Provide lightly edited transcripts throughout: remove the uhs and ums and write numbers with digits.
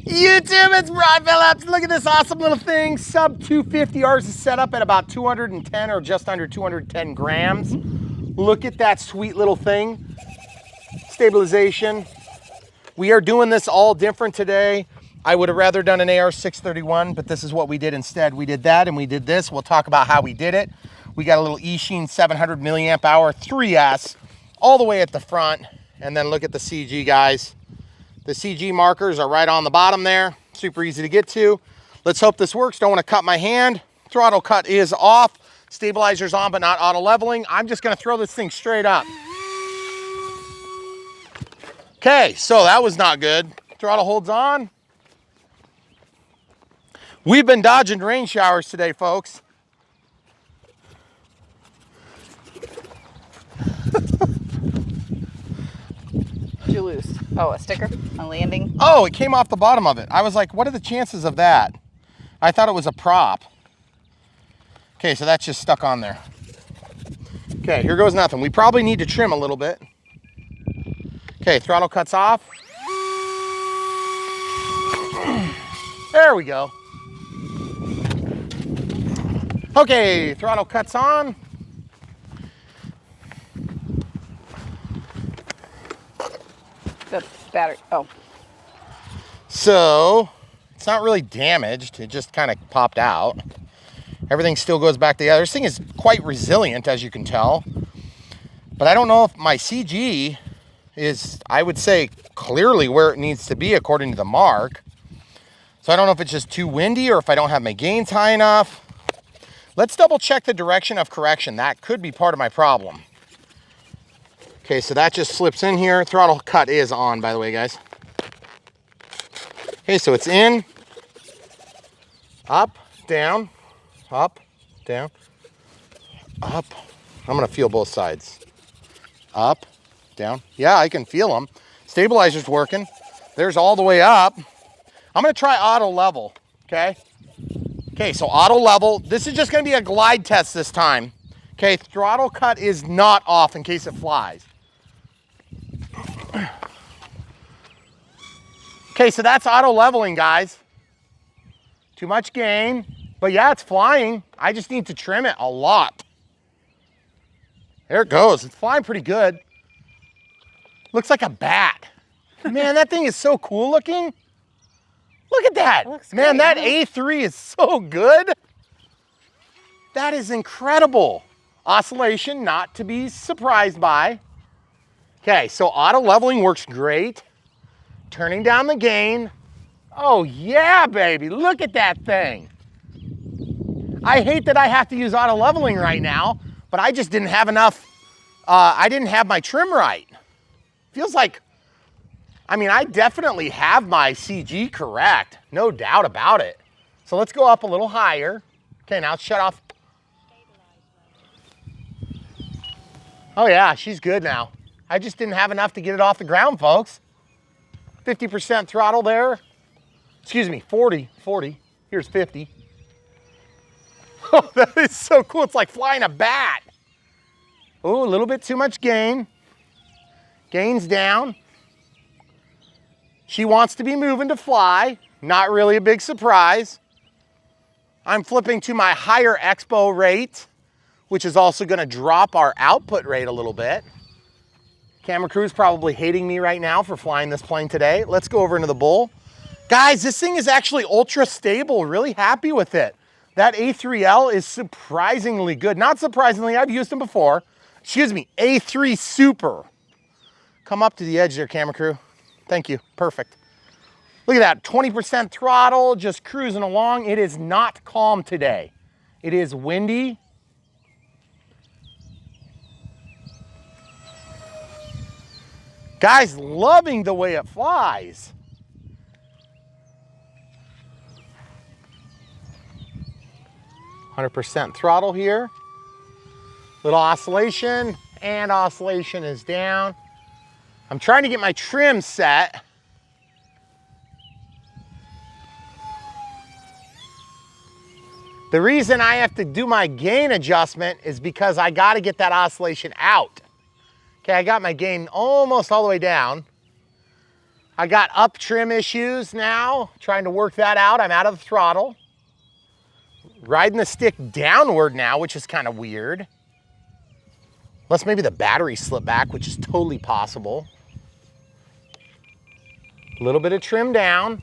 YouTube, it's Brian Phillips. Look at this awesome little thing. Sub 250. Ours is set up at about 210 or just under 210 grams. Look at that sweet little thing. Stabilization. We are doing this all different today. I would have rather done an AR-631, but this is what we did instead. We did that and we did this. We'll talk about how we did it. We got a little Eachine 700 milliamp hour 3S all the way at the front. And then look at the CG, guys. The CG markers are right on the bottom there. Super easy to get to. Let's hope this works. Don't want to cut my hand. Throttle cut is off. Stabilizer's on, but not auto leveling. I'm just gonna throw this thing straight up. Okay, so that was not good. Throttle holds on. We've been dodging rain showers today, folks. Did you lose? Oh, a sticker on landing? Oh, it came off the bottom of it. I was like, what are the chances of that? I thought it was a prop. Okay, so that's just stuck on there. Okay, here goes nothing. We probably need to trim a little bit. Okay, throttle cuts off. There we go. Okay, throttle cuts on. The battery, oh. So, it's not really damaged. It just kind of popped out. Everything still goes back together. This thing is quite resilient, as you can tell. But I don't know if my CG is, I would say, clearly where it needs to be according to the mark. So I don't know if it's just too windy or if I don't have my gains high enough. Let's double check the direction of correction. That could be part of my problem. Okay, so that just slips in here. Throttle cut is on, by the way, guys. Okay, so it's in, up, down, up, down, up. I'm gonna feel both sides. Up, down. Yeah, I can feel them. Stabilizer's working. There's all the way up. I'm gonna try auto level, okay? Okay, so auto level. This is just gonna be a glide test this time. Okay, throttle cut is not off in case it flies. Okay, so that's auto leveling, guys. Too much gain, but yeah, it's flying. I just need to trim it a lot. There it goes. It's flying pretty good. Looks like a bat. Man, that thing is so cool looking. Look at that. Man, that A3 is so good. That is incredible. Oscillation, not to be surprised by. Okay, so auto leveling works great. Turning down the gain. Oh yeah, baby, look at that thing. I hate that I have to use auto leveling right now, but I just didn't have enough, I didn't have my trim right. Feels like, I mean, I definitely have my CG correct, no doubt about it. So let's go up a little higher. Okay, now shut off. Oh yeah, she's good now. I just didn't have enough to get it off the ground, folks. 50% throttle there. Excuse me, 40. Here's 50. Oh, that is so cool. It's like flying a bat. Oh, a little bit too much gain. Gain's down. She wants to be moving to fly. Not really a big surprise. I'm flipping to my higher expo rate, which is also going to drop our output rate a little bit. Camera crew's probably hating me right now for flying this plane today. Let's go over into the bull. Guys, this thing is actually ultra stable. Really happy with it. That A3L is surprisingly good. Not surprisingly, I've used them before. Excuse me, A3 Super. Come up to the edge there, camera crew. Thank you, perfect. Look at that, 20% throttle, just cruising along. It is not calm today. It is windy. Guys, loving the way it flies. %, throttle here. Little oscillation, and oscillation is down. I'm trying to get my trim set. The reason I have to do my gain adjustment is because I got to get that oscillation out. Okay, I got my gain almost all the way down. I got up trim issues now, trying to work that out. I'm out of the throttle. Riding the stick downward now, which is kind of weird. Unless maybe the battery slipped back, which is totally possible. A little bit of trim down.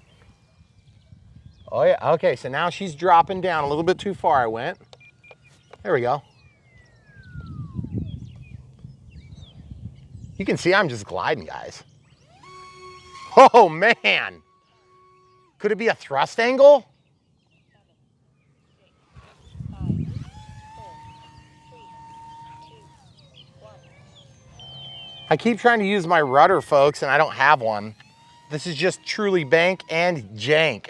Oh yeah, okay, so now she's dropping down a little bit too far I went. There we go. You can see I'm just gliding, guys. Oh man. Could it be a thrust angle? I keep trying to use my rudder, folks, and I don't have one. This is just truly bank and jank.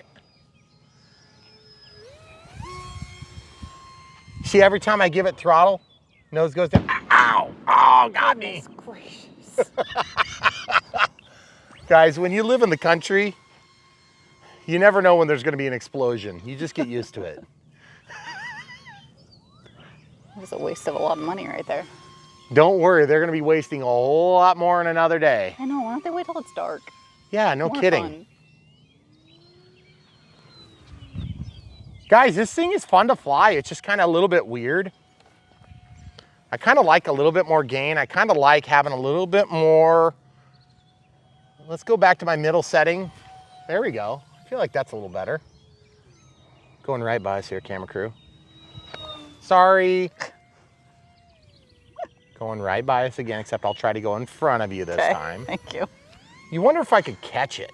See, every time I give it throttle, nose goes down. Ow! Oh, got me. Gracious. Guys, when you live in the country, you never know when there's going to be an explosion. You just get used to it. It was a waste of a lot of money right there. Don't worry, they're going to be wasting a whole lot more in another day. I know, why don't they wait till it's dark? Yeah, no More kidding. fun. Guys, this thing is fun to fly. It's just kind of a little bit weird. I kind of like a little bit more gain. I kind of like having a little bit more. Let's go back to my middle setting. There we go. I feel like that's a little better. Going right by us here, camera crew. Sorry. Going right by us again, except I'll try to go in front of you this time. Thank you. You wonder if I could catch it.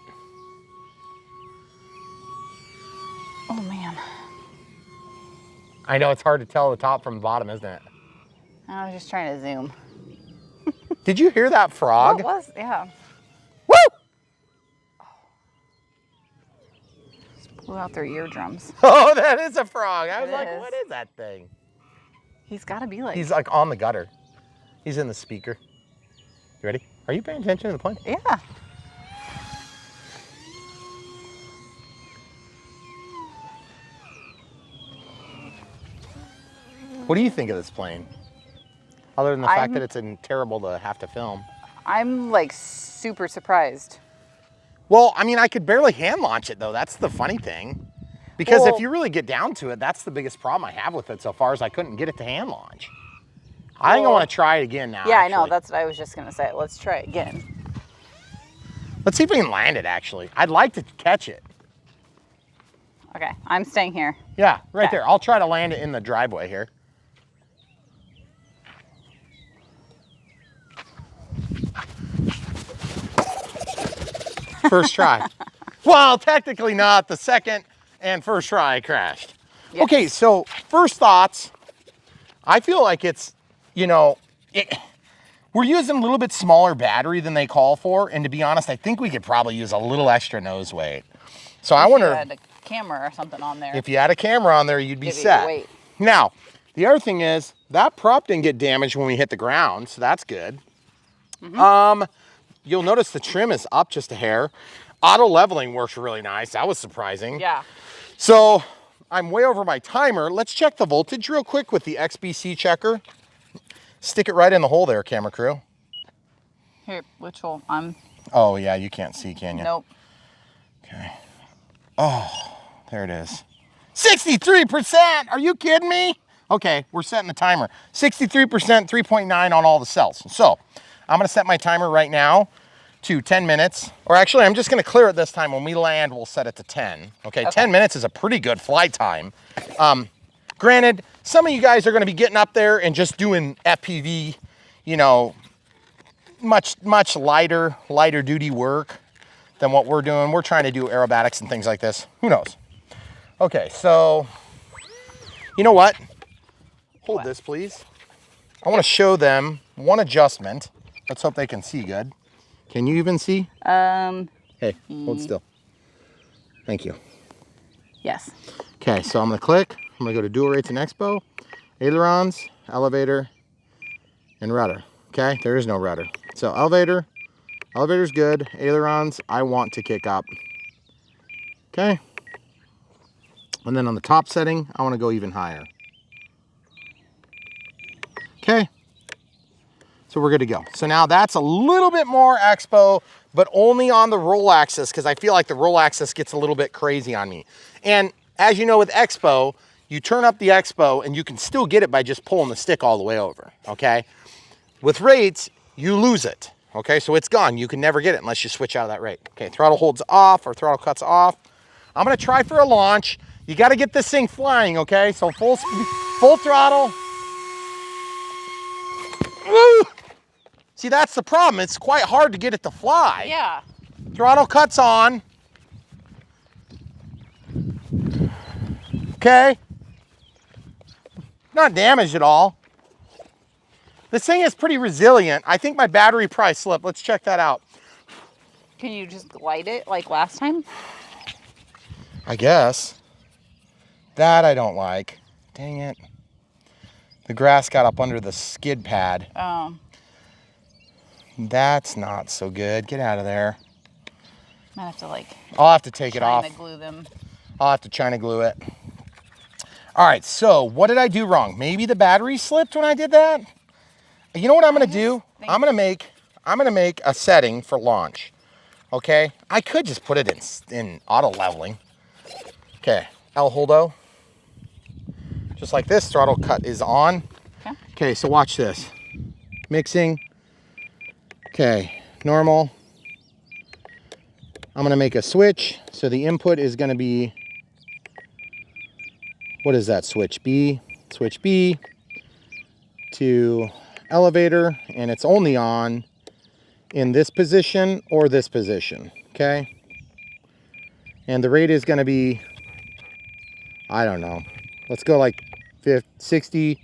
Oh man. I know it's hard to tell the top from the bottom, isn't it? I was just trying to zoom. Did you hear that frog? Oh, it was, yeah. Woo! Just blew out their eardrums. Oh, that is a frog. I was It like, is. what is that thing? He's got to be like. He's like on the gutter. He's in the speaker. You ready? Are you paying attention to the plane? Yeah. What do you think of this plane? Other than the fact that it's terrible to have to film. I'm like super surprised. Well, I mean, I could barely hand launch it though. That's the funny thing. Because Well, if you really get down to it, that's the biggest problem I have with it so far is I couldn't get it to hand launch. I think I want to try it again now. Yeah, actually. I know. That's what I was just going to say. Let's try it again. Let's see if we can land it actually. I'd like to catch it. Okay, I'm staying here. Yeah, right Okay. there. I'll try to land it in the driveway here. First try. Well, technically not. The second and first try I crashed. Yes. Okay, so first thoughts. I feel like it's, you know, we're using a little bit smaller battery than they call for. And to be honest, I think we could probably use a little extra nose weight. So I If wonder you had a camera or something on there. if you had a camera on there, you'd be Give you set. weight. Now, the other thing is that prop didn't get damaged when we hit the ground, so that's good. You'll notice the trim is up just a hair. Auto leveling works really nice. That was surprising. Yeah. So I'm way over my timer. Let's check the voltage real quick with the XBC checker. Stick it right in the hole there, camera crew. Here, which hole? I'm. Oh yeah, you can't see, can you? Nope. Okay. Oh, there it is. 63%, are you kidding me? Okay, we're setting the timer. 63%, 3.9 on all the cells. So I'm gonna set my timer right now to 10 minutes, or actually I'm just gonna clear it this time. When we land, we'll set it to 10. Okay, 10 minutes is a pretty good flight time. Granted, some of you guys are gonna be getting up there and just doing FPV, you know, much lighter duty work than what we're doing. We're trying to do aerobatics and things like this. Who knows? Okay, so you know what? Hold this, please. I want to show them one adjustment. Let's hope they can see good. Can you even see? Hey, hold still. Thank you. Yes. Okay, so I'm gonna click. I'm gonna go to dual rates and expo, ailerons, elevator, and rudder. Okay, there is no rudder. So elevator's good. Ailerons, I want to kick up. Okay. And then on the top setting, I want to go even higher. Okay. So we're good to go. So now that's a little bit more expo but only on the roll axis, because I feel like the roll axis gets a little bit crazy on me. And as you know, with Expo, you turn up the Expo and you can still get it by just pulling the stick all the way over, okay? With rates, you lose it, okay? So it's gone. You can never get it unless you switch out of that rate. Okay, throttle holds off or throttle cuts off. I'm gonna try for a launch. You gotta get this thing flying, okay? So full throttle. Woo! See, that's the problem. It's quite hard to get it to fly. Yeah. Throttle cuts on. Okay. Not damaged at all. This thing is pretty resilient. I think my battery probably slipped. Let's check that out. Can you just light it like last time? I guess. That I don't like. Dang it. The grass got up under the skid pad. Oh. That's not so good. Get out of there. Might have to like. I'll have to take it off. China glue them. I'll have to China glue it. All right, so what did I do wrong? Maybe the battery slipped when I did that? You know what I'm gonna do? I'm gonna make a setting for launch. Okay? I could just put it in auto leveling. Okay, El Holdo. Just like this, throttle cut is on. Okay. Okay, so watch this. Mixing. Okay, normal. I'm gonna make a switch. So the input is gonna be, what is that switch? B, switch B to elevator, and it's only on in this position or this position, okay? And the rate is gonna be, I don't know. Let's go like 50, 60.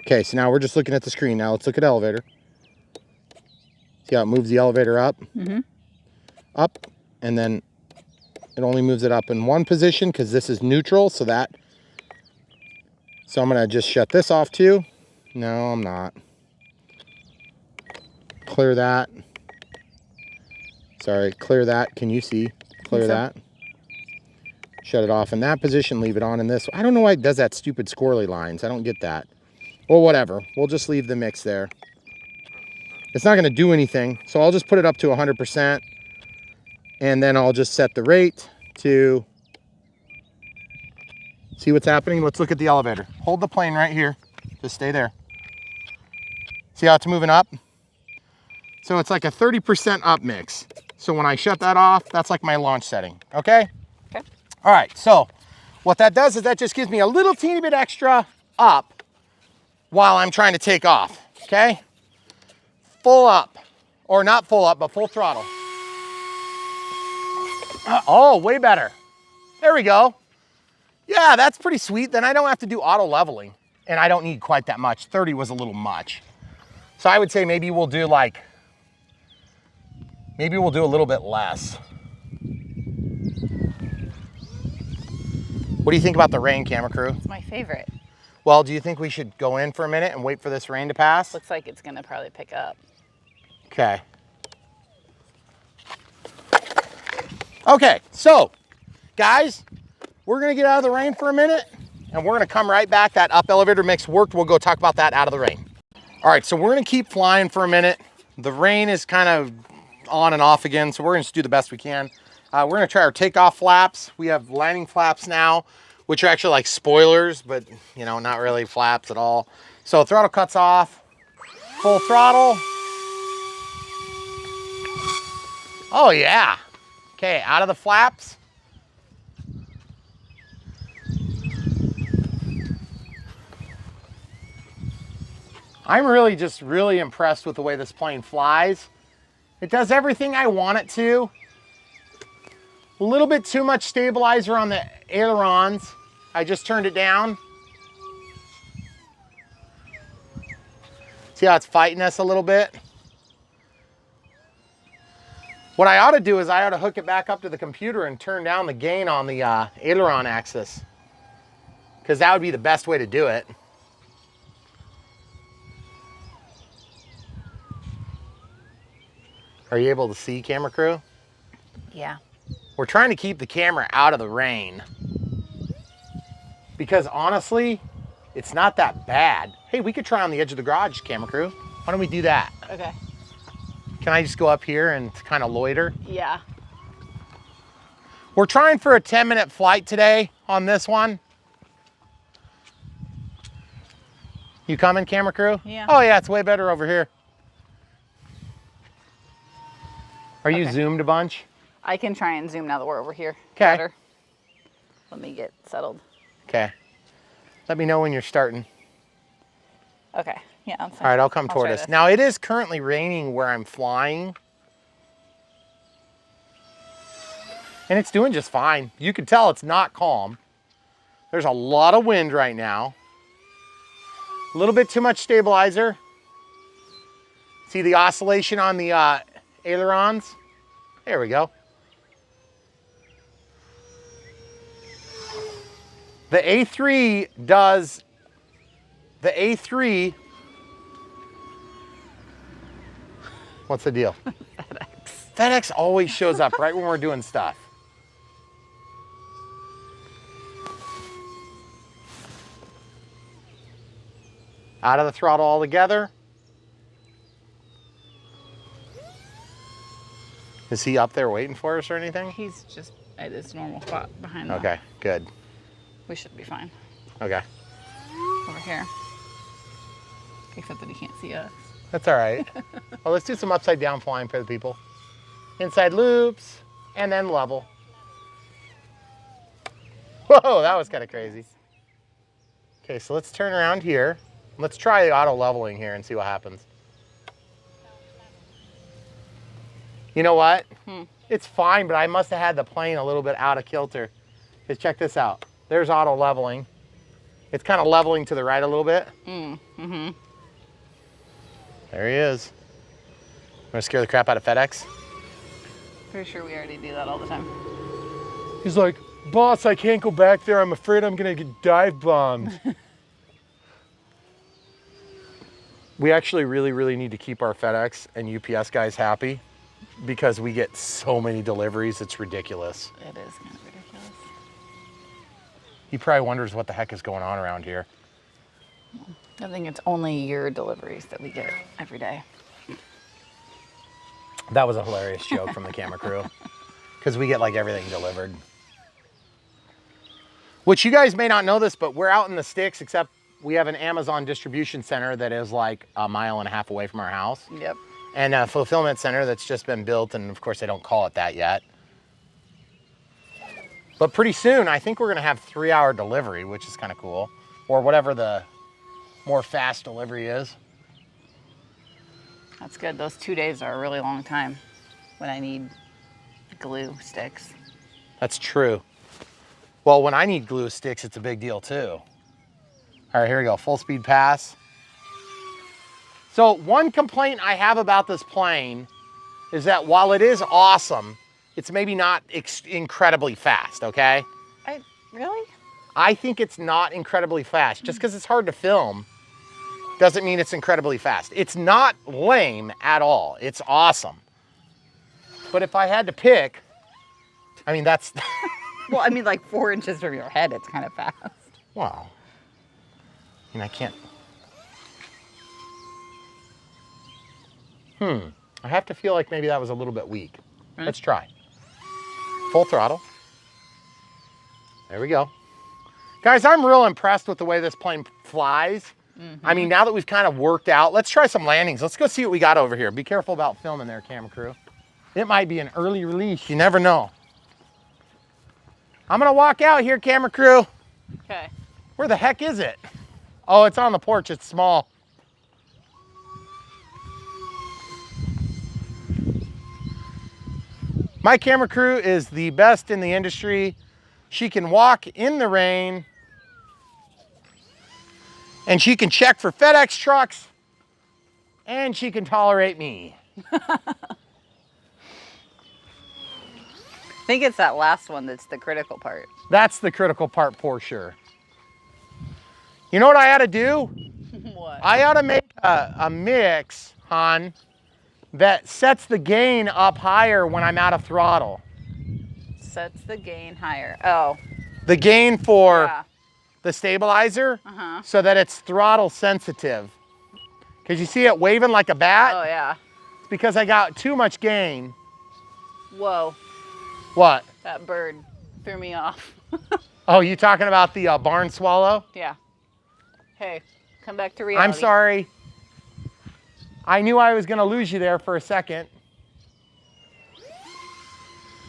Okay, so now we're just looking at the screen. Now let's look at elevator. See how it moves the elevator up? Mm-hmm. Up, and then it only moves it up in one position because this is neutral, so I'm gonna just shut this off too. No, I'm not. Clear that. Sorry, clear that. Can you see? Clear that. Shut it off in that position, leave it on in this. I don't know why it does that stupid squirrely lines. I don't get that. Well, whatever. We'll just leave the mix there. It's not gonna do anything, so I'll just put it up to 100%, and then I'll just set the rate to see what's happening. Let's look at the elevator. Hold the plane right here. Just stay there. See how it's moving up? So it's like a 30% up mix. So when I shut that off, that's like my launch setting, okay? Okay. All right, so what that does is that just gives me a little teeny bit extra up while I'm trying to take off, okay? Full up, or not full up, but full throttle. Oh, way better. There we go. Yeah, that's pretty sweet. Then I don't have to do auto leveling, and I don't need quite that much. 30 was a little much. So I would say maybe we'll do a little bit less. What do you think about the rain, camera crew? It's my favorite. Well, do you think we should go in for a minute and wait for this rain to pass? Looks like it's gonna probably pick up. Okay. Okay, so guys, we're gonna get out of the rain for a minute and we're gonna come right back. That up elevator mix worked. We'll go talk about that out of the rain. All right, so we're gonna keep flying for a minute. The rain is kind of on and off again, so we're gonna just do the best we can. We're gonna try our takeoff flaps. We have landing flaps now, which are actually like spoilers, but you know, not really flaps at all. So throttle cuts off, full throttle. Oh yeah. Okay, out of the flaps. I'm really impressed with the way this plane flies. It does everything I want it to. A little bit too much stabilizer on the ailerons. I just turned it down. See how it's fighting us a little bit? What I ought to do is I ought to hook it back up to the computer and turn down the gain on the aileron axis, because that would be the best way to do it. Are you able to see, camera crew? Yeah. We're trying to keep the camera out of the rain because honestly, it's not that bad. Hey, we could try on the edge of the garage, camera crew. Why don't we do that? Okay. Can I just go up here and kind of loiter? Yeah. We're trying for a 10-minute flight today on this one. You coming, camera crew? Yeah. Oh yeah, it's way better over here. Are you Okay. zoomed a bunch? I can try and zoom now that we're over here. Okay. Better. Let me get settled. Okay. Let me know when you're starting. Okay. Yeah, I'm fine. All right, I'll come toward try us. this. Now it is currently raining where I'm flying. And it's doing just fine. You can tell it's not calm. There's a lot of wind right now. A little bit too much stabilizer. See the oscillation on the ailerons? There we go. The A3 does, the A3, what's the deal? FedEx. FedEx always shows up right when we're doing stuff. Out of the throttle altogether. Is he up there waiting for us or anything? He's just at his normal spot behind the... Okay, good. We should be fine. Okay. Over here. Except that he can't see us. That's all right. Well, let's do some upside down flying for the people. Inside loops, and then level. Whoa, that was kind of crazy. Okay, so let's turn around here. Let's try the auto leveling here and see what happens. You know what? It's fine, but I must have had the plane a little bit out of kilter. Because check this out. There's auto leveling. It's kind of leveling to the right a little bit. Mm-hmm. There he is. Gonna scare the crap out of FedEx? Pretty sure we already do that all the time. He's like, boss, I can't go back there. I'm afraid I'm gonna get dive bombed. We actually really need to keep our FedEx and UPS guys happy because we get so many deliveries, it's ridiculous. It is kind of ridiculous. He probably wonders what the heck is going on around here. I think it's only your deliveries that we get every day. That was a hilarious joke from the camera crew because we get like everything delivered. Which you guys may not know this, but we're out in the sticks, except we have an Amazon distribution center that is like 1.5 miles away from our house. Yep. And a fulfillment center that's just been built, and of course they don't call it that yet. But pretty soon, I think we're gonna have 3-hour delivery, which is kind of cool. Or whatever the more fast delivery is. That's good. Those 2 days are a really long time when I need glue sticks. That's true. Well, when I need glue sticks, it's a big deal too. All right, here we go, full speed pass. So one complaint I have about this plane is that while it is awesome, it's maybe not incredibly fast, okay? Really? I think it's not incredibly fast. Just because it's hard to film doesn't mean it's incredibly fast. It's not lame at all. It's awesome. But if I had to pick, I mean, that's... Well, I mean, like 4 inches from your head, it's kind of fast. Wow. I mean, I can't... I have to feel like maybe that was a little bit weak. Let's try. Full throttle. There we go. Guys, I'm real impressed with the way this plane flies. I mean, now that we've kind of worked out, let's try some landings. Let's go see what we got over here. Be careful about filming there, camera crew. It might be an early release. You never know. I'm gonna walk out here, camera crew. Okay. Where the heck is it? Oh, it's on the porch. It's small. My camera crew is the best in the industry. She can walk in the rain and she can check for FedEx trucks and she can tolerate me. I think it's that last one that's the critical part. That's the critical part for sure. You know what I ought to do? What? I ought to make a mix, hon, that sets the gain up higher when I'm out of throttle. Sets the gain higher. Oh. The gain for Yeah. the stabilizer so that it's throttle sensitive. Because you see it waving like a bat? Oh, yeah. It's because I got too much gain. Whoa, What? that bird threw me off. Oh, you talking about the barn swallow? Yeah. Hey, come back to reality. I'm sorry. I knew I was gonna lose you there for a second.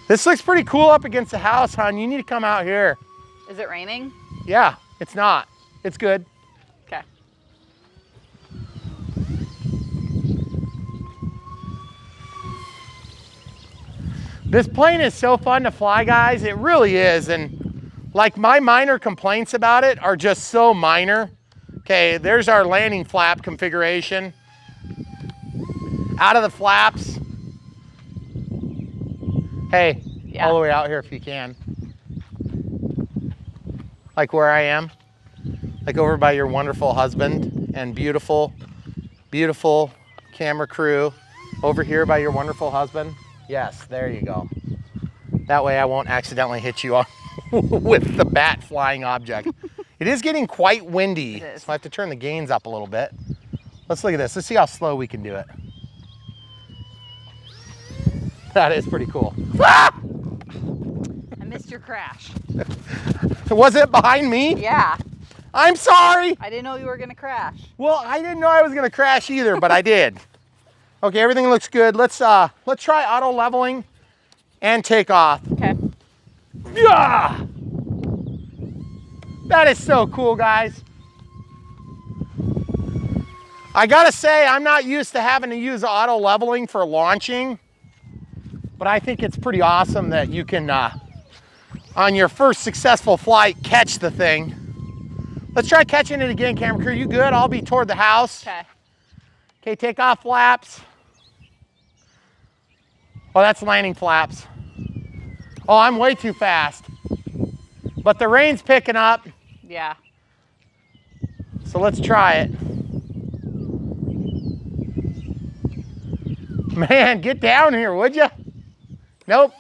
This looks pretty cool up against the house, hon. You need to come out here. Is it raining? Yeah, it's not. It's good. Okay. This plane is so fun to fly, guys. It really is. And like, my minor complaints about it are just so minor. Okay, there's our landing flap configuration. Out of the flaps. Hey, Yeah. all the way out here if you can. Like where I am. Like over by your wonderful husband and beautiful, beautiful camera crew. Over here by your wonderful husband. Yes, there you go. That way I won't accidentally hit you with the bat flying object. It is getting quite windy, It is. so I have to turn the gains up a little bit. Let's look at this. Let's see how slow we can do it. That is pretty cool. Ah! I missed your crash. Was it behind me? Yeah. I'm sorry. I didn't know you were gonna crash. Well, I didn't know I was gonna crash either, but I did. Okay, everything looks good. Let's try auto leveling and take off. Okay. Yeah! That is so cool, guys. I gotta say, I'm not used to having to use auto leveling for launching, but I think it's pretty awesome that you can, on your first successful flight, catch the thing. Let's try catching it again, camera crew. You good? I'll be toward the house. Okay. Okay, take off flaps. Oh, that's landing flaps. Oh, I'm way too fast. But the rain's picking up, Yeah. so let's try it. Man, get down here, would you? Nope.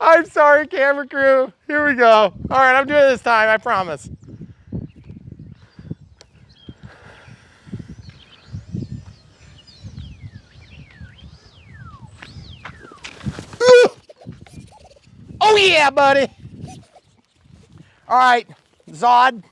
I'm sorry, camera crew. Here we go. All right, I'm doing it this time, I promise. Oh yeah, buddy. All right, ZOHD,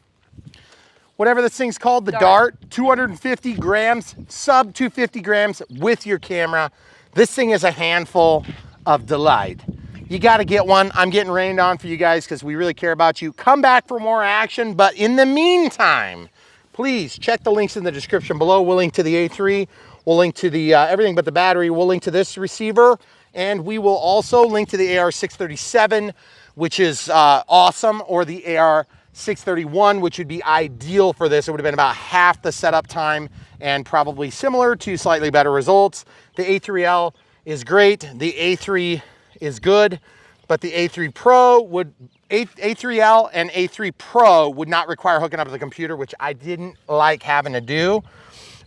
whatever this thing's called, the dart, 250 grams, sub 250 grams with your camera. This thing is a handful of delight. You gotta get one. I'm getting rained on for you guys because we really care about you. Come back for more action, but in the meantime, please check the links in the description below. We'll link to the A3, we'll link to the everything but the battery, we'll link to this receiver, and we will also link to the AR637, which is awesome, or the AR631, which would be ideal for this. It would have been about half the setup time and probably similar to slightly better results. The A3L is great, the A3 is good, but the A3 Pro would, A3L and A3 Pro would not require hooking up to the computer, which I didn't like having to do.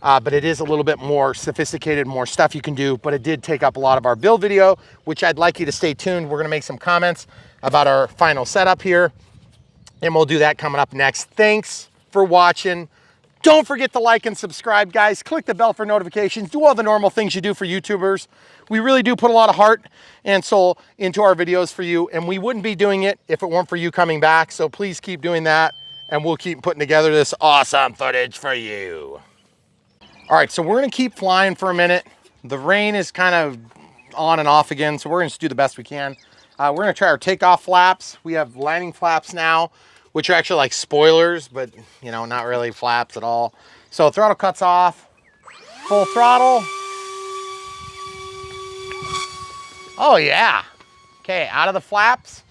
But it is a little bit more sophisticated, more stuff you can do, but it did take up a lot of our build video, which I'd like you to stay tuned. We're gonna make some comments about our final setup here, and we'll do that coming up next. Thanks for watching. Don't forget to like and subscribe, guys. Click the bell for notifications. Do all the normal things you do for YouTubers. We really do put a lot of heart and soul into our videos for you, and we wouldn't be doing it if it weren't for you coming back. So please keep doing that, and we'll keep putting together this awesome footage for you. All right, so we're gonna keep flying for a minute. The rain is kind of on and off again, so we're gonna just do the best we can. We're gonna try our takeoff flaps. We have landing flaps now, which are actually like spoilers, but you know, not really flaps at all. So throttle cuts off, full throttle. Oh yeah. Okay, out of the flaps.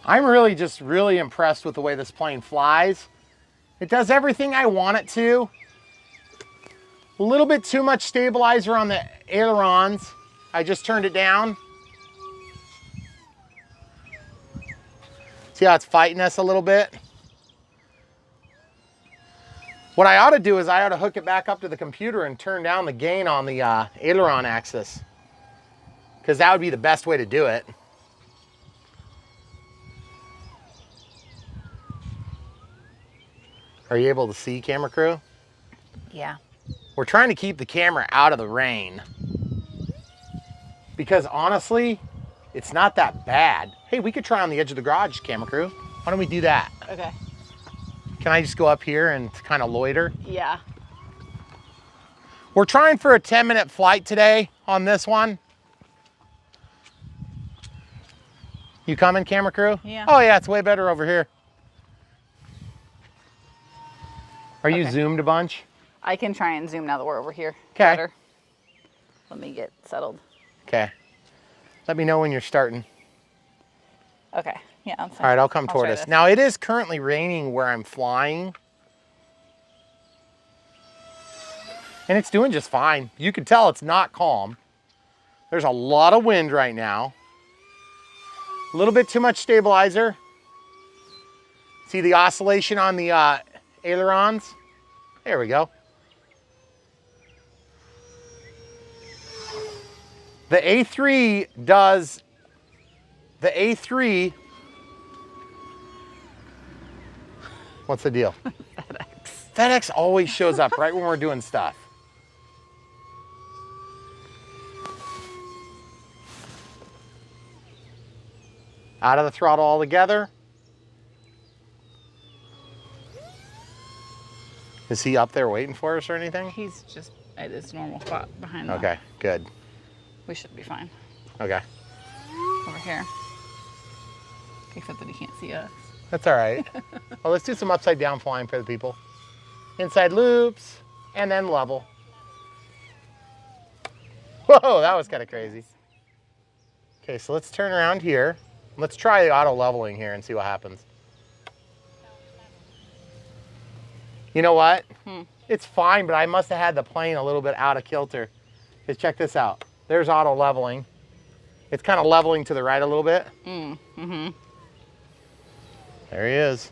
I'm really just really impressed with the way this plane flies. It does everything I want it to. A little bit too much stabilizer on the ailerons. I just turned it down. See how it's fighting us a little bit? What I ought to do is I ought to hook it back up to the computer and turn down the gain on the aileron axis. because that would be the best way to do it. Are you able to see, camera crew? Yeah. We're trying to keep the camera out of the rain because honestly, it's not that bad. Hey, we could try on the edge of the garage, camera crew. Why don't we do that? Okay. Can I just go up here and kind of loiter? Yeah. We're trying for a 10-minute flight today on this one. You coming, camera crew? Yeah. Oh yeah, it's way better over here. Are you Okay. zoomed a bunch? I can try and zoom now that we're over here. 'Kay. Better. Let me get settled. Okay. Let me know when you're starting. Okay. Yeah. All All right, I'll come toward try us. this. Now it is currently raining where I'm flying. And it's doing just fine. You can tell it's not calm. There's a lot of wind right now. A little bit too much stabilizer. See the oscillation on the ailerons? There we go. The A3 does, the A3, what's the deal? FedEx always shows up right when we're doing stuff. Out of the throttle altogether. Is he up there waiting for us or anything? He's just at his normal spot behind the... Okay, good. We should be fine. Okay. Over here. Except that he can't see us. That's all right. Well, let's do some upside down flying for the people. Inside loops, and then level. Whoa, that was kind of crazy. Okay, so let's turn around here. Let's try the auto leveling here and see what happens. You know what? It's fine, but I must have had the plane a little bit out of kilter. Because check this out. There's auto leveling. It's kind of leveling to the right a little bit. Mm-hmm. There he is.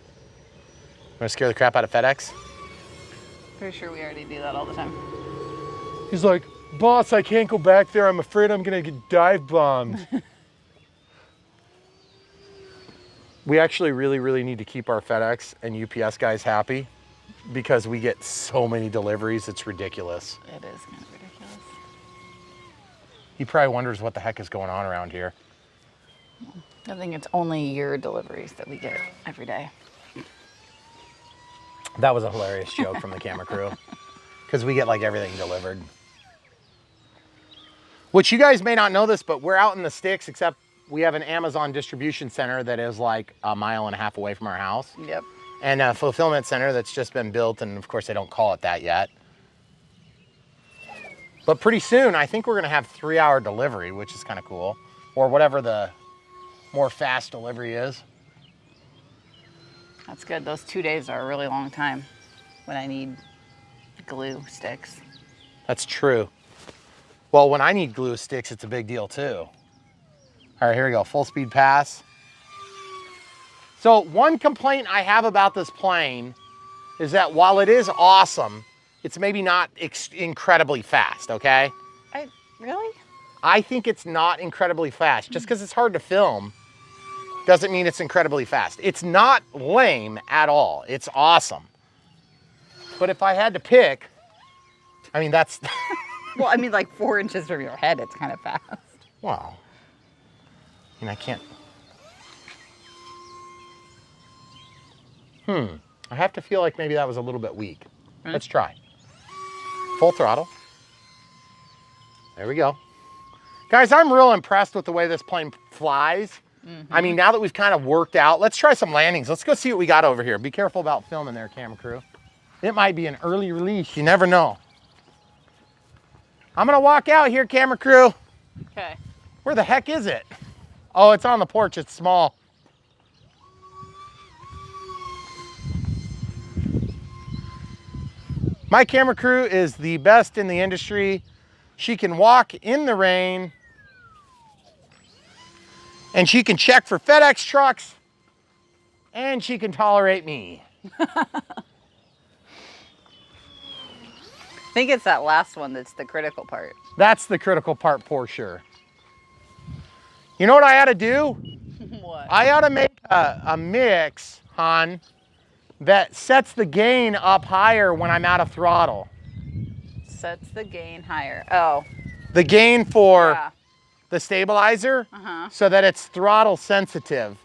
I'm gonna scare the crap out of FedEx. Pretty sure we already do that all the time. He's like, boss, I can't go back there. I'm afraid I'm gonna get dive bombed. We actually really need to keep our FedEx and UPS guys happy because we get so many deliveries, it's ridiculous. It is kind of ridiculous. He probably wonders what the heck is going on around here. I think it's only your deliveries that we get every day. That was a hilarious joke from the camera crew because we get like everything delivered. Which you guys may not know this, but we're out in the sticks, except we have an Amazon distribution center that is like 1.5 miles away from our house. Yep. And a fulfillment center that's just been built, and of course they don't call it that yet. But pretty soon, I think we're gonna have 3-hour delivery, which is kind of cool. Or whatever the more fast delivery is. That's good. Those 2 days are a really long time when I need glue sticks. That's true. Well, when I need glue sticks, it's a big deal too. All right, here we go, full speed pass. So one complaint I have about this plane is that while it is awesome, it's maybe not incredibly fast, okay? Really? I think it's not incredibly fast. Just because it's hard to film doesn't mean it's incredibly fast. It's not lame at all. It's awesome. But if I had to pick, I mean, that's... Well, I mean, like 4 inches from your head, it's kind of fast. Wow. I mean, I can't... I have to feel like maybe that was a little bit weak. Right. Let's try. Full throttle. There we go. Guys, I'm real impressed with the way this plane flies. I mean, now that we've kind of worked out, let's try some landings. Let's go see what we got over here. Be careful about filming there, camera crew. It might be an early release. You never know. I'm gonna walk out here, camera crew. Okay. Where the heck is it? Oh, it's on the porch. It's small. My camera crew is the best in the industry. She can walk in the rain and she can check for FedEx trucks and she can tolerate me. I think it's that last one that's the critical part. That's the critical part for sure. You know what I ought to do? What? I ought to make a mix, hon, that sets the gain up higher when I'm out of throttle. Sets the gain higher. Oh. The gain for Yeah. the stabilizer, Uh-huh. so that it's throttle sensitive.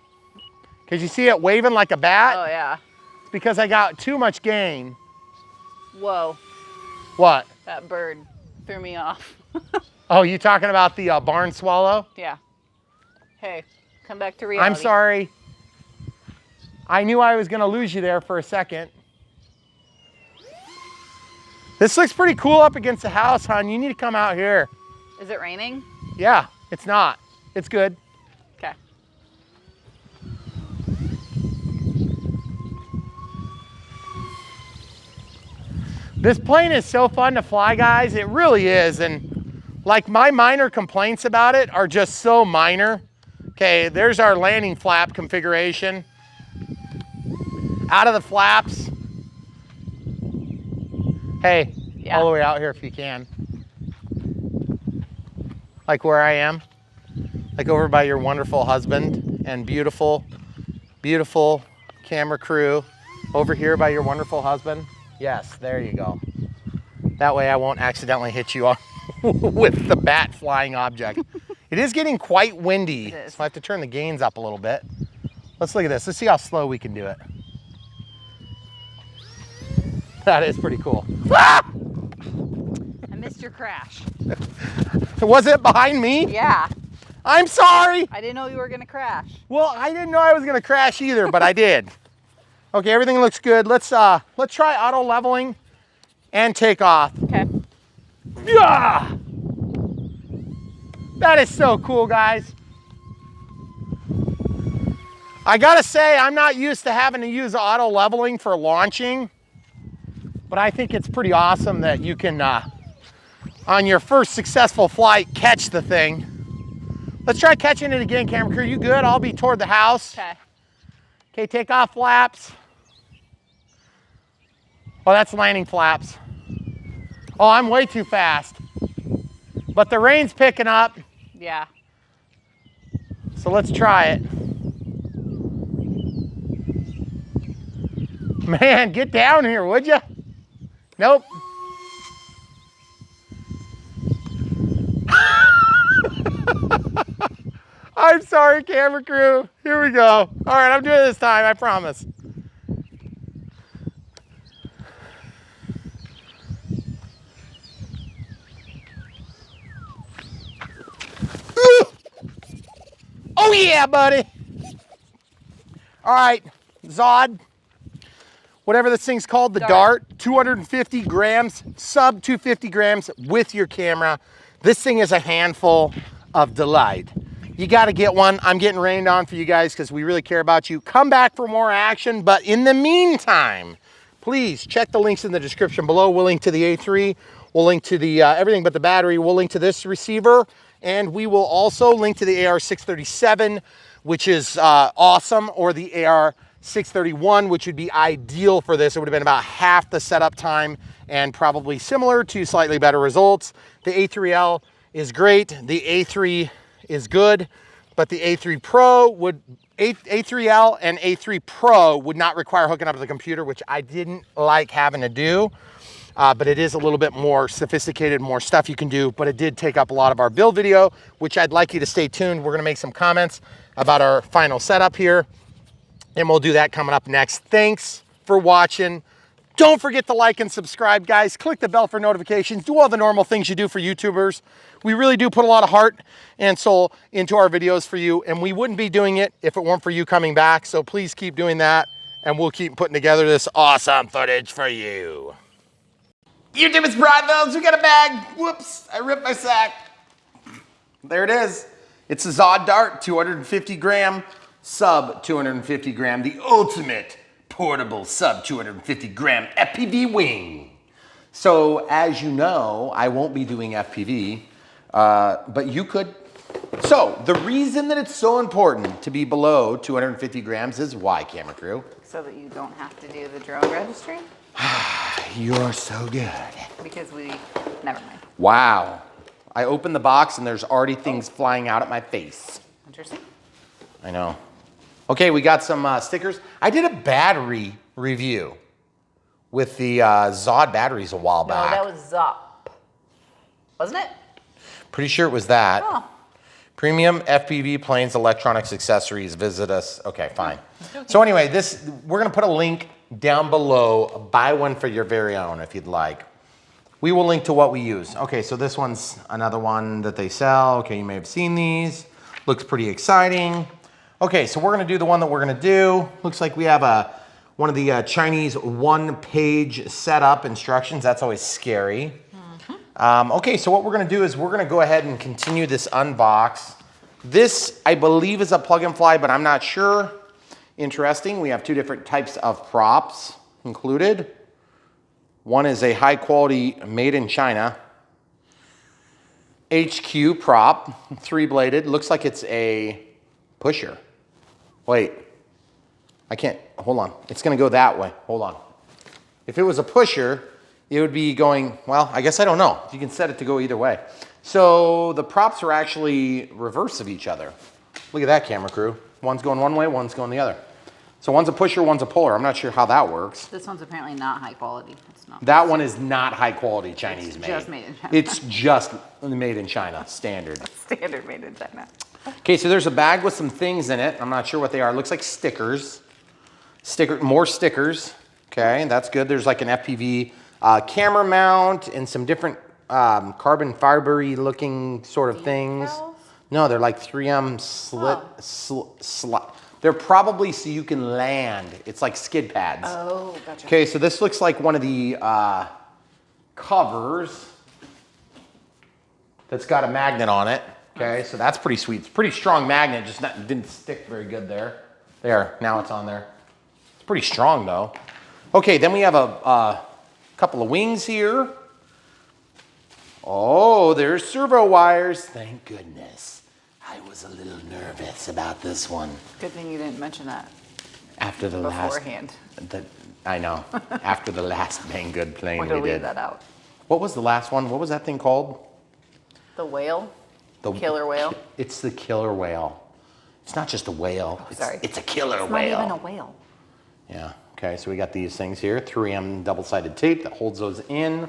Because you see it waving like a bat? Oh, yeah. It's because I got too much gain. Whoa. What? That bird threw me off. Oh, you talking about the barn swallow? Yeah. Hey, come back to reality. I'm sorry. I knew I was gonna lose you there for a second. This looks pretty cool up against the house, hon. You need to come out here. Is it raining? Yeah, it's not. It's good. Okay. This plane is so fun to fly, guys. It really is. And like, my minor complaints about it are just so minor. Okay, there's our landing flap configuration. Out of the flaps. Hey, Yeah. all the way out here if you can. Like where I am. Like over by your wonderful husband and beautiful, beautiful camera crew. Over here by your wonderful husband. Yes, there you go. That way I won't accidentally hit you with the bat flying object. It is getting quite windy, It is. so I have to turn the gains up a little bit. Let's look at this. Let's see how slow we can do it. That is pretty cool. Ah! I missed your crash. Was it behind me? Yeah. I'm sorry. I didn't know you were going to crash. Well, I didn't know I was gonna crash either, but I did. Okay, everything looks good. Let's try auto leveling and take off. Okay. Yeah! That is so cool, guys. I gotta say, I'm not used to having to use auto leveling for launching, but I think it's pretty awesome that you can, on your first successful flight, catch the thing. Let's try catching it again, camera crew. You good? I'll be toward the house. Okay. Okay, take off flaps. Oh, that's landing flaps. Oh, I'm way too fast. But the rain's picking up, Yeah. so let's try it. Man, get down here, would you? Nope. I'm sorry, camera crew. Here we go. All right, I'm doing it this time, I promise. Oh yeah, buddy. All right, ZOHD, whatever this thing's called, the dart, 250 grams, sub 250 grams with your camera. This thing is a handful of delight. You gotta get one. I'm getting rained on for you guys because we really care about you. Come back for more action, but in the meantime, please check the links in the description below. We'll link to the A3, we'll link to the everything but the battery, we'll link to this receiver, and we will also link to the AR637, which is awesome, or the AR631, which would be ideal for this. It would have been about half the setup time and probably similar to slightly better results. The A3L is great, the A3 is good, but the A3 Pro would, A3L and A3 Pro would not require hooking up to the computer, which I didn't like having to do. But it is a little bit more sophisticated, more stuff you can do, but it did take up a lot of our build video, which I'd like you to stay tuned. We're gonna make some comments about our final setup here, and we'll do that coming up next. Thanks for watching. Don't forget to like and subscribe, guys. Click the bell for notifications. Do all the normal things you do for YouTubers. We really do put a lot of heart and soul into our videos for you, and we wouldn't be doing it if it weren't for you coming back. So please keep doing that, and we'll keep putting together this awesome footage for you. YouTube, it's Broadville. We got a bag. Whoops, I ripped my sack. There it is. It's a ZOHD Dart, 250 gram, sub 250 gram, the ultimate portable sub 250 gram FPV wing. So as you know, I won't be doing FPV, but you could. So the reason that it's so important to be below 250 grams is why, camera crew? So that you don't have to do the drone registry? You're so good. Because we, never mind. Wow. I opened the box and there's already things flying out at my face. Interesting. I know. Okay, we got some stickers. I did a battery review with the ZOHD batteries a while back. No, that was Zop. Wasn't it? Pretty sure it was that. Oh. Premium FPV planes, electronics, accessories. Visit us. Okay, fine. So anyway, we're gonna put a link down below. Buy one for your very own if you'd like. We will link to what we use. Okay, so this one's another one that they sell. Okay, you may have seen these. Looks pretty exciting. Okay, so we're gonna do the one that we're gonna do. Looks like we have one of the Chinese one-page setup instructions. That's always scary. Okay, so what we're gonna do is we're gonna go ahead and continue this unbox. This, I believe, is a plug and fly, but I'm not sure. Interesting, we have two different types of props included. One is a high quality made in China HQ prop, 3-bladed. Looks like it's a pusher. Wait, I can't, hold on. It's gonna go that way, hold on. If it was a pusher, it would be going, well, I guess I don't know. You can set it to go either way. So the props are actually reverse of each other. Look at that, camera crew. One's going one way, one's going the other. So one's a pusher, one's a puller. I'm not sure how that works. This one's apparently not high quality. It's not. That one is not high quality Chinese made. Just made in China. It's just made in China, standard. Standard made in China. Okay, so there's a bag with some things in it. I'm not sure what they are. It looks like stickers. More stickers. Okay, that's good. There's like an FPV camera mount and some different carbon fibery looking sort of things. No, they're like 3M they're probably so you can land. It's like skid pads. Oh, gotcha. Okay, so this looks like one of the covers that's got a magnet on it. Okay, so that's pretty sweet. It's a pretty strong magnet, just didn't stick very good there. There, now it's on there. It's pretty strong though. Okay, then we have a couple of wings here. Oh, there's servo wires. Thank goodness. I was a little nervous about this one. Good thing you didn't mention that After the beforehand. I know. After the last Banggood plane Or to we leave did. that out. What was the last one? What was that thing called? The whale? The killer whale? It's the killer whale. It's not just a whale. Oh, sorry. It's a killer It's whale. not even a whale. Yeah. Okay, so we got these things here. 3M double-sided tape that holds those in.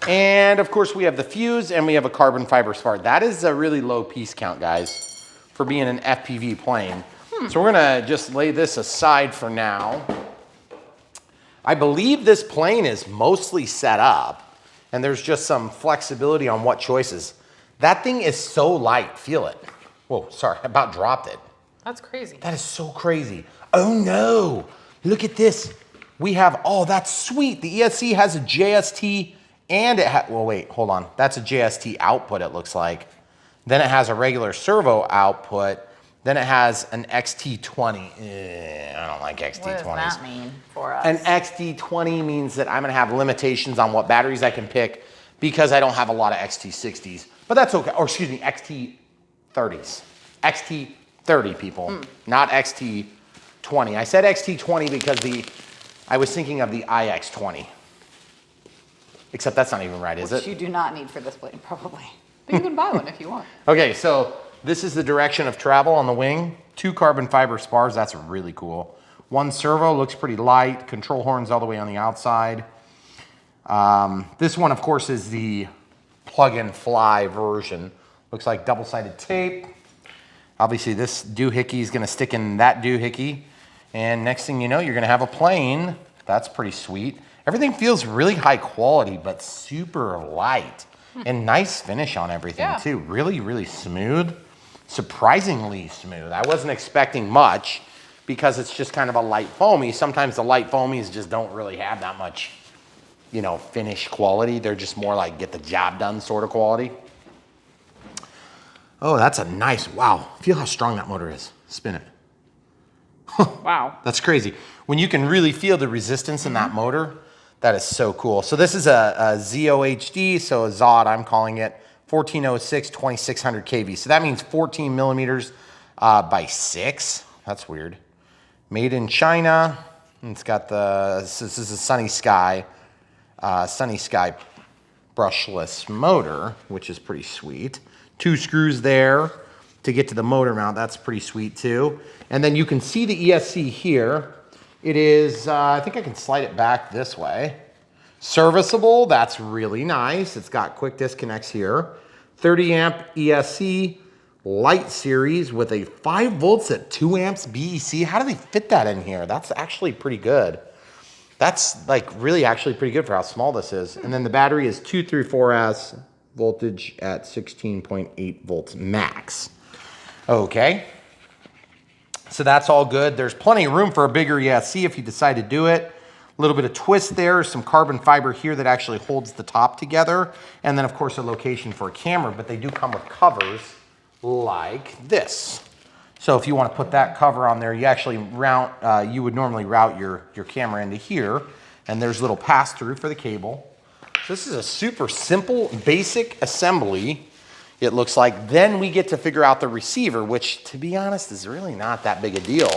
And of course we have the fuse and we have a carbon fiber spar. That is a really low piece count, guys, for being an FPV plane. So we're gonna just lay this aside for now. I believe this plane is mostly set up and there's just some flexibility on what choices. That thing is so light, feel it. Whoa, sorry, I about dropped it. That's crazy. That is so crazy. Oh no, look at this. We have, oh, that's sweet. The ESC has a JST and it well, wait, hold on. That's a JST output, it looks like. Then it has a regular servo output. Then it has an XT20. I don't like XT20s. What does that mean for us? An XT20 means that I'm gonna have limitations on what batteries I can pick because I don't have a lot of XT60s. But that's okay, or excuse me, XT30s. XT30 people, not XT20. I said XT20 because I was thinking of the iX20. Except that's not even right, is it? Which you do not need for this plane, probably. But you can buy one if you want. Okay, so this is the direction of travel on the wing. 2 carbon fiber spars, that's really cool. 1 servo, looks pretty light. Control horns all the way on the outside. This one, of course, is the plug and fly version. Looks like double-sided tape. Obviously, this doohickey is gonna stick in that doohickey. And next thing you know, you're gonna have a plane. That's pretty sweet. Everything feels really high quality, but super light. And nice finish on everything too. Really, really smooth. Surprisingly smooth. I wasn't expecting much because it's just kind of a light foamy. Sometimes the light foamies just don't really have that much, you know, finish quality. They're just more like get the job done sort of quality. Oh, that's a nice, wow. Feel how strong that motor is. Spin it. Wow. That's crazy. When you can really feel the resistance in that motor, that is so cool. So this is a ZOHD, so a ZOHD, I'm calling it, 1406, 2600 kV. So that means 14 millimeters by 6. That's weird. Made in China. It's got this is a Sunny Sky brushless motor, which is pretty sweet. 2 screws there to get to the motor mount. That's pretty sweet too. And then you can see the ESC here. It is, I think I can slide it back this way. Serviceable, that's really nice. It's got quick disconnects here. 30 amp ESC, light series with a 5 volts at 2 amps BEC. How do they fit that in here? That's actually pretty good. That's like really actually pretty good for how small this is. And then the battery is 234S voltage at 16.8 volts max. Okay. So that's all good. There's plenty of room for a bigger ESC if you decide to do it. A little bit of twist there, some carbon fiber here that actually holds the top together. And then of course a location for a camera, but they do come with covers like this. So if you want to put that cover on there, you actually you would normally route your camera into here, and there's a little pass-through for the cable. So this is a super simple, basic assembly, it looks like. Then we get to figure out the receiver, which to be honest is really not that big a deal.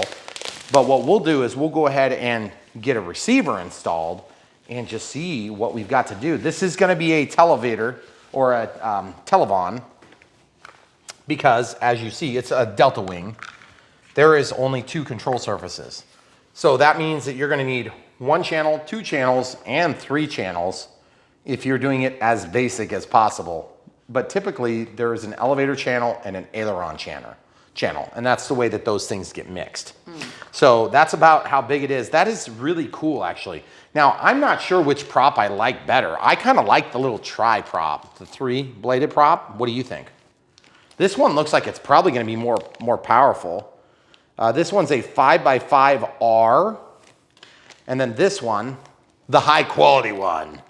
But what we'll do is we'll go ahead and get a receiver installed and just see what we've got to do. This is going to be a televator or a televon, because as you see, it's a delta wing. There is only 2 control surfaces. So that means that you're going to need 1 channel, 2 channels, and 3 channels if you're doing it as basic as possible. But typically there is an elevator channel and an aileron channel, and that's the way that those things get mixed. So that's about how big it is. That is really cool, actually. Now, I'm not sure which prop I like better. I kind of like the little tri-prop, the 3-bladed prop. What do you think? This one looks like it's probably going to be more powerful. This one's a 5x5R, and then this one, the high quality one.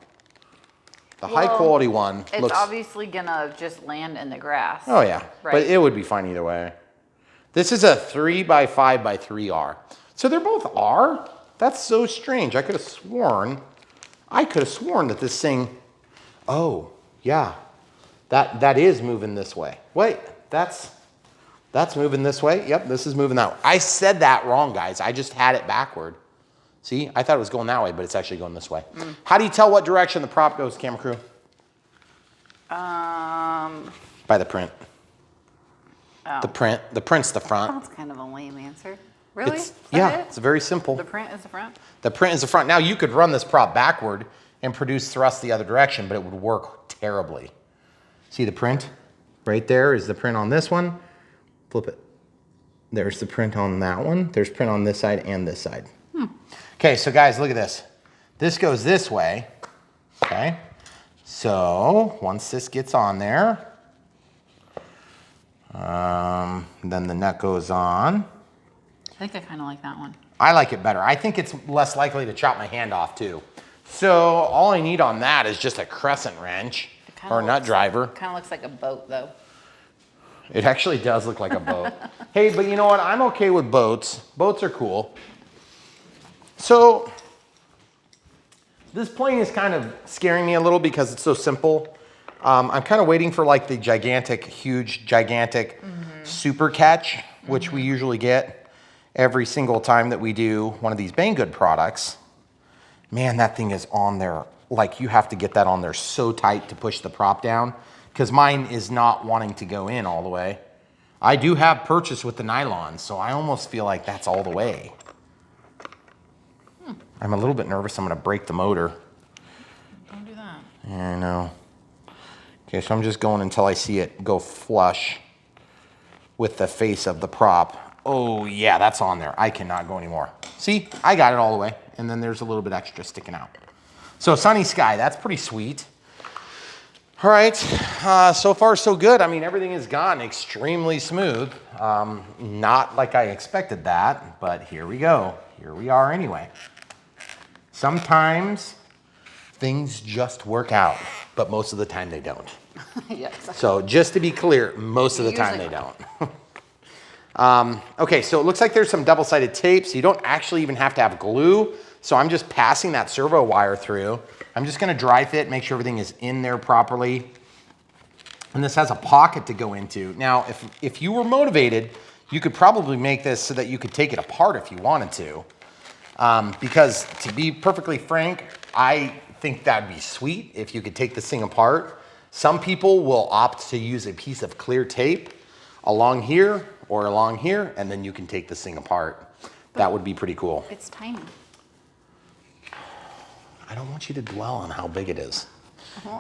The high quality one it's looks... obviously gonna just land in the grass. Oh yeah, right. But it would be fine either way. This is a 3x5x3R. So they're both R? That's so strange. I could have sworn that this thing, oh yeah, that is moving this way. Wait, that's moving this way. Yep, this is moving that way. I said that wrong, guys. I just had it backward. See, I thought it was going that way, but it's actually going this way. How do you tell what direction the prop goes, camera crew? By the print. Oh. The print's the front. That's kind of a lame answer. Really? It's very simple. The print is the front? The print is the front. Now you could run this prop backward and produce thrust the other direction, but it would work terribly. See the print? Right there is the print on this one. Flip it. There's the print on that one. There's print on this side and this side. Okay, so guys, look at this. This goes this way, okay? So once this gets on there, then the nut goes on. I think I kind of like that one. I like it better. I think it's less likely to chop my hand off too. So all I need on that is just a crescent wrench or a nut driver. Kind of looks like a boat though. It actually does look like a boat. Hey, but you know what? I'm okay with boats. Boats are cool. So this plane is kind of scaring me a little because it's so simple. I'm kind of waiting for like the huge, gigantic super catch, which we usually get every single time that we do one of these Banggood products. Man, that thing is on there. Like you have to get that on there so tight to push the prop down, because mine is not wanting to go in all the way. I do have purchase with the nylon, so I almost feel like that's all the way. I'm a little bit nervous I'm gonna break the motor. Don't do that. Yeah, I know. Okay, so I'm just going until I see it go flush with the face of the prop. Oh yeah, that's on there. I cannot go anymore. See, I got it all the way. And then there's a little bit extra sticking out. So sunny sky, that's pretty sweet. All right, so far so good. I mean, everything has gone extremely smooth. Not like I expected that, but here we go. Here we are anyway. Sometimes things just work out, but most of the time they don't. Yes. So just to be clear, most of the time they don't. Okay, so it looks like there's some double-sided tape, so you don't actually even have to have glue. So I'm just passing that servo wire through. I'm just gonna dry fit, make sure everything is in there properly. And this has a pocket to go into. Now, if you were motivated, you could probably make this so that you could take it apart if you wanted to. Because to be perfectly frank, I think that'd be sweet if you could take this thing apart. Some people will opt to use a piece of clear tape. along here or along here, and then you can take this thing apart. That would be pretty cool. It's tiny. I don't want you to dwell on how big it is.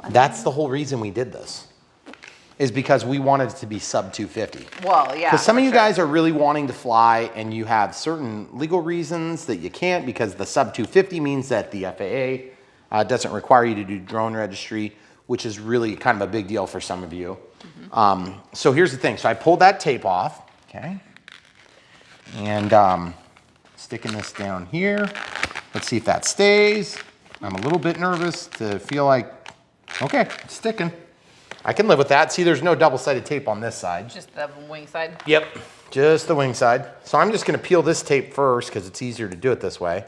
That's the whole reason we did this, is because we wanted it to be sub 250. Well, yeah. Because some of you guys are really wanting to fly and you have certain legal reasons that you can't, because the sub 250 means that the FAA doesn't require you to do drone registry, which is really kind of a big deal for some of you. So here's the thing. So I pulled that tape off, okay? And sticking this down here. Let's see if that stays. I'm a little bit nervous to feel like, okay, it's sticking. I can live with that. See, there's no double-sided tape on this side. Just the wing side? Yep, just the wing side. So I'm just gonna peel this tape first because it's easier to do it this way.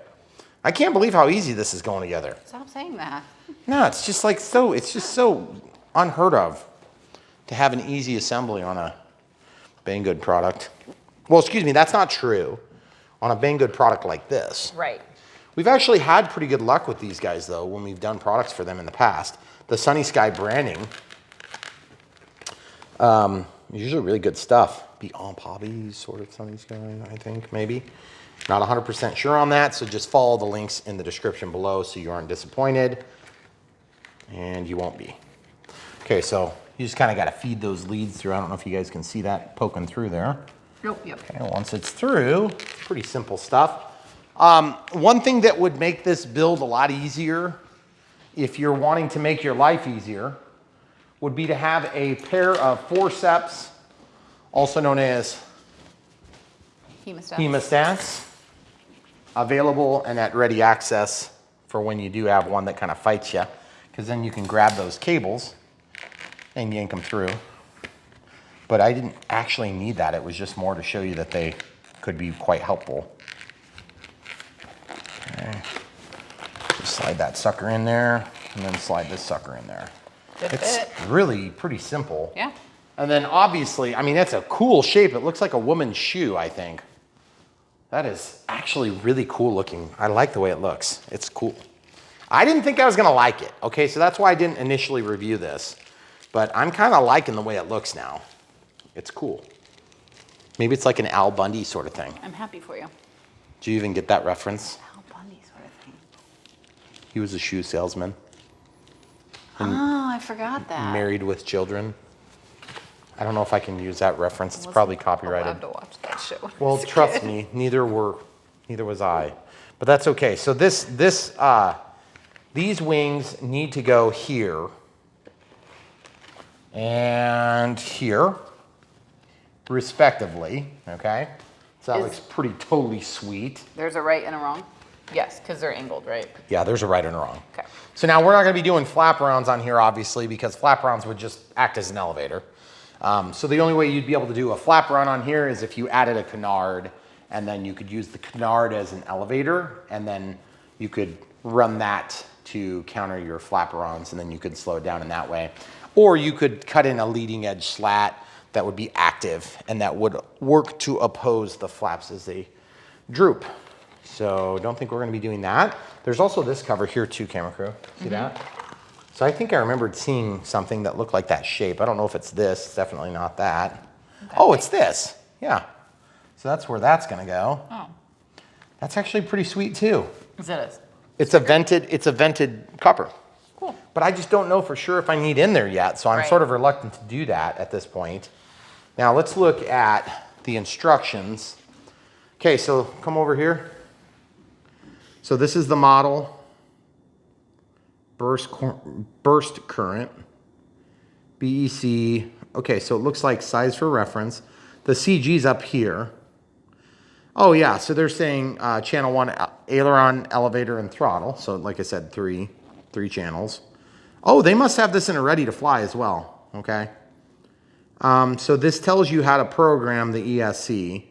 I can't believe how easy this is going together. Stop saying that. No, it's just like it's just so unheard of to have an easy assembly on a Banggood product. Well, excuse me, that's not true on a Banggood product like this. Right. We've actually had pretty good luck with these guys though when we've done products for them in the past. The Sunny Sky branding, usually really good stuff. Beyond Hobbies, sort of Sunny Sky, I think, maybe. Not 100% sure on that, so just follow the links in the description below so you aren't disappointed, and you won't be. Okay, so you just kind of got to feed those leads through. I don't know if you guys can see that poking through there. Nope, yep. Okay, once it's through, it's pretty simple stuff. One thing that would make this build a lot easier, if you're wanting to make your life easier, would be to have a pair of forceps, also known as hemostats, available and at ready access for when you do have one that kind of fights you, because then you can grab those cables and yank them through. But I didn't actually need that. It was just more to show you that they could be quite helpful. Okay. Just slide that sucker in there and then slide this sucker in there. It's really pretty simple. Yeah. And then obviously, I mean, that's a cool shape. It looks like a woman's shoe, I think. That is actually really cool looking. I like the way it looks. It's cool. I didn't think I was gonna like it, okay? So that's why I didn't initially review this. But I'm kind of liking the way it looks now. It's cool. Maybe it's like an Al Bundy sort of thing. I'm happy for you. Do you even get that reference? Al Bundy sort of thing. He was a shoe salesman. Oh, I forgot that. Married with children. I don't know if I can use that reference. It's probably copyrighted. Allowed to watch that show. Well, trust me, neither was I. But that's okay. So these wings need to go here and here, respectively. Okay. So that looks pretty totally sweet. There's a right and a wrong. Yes, because they're angled, right? Yeah, there's a right and a wrong. Okay. So now we're not going to be doing flap rounds on here, obviously, because flap rounds would just act as an elevator. So the only way you'd be able to do a flap run on here is if you added a canard, and then you could use the canard as an elevator, and then you could run that to counter your flap rounds, and then you could slow it down in that way. Or you could cut in a leading edge slat that would be active, and that would work to oppose the flaps as they droop. So don't think we're going to be doing that. There's also this cover here too, camera crew. See that? So I think I remembered seeing something that looked like that shape. I don't know if it's this. It's definitely not that. Oh, it's this. Yeah. So that's where that's going to go. Oh. That's actually pretty sweet too. Is it? It's a vented copper. Cool. But I just don't know for sure if I need in there yet. So I'm sort of reluctant to do that at this point. Now let's look at the instructions. Okay, so come over here. So this is the model. Burst current, BEC. Okay, so it looks like size for reference. The CG's up here. Oh yeah, so they're saying channel 1 aileron, elevator, and throttle. So like I said, three channels. Oh, they must have this in a ready to fly as well. Okay. So this tells you how to program the ESC.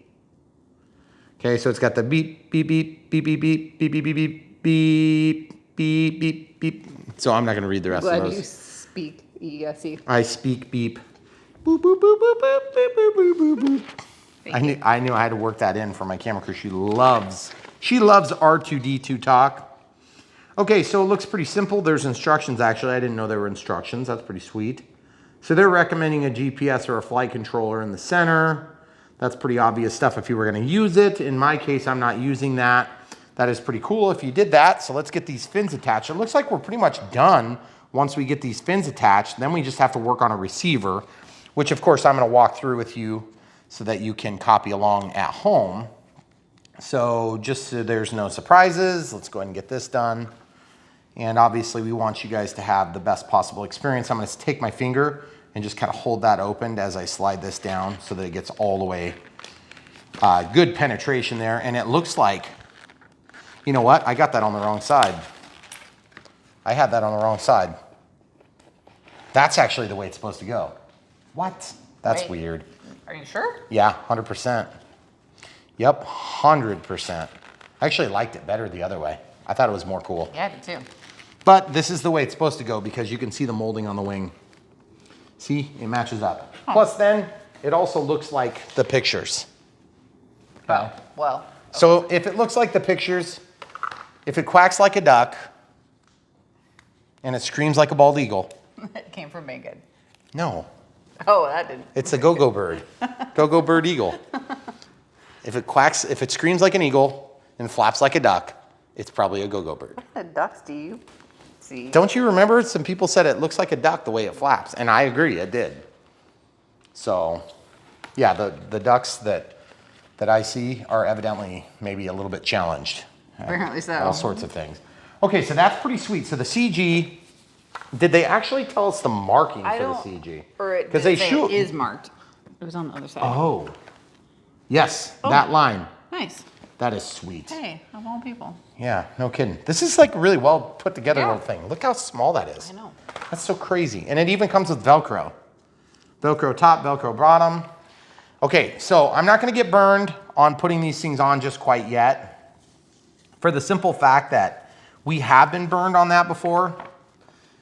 Okay, so it's got the beep, beep, beep, beep, beep, beep, beep, beep, beep, beep, beep, beep, beep, beep. So I'm not going to read the rest of those. Glad you speak ESC. I speak beep. Boop, boop, boop, boop, boop, boop, boop, boop, boop. I knew I had to work that in for my camera crew. She loves R2D2 talk. Okay, so it looks pretty simple. There's instructions actually. I didn't know there were instructions. That's pretty sweet. So they're recommending a GPS or a flight controller in the center. That's pretty obvious stuff if you were gonna use it. In my case, I'm not using that. That is pretty cool if you did that. So let's get these fins attached. It looks like we're pretty much done once we get these fins attached. Then we just have to work on a receiver, which of course I'm gonna walk through with you so that you can copy along at home. So just so there's no surprises, let's go ahead and get this done. And obviously we want you guys to have the best possible experience. I'm gonna take my finger and just kind of hold that opened as I slide this down so that it gets all the way, good penetration there. And it looks like, you know what? I got that on the wrong side. I had that on the wrong side. That's actually the way it's supposed to go. What? That's weird. Are you sure? Yeah, 100%. Yep, 100%. I actually liked it better the other way. I thought it was more cool. Yeah, I did too. But this is the way it's supposed to go because you can see the molding on the wing. See, it matches up. Oh. Plus then, it also looks like the pictures. Oh, well. So if it looks like the pictures, if it quacks like a duck, and it screams like a bald eagle. It came from Bacon. No. Oh, that didn't. It's a go-go bird. Go-go bird eagle. If it quacks, if it screams like an eagle and flaps like a duck, it's probably a go-go bird. What kind of ducks do you see? Don't you remember some people said it looks like a duck the way it flaps? And I agree, it did. So, yeah, the ducks that I see are evidently maybe a little bit challenged. Apparently so. All sorts of things. Okay, so that's pretty sweet. So the CG, did they actually tell us the marking for the CG? Because they shoot. It is marked. It was on the other side. Oh. Yes, that line. Nice. That is sweet. Hey, of all people. Yeah, no kidding. This is like really well put together little thing. Look how small that is. I know. That's so crazy. And it even comes with Velcro. Velcro top, Velcro bottom. Okay, so I'm not gonna get burned on putting these things on just quite yet, for the simple fact that we have been burned on that before.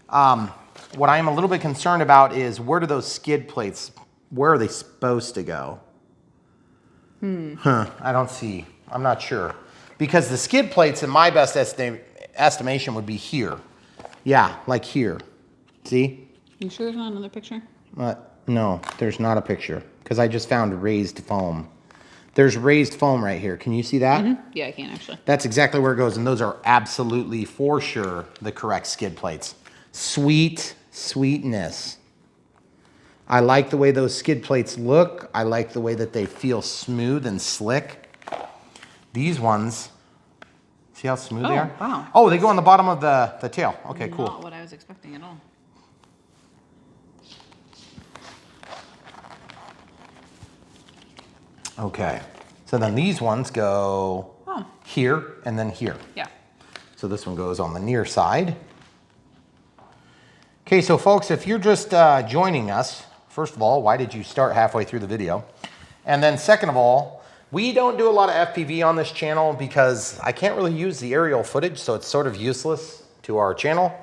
What I am a little bit concerned about is where do those skid plates, where are they supposed to go? I don't see. I'm not sure. Because the skid plates, in my best estimation, would be here. Yeah, like here. See? You sure there's not another picture? No, there's not a picture. Because I just found raised foam. There's raised foam right here. Can you see that? Mm-hmm. Yeah, I can actually. That's exactly where it goes. And those are absolutely, for sure, the correct skid plates. Sweetness. I like the way those skid plates look. I like the way that they feel smooth and slick. These ones, see how smooth they are? Wow. Oh, they go on the bottom of the tail. Okay, cool. Not what I was expecting at all. Okay, so then these ones go here and then here. Yeah. So this one goes on the near side. Okay, so folks, if you're just joining us, first of all, why did you start halfway through the video? And then second of all, we don't do a lot of FPV on this channel because I can't really use the aerial footage, so it's sort of useless to our channel.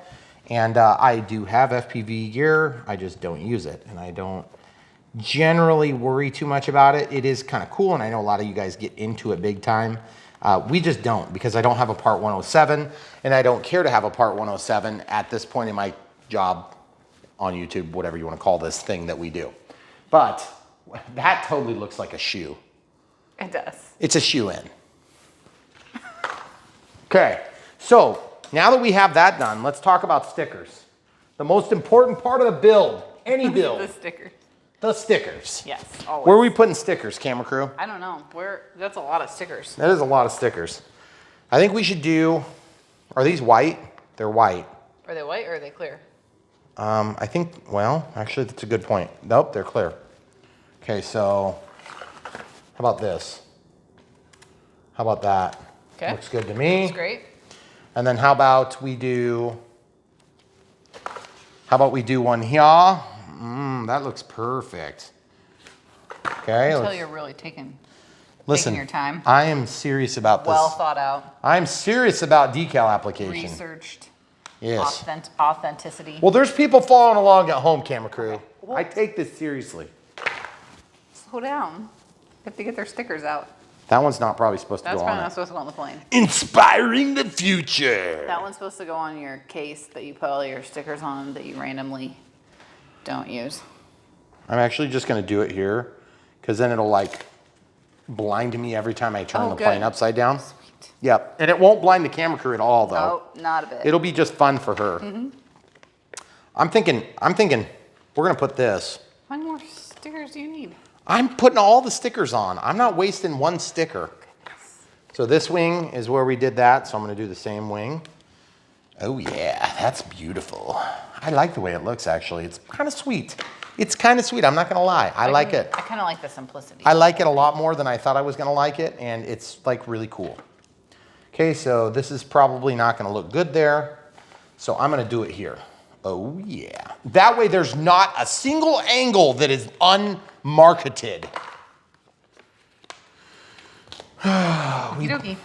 And I do have FPV gear, I just don't use it. And I don't generally worry too much about it. It is kind of cool, and I know a lot of you guys get into it big time. We just don't, because I don't have a Part 107, and I don't care to have a Part 107 at this point in my job on YouTube, whatever you want to call this thing that we do. But that totally looks like a shoe. It does. It's a shoe in. Okay, so now that we have that done, let's talk about stickers. The most important part of the build, any build. The stickers. The stickers. Yes, always. Where are we putting stickers, camera crew? I don't know. That's a lot of stickers. That is a lot of stickers. I think we should do, are these white? They're white. Are they white or are they clear? I think, well, actually that's a good point. Nope, they're clear. Okay, so how about this? How about that? Okay. Looks good to me. That's great. And then how about we do one here? That looks perfect. Okay. Until you're really taking your time. I am serious about this. Well thought out. I'm serious about decal application. Researched. Yes. Authenticity. Well, there's people following along at home, camera crew. Okay. Well, I take this seriously. Slow down. They have to get their stickers out. That one's not probably supposed to go on. That's probably not supposed to go on the plane. Inspiring the future. That one's supposed to go on your case that you put all your stickers on that you randomly don't use. I'm actually just gonna do it here because then it'll like blind me every time I turn the plane upside down. Sweet. Yep, and it won't blind the camera crew at all though. Oh, not a bit. It'll be just fun for her. I'm thinking we're gonna put this. How many more stickers do you need? I'm putting all the stickers on. I'm not wasting one sticker. So this wing is where we did that, so I'm gonna do the same wing. Oh yeah, that's beautiful. I like the way it looks actually. It's kind of sweet. It's kind of sweet, I'm not gonna lie. I like it. I kind of like the simplicity. I like it a lot more than I thought I was gonna like it, and it's like really cool. Okay, so this is probably not gonna look good there, so I'm gonna do it here. Oh yeah. That way there's not a single angle that is unmarketed.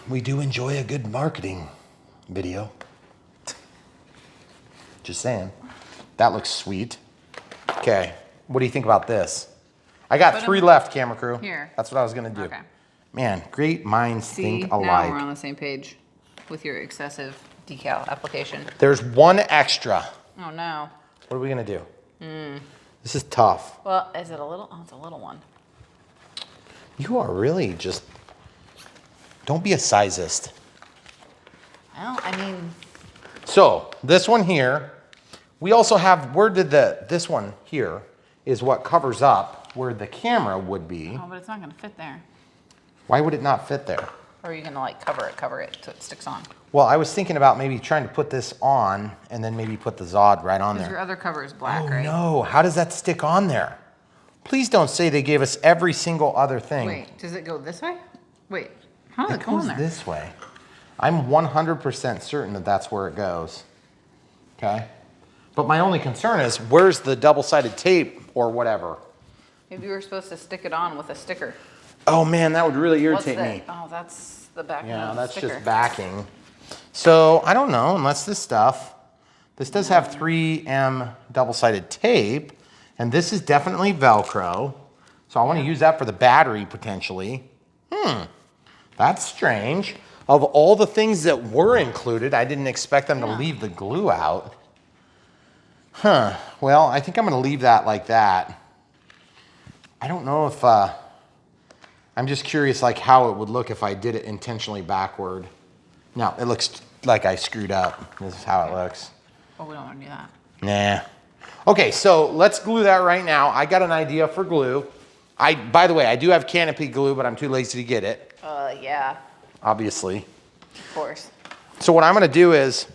We do enjoy a good marketing video. Just saying. That looks sweet. Okay, what do you think about this? I got 3 left, camera crew. Here. That's what I was gonna do. Okay. Man, great minds think Now alike. we're on the same page with your excessive decal application. There's 1 extra. Oh no. What are we gonna do? This is tough. Well, is it a little? Oh, it's a little one. You are really just, don't be a sizist. Well, I mean, So this one here, we also have, this one here is what covers up where the camera would be. oh, but it's not gonna fit there. Why would it not fit there? Or are you gonna like cover it so it sticks on? Well, I was thinking about maybe trying to put this on and then maybe put the ZOHD right on Because there. your other cover is black, Oh right? no, how does that stick on there? Please don't say they gave us every single other thing. Wait, does it go this way? Wait, how does It it go on goes there? this way. I'm 100% certain that that's where it goes. Okay? But my only concern is where's the double-sided tape or whatever? Maybe we were supposed to stick it on with a sticker. Oh man, that would really What's irritate that? me. Oh, that's the back Yeah, of the that's sticker. just backing. So I don't know, unless this does have 3M double-sided tape, and this is definitely Velcro. So I want to use that for the battery potentially. That's strange. Of all the things that were included, I didn't expect them to leave the glue out. Huh, well, I think I'm gonna leave that like that. I don't know if, I'm just curious like how it would look if I did it intentionally backward. No, it looks like I screwed up. This is how it looks. Oh, we don't want to do that. Nah. Okay, so let's glue that right now. I got an idea for glue. By the way, I do have canopy glue, but I'm too lazy to get it, Yeah, obviously. of course. So what I'm gonna do is,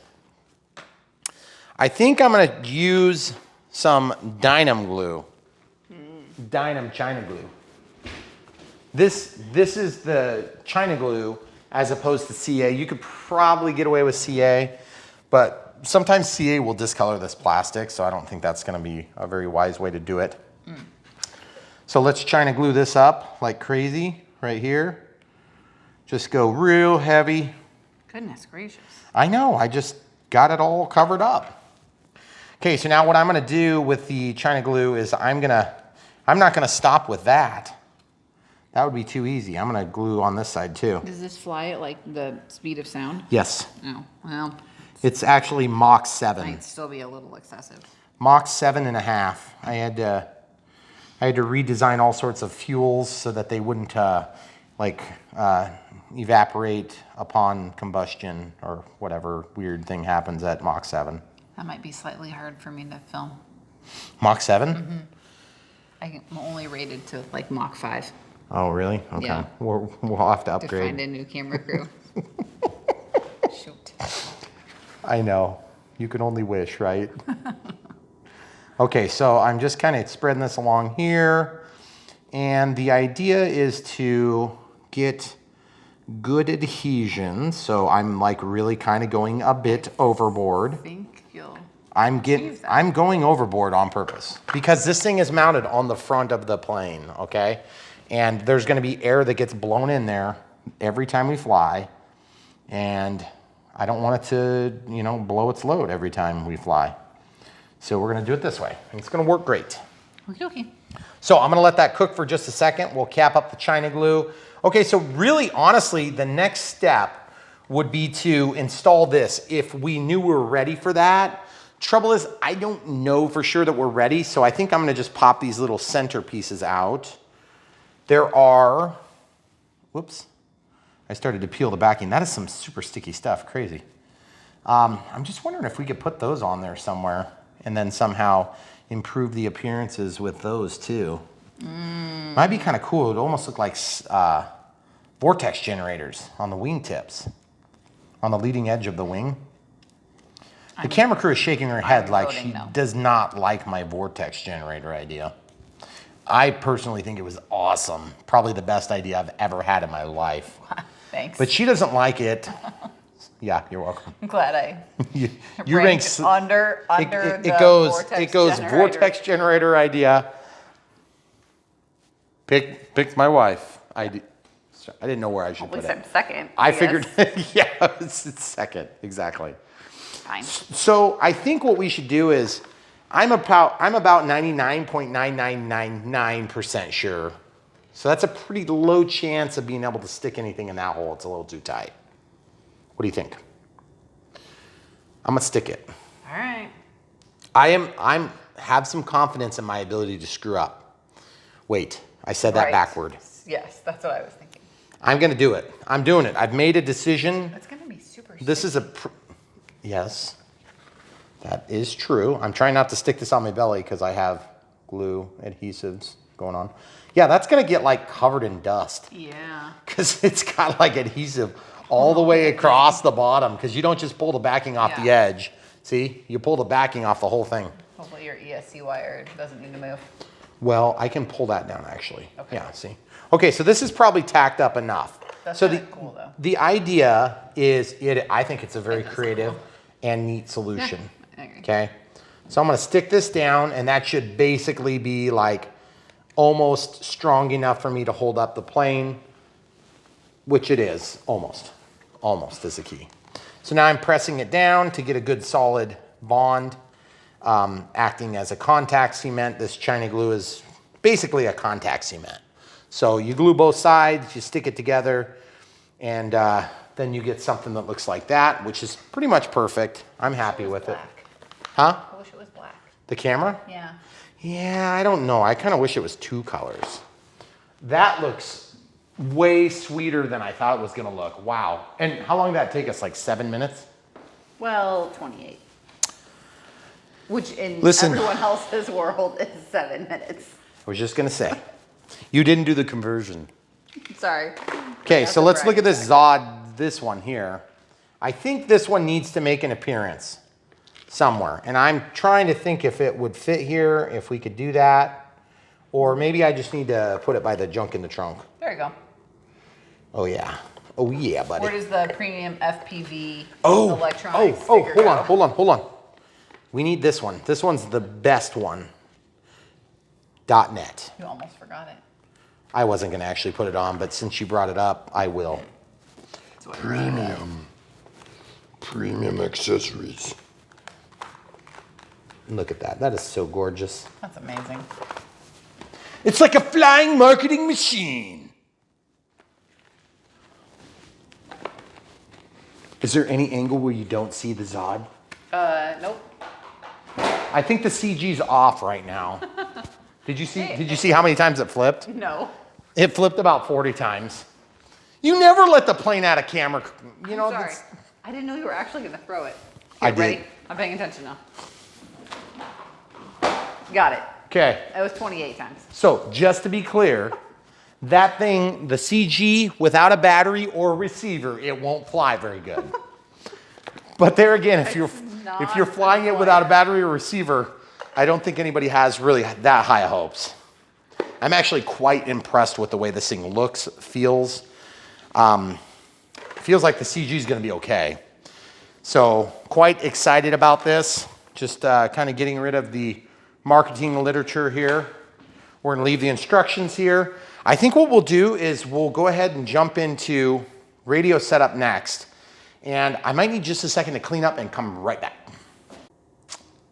I think I'm gonna use some Dynam glue. Dynam China glue. This is the China glue as opposed to CA. You could probably get away with CA, but sometimes CA will discolor this plastic, so I don't think that's gonna be a very wise way to do it. So let's China glue this up like crazy right here. Just go real heavy. Goodness gracious. I know, I just got it all covered up. Okay, so now what I'm gonna do with the China glue is I'm not gonna stop with that. That would be too easy. I'm gonna glue on this side too. Does this fly at like the speed of sound? Yes, Oh, well, it's actually Mach 7. might still be a little excessive. Mach 7.5. I had to redesign all sorts of fuels so that they wouldn't evaporate upon combustion or whatever weird thing happens at Mach 7. That might be slightly hard for me to film. Mach 7? I'm only rated to like Mach 5 Oh, really? Okay. Yeah. We'll have to to upgrade. find a new camera crew. Shoot. I know. You can only wish, right? Okay, so I'm just kind of spreading this along here. And the idea is to get good adhesion. So I'm like really kind of going a bit overboard. I think you'll. I'm going overboard on purpose because this thing is mounted on the front of the plane, okay? And there's gonna be air that gets blown in there every time we fly. And I don't want it to, blow its load every time we fly. So we're gonna do it this way. And it's gonna work great. Okay. So I'm gonna let that cook for just a second. We'll cap up the China glue. Okay, so really, honestly, the next step would be to install this if we knew we were ready for that. Trouble is, I don't know for sure that we're ready, so I think I'm gonna just pop these little center pieces out. There are, whoops, I started to peel the backing. That is some super sticky stuff, crazy. I'm just wondering if we could put those on there somewhere and then somehow improve the appearances with those too. Might be kind of cool. It would almost look like vortex generators on the wing tips, on the leading edge of the wing. The camera crew is shaking her head like she does not like my vortex generator idea. I personally think it was awesome. Probably the best idea I've ever had in my life. Thanks. But she doesn't like it. Yeah, you're welcome. I'm glad I you ranked under it goes vortex generator idea. Pick my wife. I didn't know where I should put it. At least I'm second. I figured, yeah, it's second, exactly. Fine. So I think what we should do is, I'm about 99.9999% sure. So that's a pretty low chance of being able to stick anything in that hole. It's a little too tight. What do you think? I'm gonna stick it. All right. I'm have some confidence in my ability to screw up. Wait, I said that backward. Yes, that's what I was thinking. I'm gonna do it. I'm doing it. I've made a decision. It's gonna be super. This is yes, that is true. I'm trying not to stick this on my belly because I have glue adhesives going on. Yeah, that's gonna get like covered in dust. Yeah. Because it's got like adhesive all the way across the bottom, because you don't just pull the backing off the edge. See, you pull the backing off the whole thing. Hopefully your ESC wire doesn't need to move. Well, I can pull that down actually. Okay. Yeah, see. Okay, so this is probably tacked up enough. That's so cool though. The idea is, I think it's a very creative and neat solution. Yeah, I agree. Okay, so I'm gonna stick this down, and that should basically be like almost strong enough for me to hold up the plane, which it is, almost. Almost is the key. So now I'm pressing it down to get a good solid bond, acting as a contact cement. This China glue is basically a contact cement. So you glue both sides, you stick it together, and then you get something that looks like that, which is pretty much perfect. I'm happy with it. Huh? I wish it was black. The camera? Yeah. Yeah, I don't know. I kind of wish it was two colors. That looks way sweeter than I thought it was gonna look. Wow. And how long did that take us? Like 7 minutes? Well, 28. Which in Listen, everyone else's world is 7 minutes. I was just gonna say, you didn't do the conversion. Sorry. Okay, so let's look at this ZOHD, this one here. I think this one needs to make an appearance somewhere. And I'm trying to think if it would fit here, if we could do that. Or maybe I just need to put it by the junk in the trunk. There you go. Oh yeah. Oh yeah, buddy. Where does the premium FPV electronics hold on. We need this one. This one's the best one. .net. You almost forgot it. I wasn't gonna actually put it on, but since you brought it up, I will. Premium accessories. Look at that. That is so gorgeous. That's amazing. It's like a flying marketing machine. Is there any angle where you don't see the ZOHD? Nope. I think the CG's off right now. Did you see how many times it flipped? No. It flipped about 40 times. You never let the plane out of camera. You know, Sorry. I didn't know you were actually going to throw it. I did. Ready? I'm paying attention now. Got it. Okay. That was 28 times. So just to be clear, that thing, the CG without a battery or receiver, it won't fly very good. But there again, if you're flying it without a battery or receiver, I don't think anybody has really that high hopes. I'm actually quite impressed with the way this thing looks, feels. Feels like the CG is going to be okay. So quite excited about this. Just kind of getting rid of the marketing literature here. We're going to leave the instructions here. I think what we'll do is we'll go ahead and jump into radio setup next. And I might need just a second to clean up and come right back.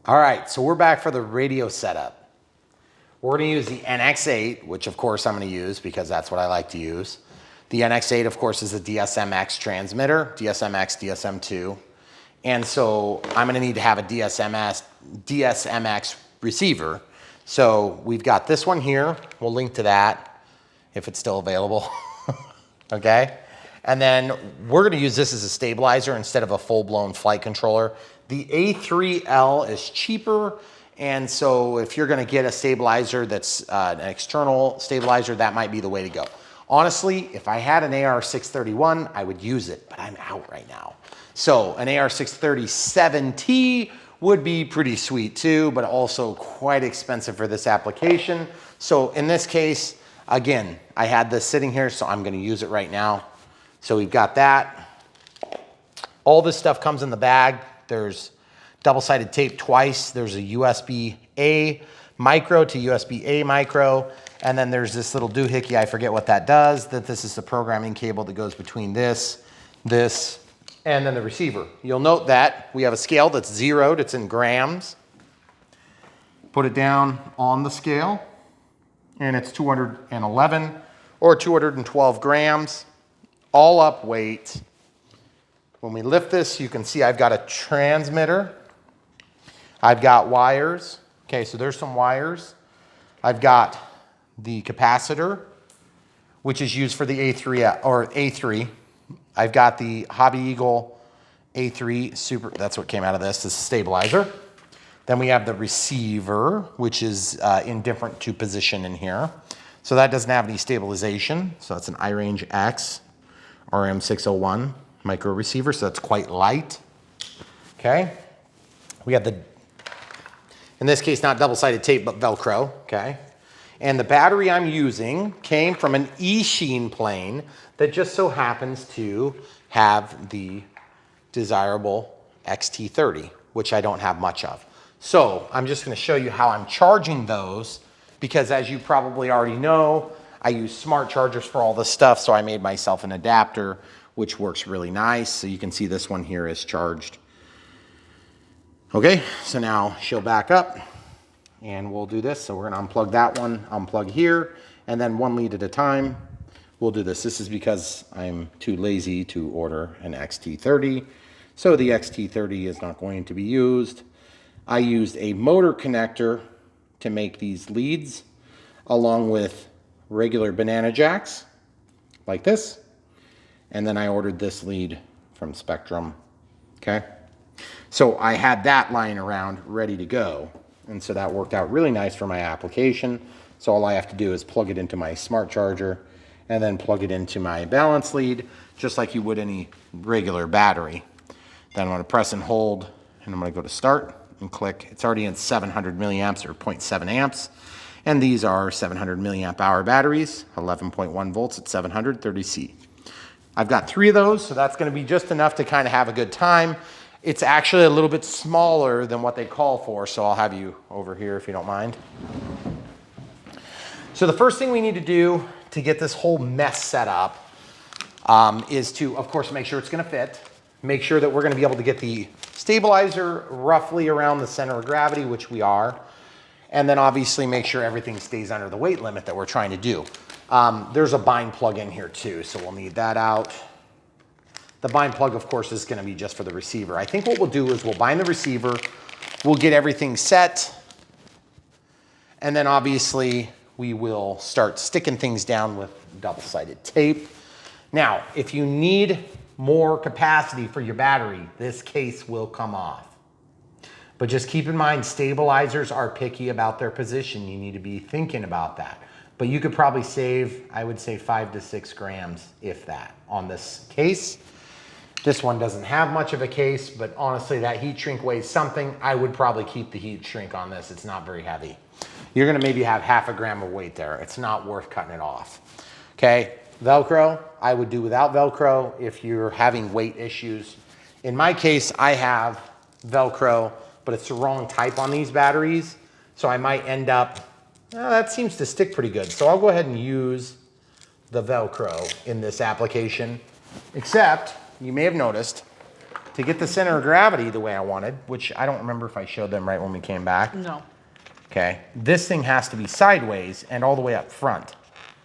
All right, so we're back for the radio setup. We're gonna use the NX8, which of course I'm gonna use because that's what I like to use. The NX8, of course, is a DSM-X transmitter, DSM-X, DSM-2. And so I'm gonna need to have a DSMX receiver. So we've got this one here. We'll link to that if it's still available, okay? And then we're gonna use this as a stabilizer instead of a full-blown flight controller. The A3L is cheaper, and so if you're gonna get a stabilizer that's an external stabilizer, that might be the way to go. Honestly, if I had an AR631, I would use it, but I'm out right now. So an AR637T would be pretty sweet too, but also quite expensive for this application. So in this case, again, I had this sitting here, so I'm gonna use it right now. So we've got that. All this stuff comes in the bag. There's double-sided tape twice. There's a USB-A micro to USB-A micro. And then there's this little doohickey, I forget what that does, that this is the programming cable that goes between this, and then the receiver. You'll note that we have a scale that's zeroed, it's in grams. Put it down on the scale, and it's 211 or 212 grams, all up weight. When we lift this, you can see I've got a transmitter. I've got wires. Okay, so there's some wires. I've got the capacitor, which is used for the A3. I've got the Hobby Eagle A3 Super, that's what came out of this is stabilizer. Then we have the receiver, which is indifferent to position in here. So that doesn't have any stabilization. So that's an iRange X RM601 micro receiver, so that's quite light. Okay. We have the, in this case, not double-sided tape, but Velcro, okay? And the battery I'm using came from an eSheen plane that just so happens to have the desirable XT30, which I don't have much of. So I'm just gonna show you how I'm charging those, because as you probably already know, I use smart chargers for all this stuff, so I made myself an adapter, which works really nice. So you can see this one here is charged. Okay, so now she'll back up and we'll do this. So we're gonna unplug that one, unplug here, and then one lead at a time, we'll do this. This is because I'm too lazy to order an XT30. So the XT30 is not going to be used. I used a motor connector to make these leads, along with regular banana jacks, like this. And then I ordered this lead from Spectrum, okay? So I had that lying around ready to go. And so that worked out really nice for my application. So all I have to do is plug it into my smart charger and then plug it into my balance lead, just like you would any regular battery. Then I'm gonna press and hold, and I'm gonna go to start and click. It's already in 700 milliamps or 0.7 amps. And these are 700 milliamp hour batteries, 11.1 volts at 730C. I've got 3 of those, so that's gonna be just enough to kind of have a good time. It's actually a little bit smaller than what they call for, so I'll have you over here if you don't mind. So the first thing we need to do to get this whole mess set up is to, of course, make sure it's gonna fit. Make sure that we're gonna be able to get the stabilizer roughly around the center of gravity, which we are. And then obviously make sure everything stays under the weight limit that we're trying to do. There's a bind plug in here too, so we'll need that out. The bind plug, of course, is gonna be just for the receiver. I think what we'll do is we'll bind the receiver, we'll get everything set, and then obviously we will start sticking things down with double-sided tape. Now, if you need more capacity for your battery, this case will come off. But just keep in mind, stabilizers are picky about their position. You need to be thinking about that. But you could probably save, I would say 5 to 6 grams, if that, on this case. This one doesn't have much of a case, but honestly, that heat shrink weighs something. I would probably keep the heat shrink on this. It's not very heavy. You're gonna maybe have half a gram of weight there. It's not worth cutting it off. Okay, Velcro, I would do without Velcro if you're having weight issues. In my case, I have Velcro, but it's the wrong type on these batteries. So I might end up, that seems to stick pretty good. So I'll go ahead and use the Velcro in this application, except you may have noticed, to get the center of gravity the way I wanted, which I don't remember if I showed them right when we came back. No. Okay, this thing has to be sideways and all the way up front,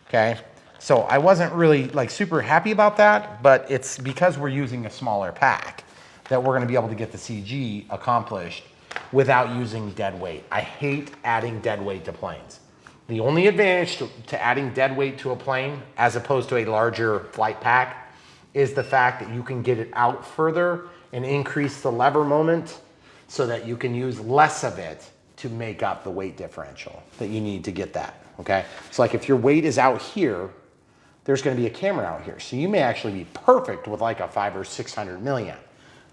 okay? So I wasn't really like super happy about that, but it's because we're using a smaller pack. that we're gonna be able to get the CG accomplished without using dead weight. I hate adding dead weight to planes. The only advantage to adding dead weight to a plane, as opposed to a larger flight pack, is the fact that you can get it out further and increase the lever moment so that you can use less of it to make up the weight differential that you need to get that, okay? So like if your weight is out here, there's gonna be a camera out here. So you may actually be perfect with like a 500 or 600 milliamp.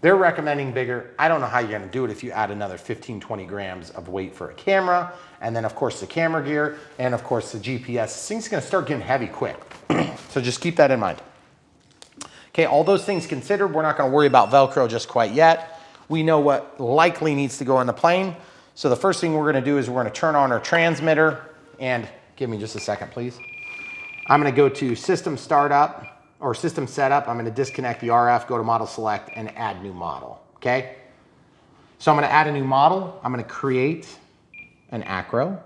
They're recommending bigger. I don't know how you're gonna do it if you add another 15, 20 grams of weight for a camera, and then of course the camera gear, and of course the GPS. This thing's gonna start getting heavy quick. So just keep that in mind. Okay, all those things considered, we're not gonna worry about Velcro just quite yet. We know what likely needs to go in the plane. So the first thing we're gonna do is we're gonna turn on our transmitter, and give me just a second, please. I'm gonna go to system startup, or system setup. I'm gonna disconnect the RF, go to model select, and add new model, okay? So I'm gonna add a new model. I'm gonna create an acro.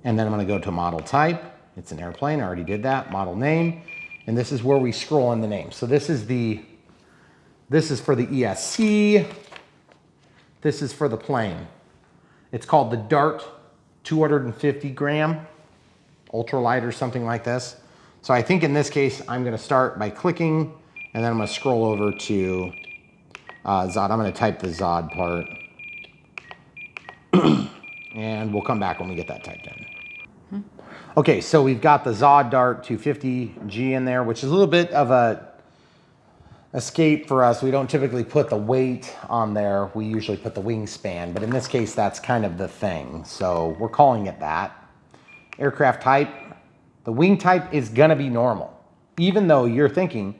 And then I'm gonna go to model type. It's an airplane, I already did that. Model name, and this is where we scroll in the name. So this is for the ESC. This is for the plane. It's called the Dart 250 gram ultralight or something like this. So I think in this case, I'm gonna start by clicking, and then I'm gonna scroll over to ZOHD. I'm gonna type the ZOHD part. And we'll come back when we get that typed in. Okay, so we've got the ZOHD Dart 250G in there, which is a little bit of a escape for us. We don't typically put the weight on there. We usually put the wingspan, but in this case, that's kind of the thing. So we're calling it that. Aircraft type, the wing type is gonna be normal, even though you're thinking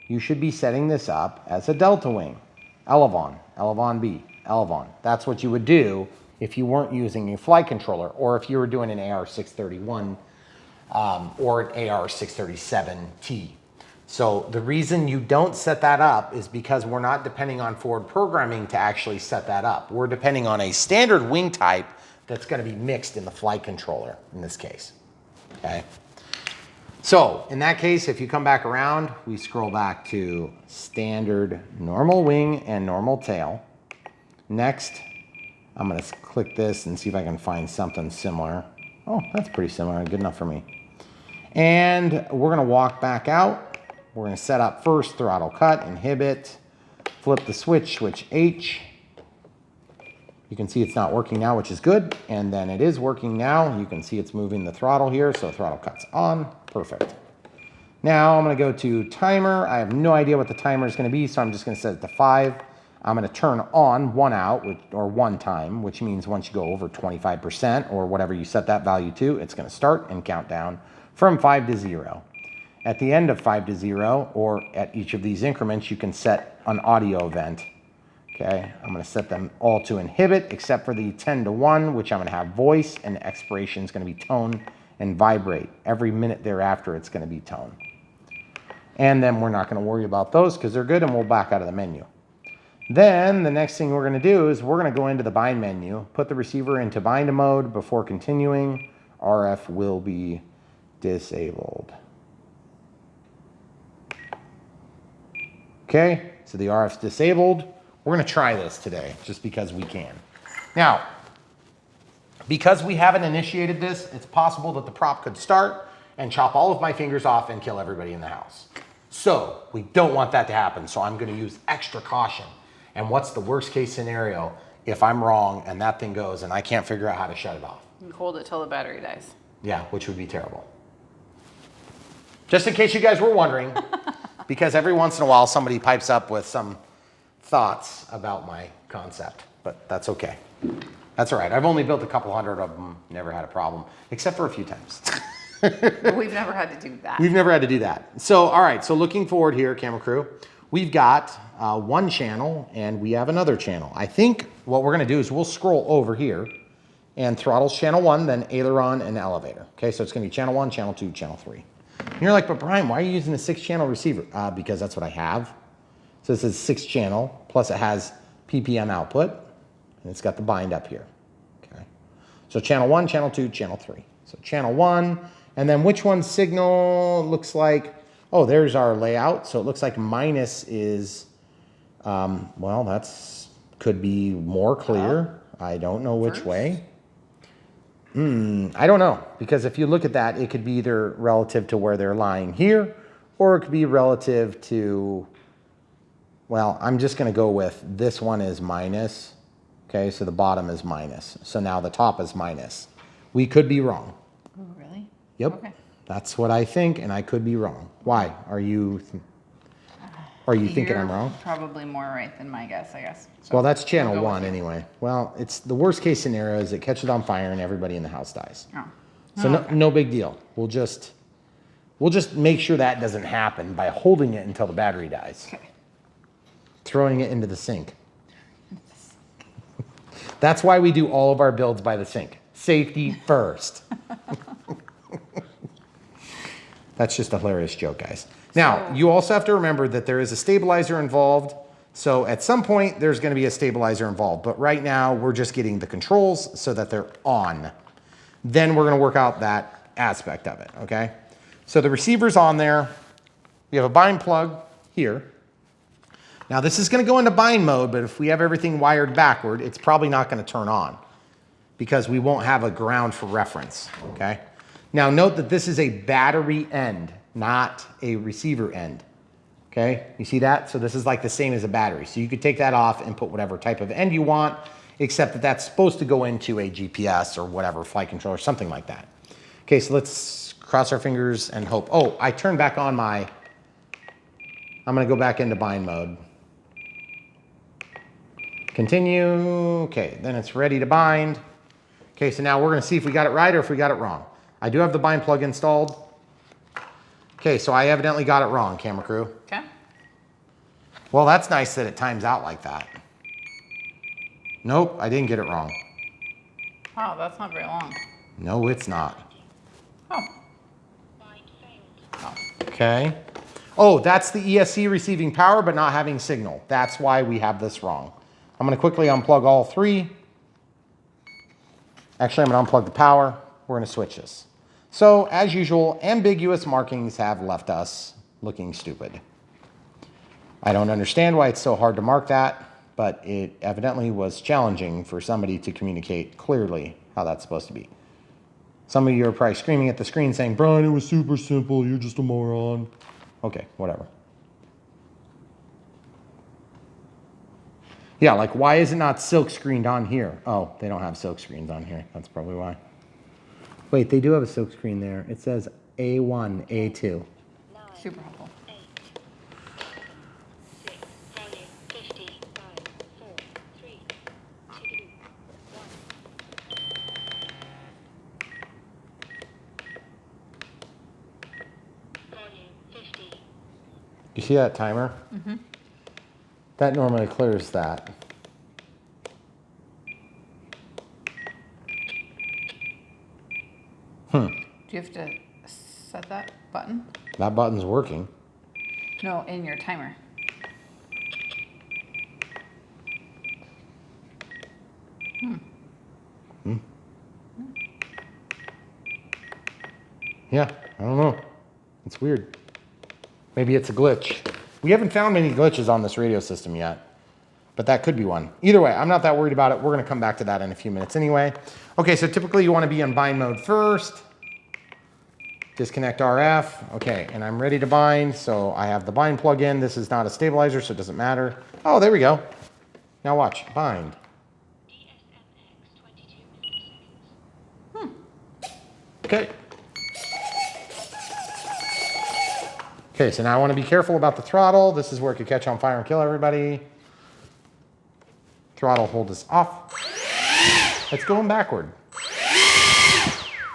you should be setting this up as a delta wing. Elevon, Elevon B, Elevon. That's what you would do if you weren't using a flight controller, or if you were doing an AR631 or an AR637T. So the reason you don't set that up is because we're not depending on forward programming to actually set that up. We're depending on a standard wing type that's gonna be mixed in the flight controller in this case, okay? So in that case, if you come back around, we scroll back to standard normal wing and normal tail. Next, I'm gonna click this and see if I can find something similar. Oh, that's pretty similar, good enough for me. And we're gonna walk back out. We're gonna set up first throttle cut, inhibit, flip the switch, switch H. You can see it's not working now, which is good. And then it is working now. You can see it's moving the throttle here, so throttle cut's on, perfect. Now I'm gonna go to timer. I have no idea what the timer is gonna be, so I'm just gonna set it to 5. I'm gonna turn on 1 out, or 1 time, which means once you go over 25% or whatever you set that value to, it's gonna start and count down from 5 to 0. At the end of 5 to 0, or at each of these increments, you can set an audio event. Okay, I'm gonna set them all to inhibit, except for the 10 to 1, which I'm gonna have voice, and expiration is gonna be tone and vibrate. Every minute thereafter, it's gonna be tone. And then we're not gonna worry about those because they're good, and we'll back out of the menu. Then the next thing we're gonna do is we're gonna go into the bind menu, put the receiver into bind mode before continuing. RF will be disabled. Okay, so the RF's disabled. We're gonna try this today, just because we can. Now, because we haven't initiated this, it's possible that the prop could start and chop all of my fingers off and kill everybody in the house. So we don't want that to happen, so I'm gonna use extra caution. And what's the worst case scenario if I'm wrong and that thing goes and I can't figure out how to shut it off? You hold it till the battery dies. Yeah, which would be terrible. Just in case you guys were wondering, because every once in a while somebody pipes up with some thoughts about my concept, but that's okay. That's all right. I've only built a couple hundred of them, never had a problem, except for a few times. But we've never had to do that. We've never had to do that. So, all right, so looking forward here, camera crew, we've got one channel and we have another channel. I think what we're gonna do is we'll scroll over here and throttles channel 1, then aileron and elevator. Okay, so it's gonna be channel 1, channel 2, channel 3. And you're like, but Brian, why are you using a 6-channel receiver? Because that's what I have. So this is 6-channel, plus it has PPM output, and it's got the bind up here. Okay. So channel 1, channel 2, channel 3. So channel 1 And then which one's signal? Looks like, oh, there's our layout. So it looks like minus is, well, that's could be more clear. I don't know which way. I don't know, because if you look at that, it could be either relative to where they're lying here, or it could be relative to, well, I'm just going to go with this one is minus. Okay, so the bottom is minus. So now the top is minus. We could be wrong. Oh, really? Yep. Okay. That's what I think, and I could be wrong. Why? Are you thinking I'm wrong? Probably more right than my guess, I guess. So Well, that's we'll channel go with one you. anyway. Well, it's the worst case scenario is it catches on fire and everybody in the house dies. Oh. So no big deal. We'll just make sure that doesn't happen by holding it until the battery dies. Okay. Throwing it into the sink. That's why we do all of our builds by the sink. Safety first. That's just a hilarious joke, guys. Now, you also have to remember that there is a stabilizer involved. So at some point, there's going to be a stabilizer involved. But right now, we're just getting the controls so that they're on. Then we're going to work out that aspect of it, okay? So the receiver's on there. We have a bind plug here. Now, this is going to go into bind mode, but if we have everything wired backward, it's probably not going to turn on because we won't have a ground for reference, okay? Now, note that this is a battery end, not a receiver end, okay? You see that? So this is like the same as a battery. So you could take that off and put whatever type of end you want, except that that's supposed to go into a GPS or whatever, flight controller, something like that. Okay, so let's cross our fingers and hope. Oh, I turned back on my, I'm going to go back into bind mode. Continue. Okay, then it's ready to bind. Okay, so now we're going to see if we got it right or if we got it wrong. I do have the bind plug installed. Okay, so I evidently got it wrong, camera crew. Okay. Well, that's nice that it times out like that. Nope, I didn't get it wrong. Wow, that's not very long. No, it's not. Oh. Oh. Okay. Oh, that's the ESC receiving power but not having signal. That's why we have this wrong. I'm going to quickly unplug all three. Actually, I'm going to unplug the power. We're going to switch this. So, as usual, ambiguous markings have left us looking stupid. I don't understand why it's so hard to mark that, but it evidently was challenging for somebody to communicate clearly how that's supposed to be. Some of you are probably screaming at the screen saying, Brian, it was super simple. You're just a moron. Okay, whatever. Yeah, like why is it not silk screened on here? Oh, they don't have silk screens on here. That's probably why. Wait, they do have a silk screen there. It says A1, A2. Super helpful. 50. You see that timer? Mm-hmm. That normally clears that. Do you have to set that button? That button's working. No, in your timer. Yeah, I don't know. It's weird. Maybe it's a glitch. We haven't found any glitches on this radio system yet, but that could be one. Either way, I'm not that worried about it. We're going to come back to that in a few minutes anyway. Okay, so typically you want to be in bind mode first. Disconnect RF. Okay, and I'm ready to bind, so I have the bind plug in. This is not a stabilizer, so it doesn't matter. Oh, there we go. Now watch, bind. Okay. Okay, so now I want to be careful about the throttle. This is where it could catch on fire and kill everybody. Throttle hold is off. It's going backward.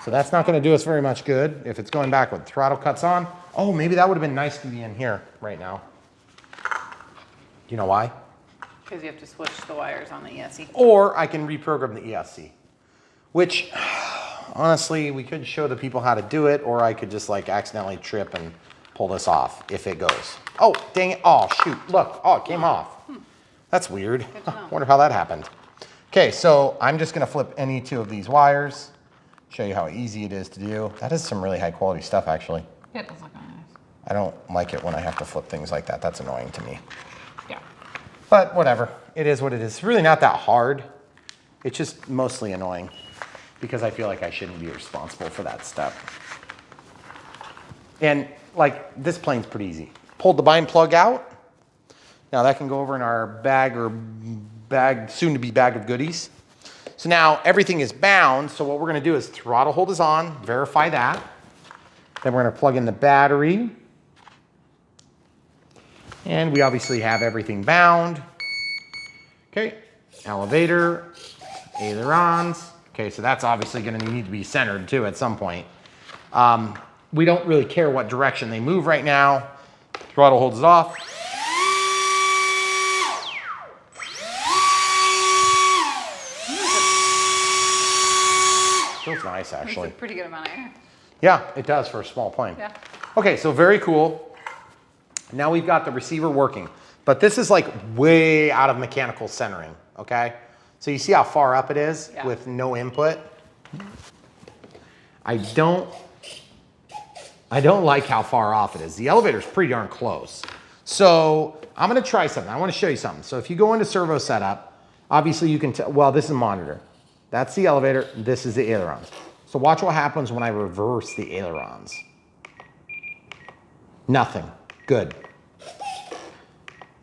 So that's not going to do us very much good if it's going backward. Throttle cuts on. Oh, maybe that would have been nice to be in here right now. Do you know why? Because you have to switch the wires on the ESC. Or I can reprogram the ESC, which honestly, we could show the people how to do it, or I could just like accidentally trip and pull this off if it goes. Oh, dang it. Oh, shoot. Look. Oh, it came off. That's weird. Wonder how that happened. Okay, so I'm just going to flip any two of these wires. Show you how easy it is to do. That is some really high quality stuff, actually. Yeah, it does look nice. I don't like it when I have to flip things like that. That's annoying to me. Yeah. But whatever, it is what it is. It's really not that hard. It's just mostly annoying because I feel like I shouldn't be responsible for that stuff. And like this plane's pretty easy. Pulled the bind plug out. Now that can go over in our bag or soon to be bag of goodies. So now everything is bound. So what we're gonna do is throttle hold is on, verify that. Then we're gonna plug in the battery. And we obviously have everything bound. Okay, elevator, ailerons. Okay, so that's obviously gonna need to be centered too at some point. We don't really care what direction they move right now. Throttle holds it off. Feels nice, actually. It's a pretty good amount of air. Yeah, it does for a small plane. Yeah. Okay, so very cool. Now we've got the receiver working, but this is like way out of mechanical centering, okay? So you see how far up it is with no input? I don't like how far off it is. The elevator's pretty darn close. So I'm gonna try something. I wanna show you something. So if you go into servo setup, obviously you can tell, well, this is a monitor. That's the elevator, this is the ailerons. So watch what happens when I reverse the ailerons. Nothing, good.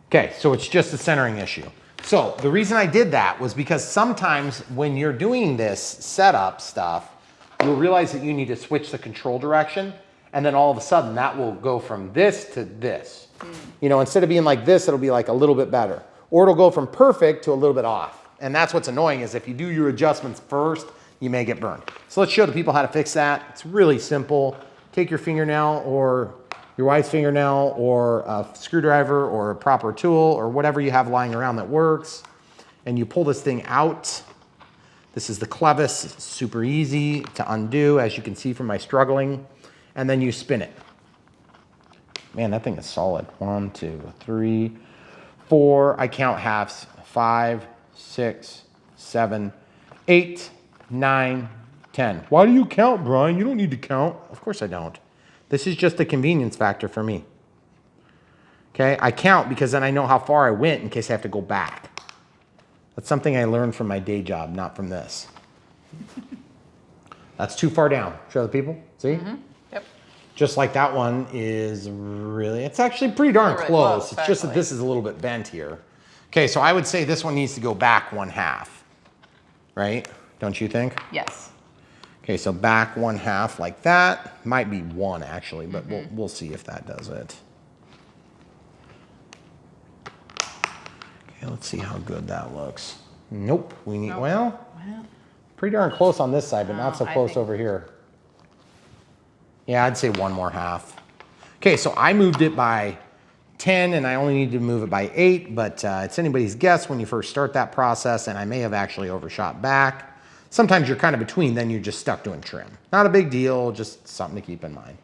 Okay, so it's just a centering issue. So the reason I did that was because sometimes when you're doing this setup stuff, you'll realize that you need to switch the control direction, and then all of a sudden that will go from this to this. You know, instead of being like this, it'll be like a little bit better. Or it'll go from perfect to a little bit off. And that's what's annoying is if you do your adjustments first, you may get burned. So let's show the people how to fix that. It's really simple. Take your fingernail or your wife's fingernail or a screwdriver or a proper tool or whatever you have lying around that works. And you pull this thing out. This is the clevis. It's super easy to undo, as you can see from my struggling. And then you spin it. Man, that thing is solid. 1, 2, 3, 4. I count halves. 5, 6, 7, 8, 9, 10. Why do you count, Brian? You don't need to count. Of course I don't. This is just a convenience factor for me. Okay, I count because then I know how far I went in case I have to go back. That's something I learned from my day job, not from this. That's too far down. Show the people, see? Mm-hmm. Yep. Just like that one is really, it's actually pretty darn Really close. close, It's just that this is a little bit bent here. Okay, so I would say this one needs to go back 1/2, right? Don't you think? Yes. Okay, so back 1/2 like that. Might be 1 actually, but we'll see if that does it. Okay, let's see how good that looks. Nope, we need, well, pretty darn close on this side, but not so close over here. Yeah, I'd say 1 more half. Okay, so I moved it by 10 and I only need to move it by 8, but it's anybody's guess when you first start that process, and I may have actually overshot back. Sometimes you're kind of between, then you're just stuck doing trim. Not a big deal, just something to keep in mind.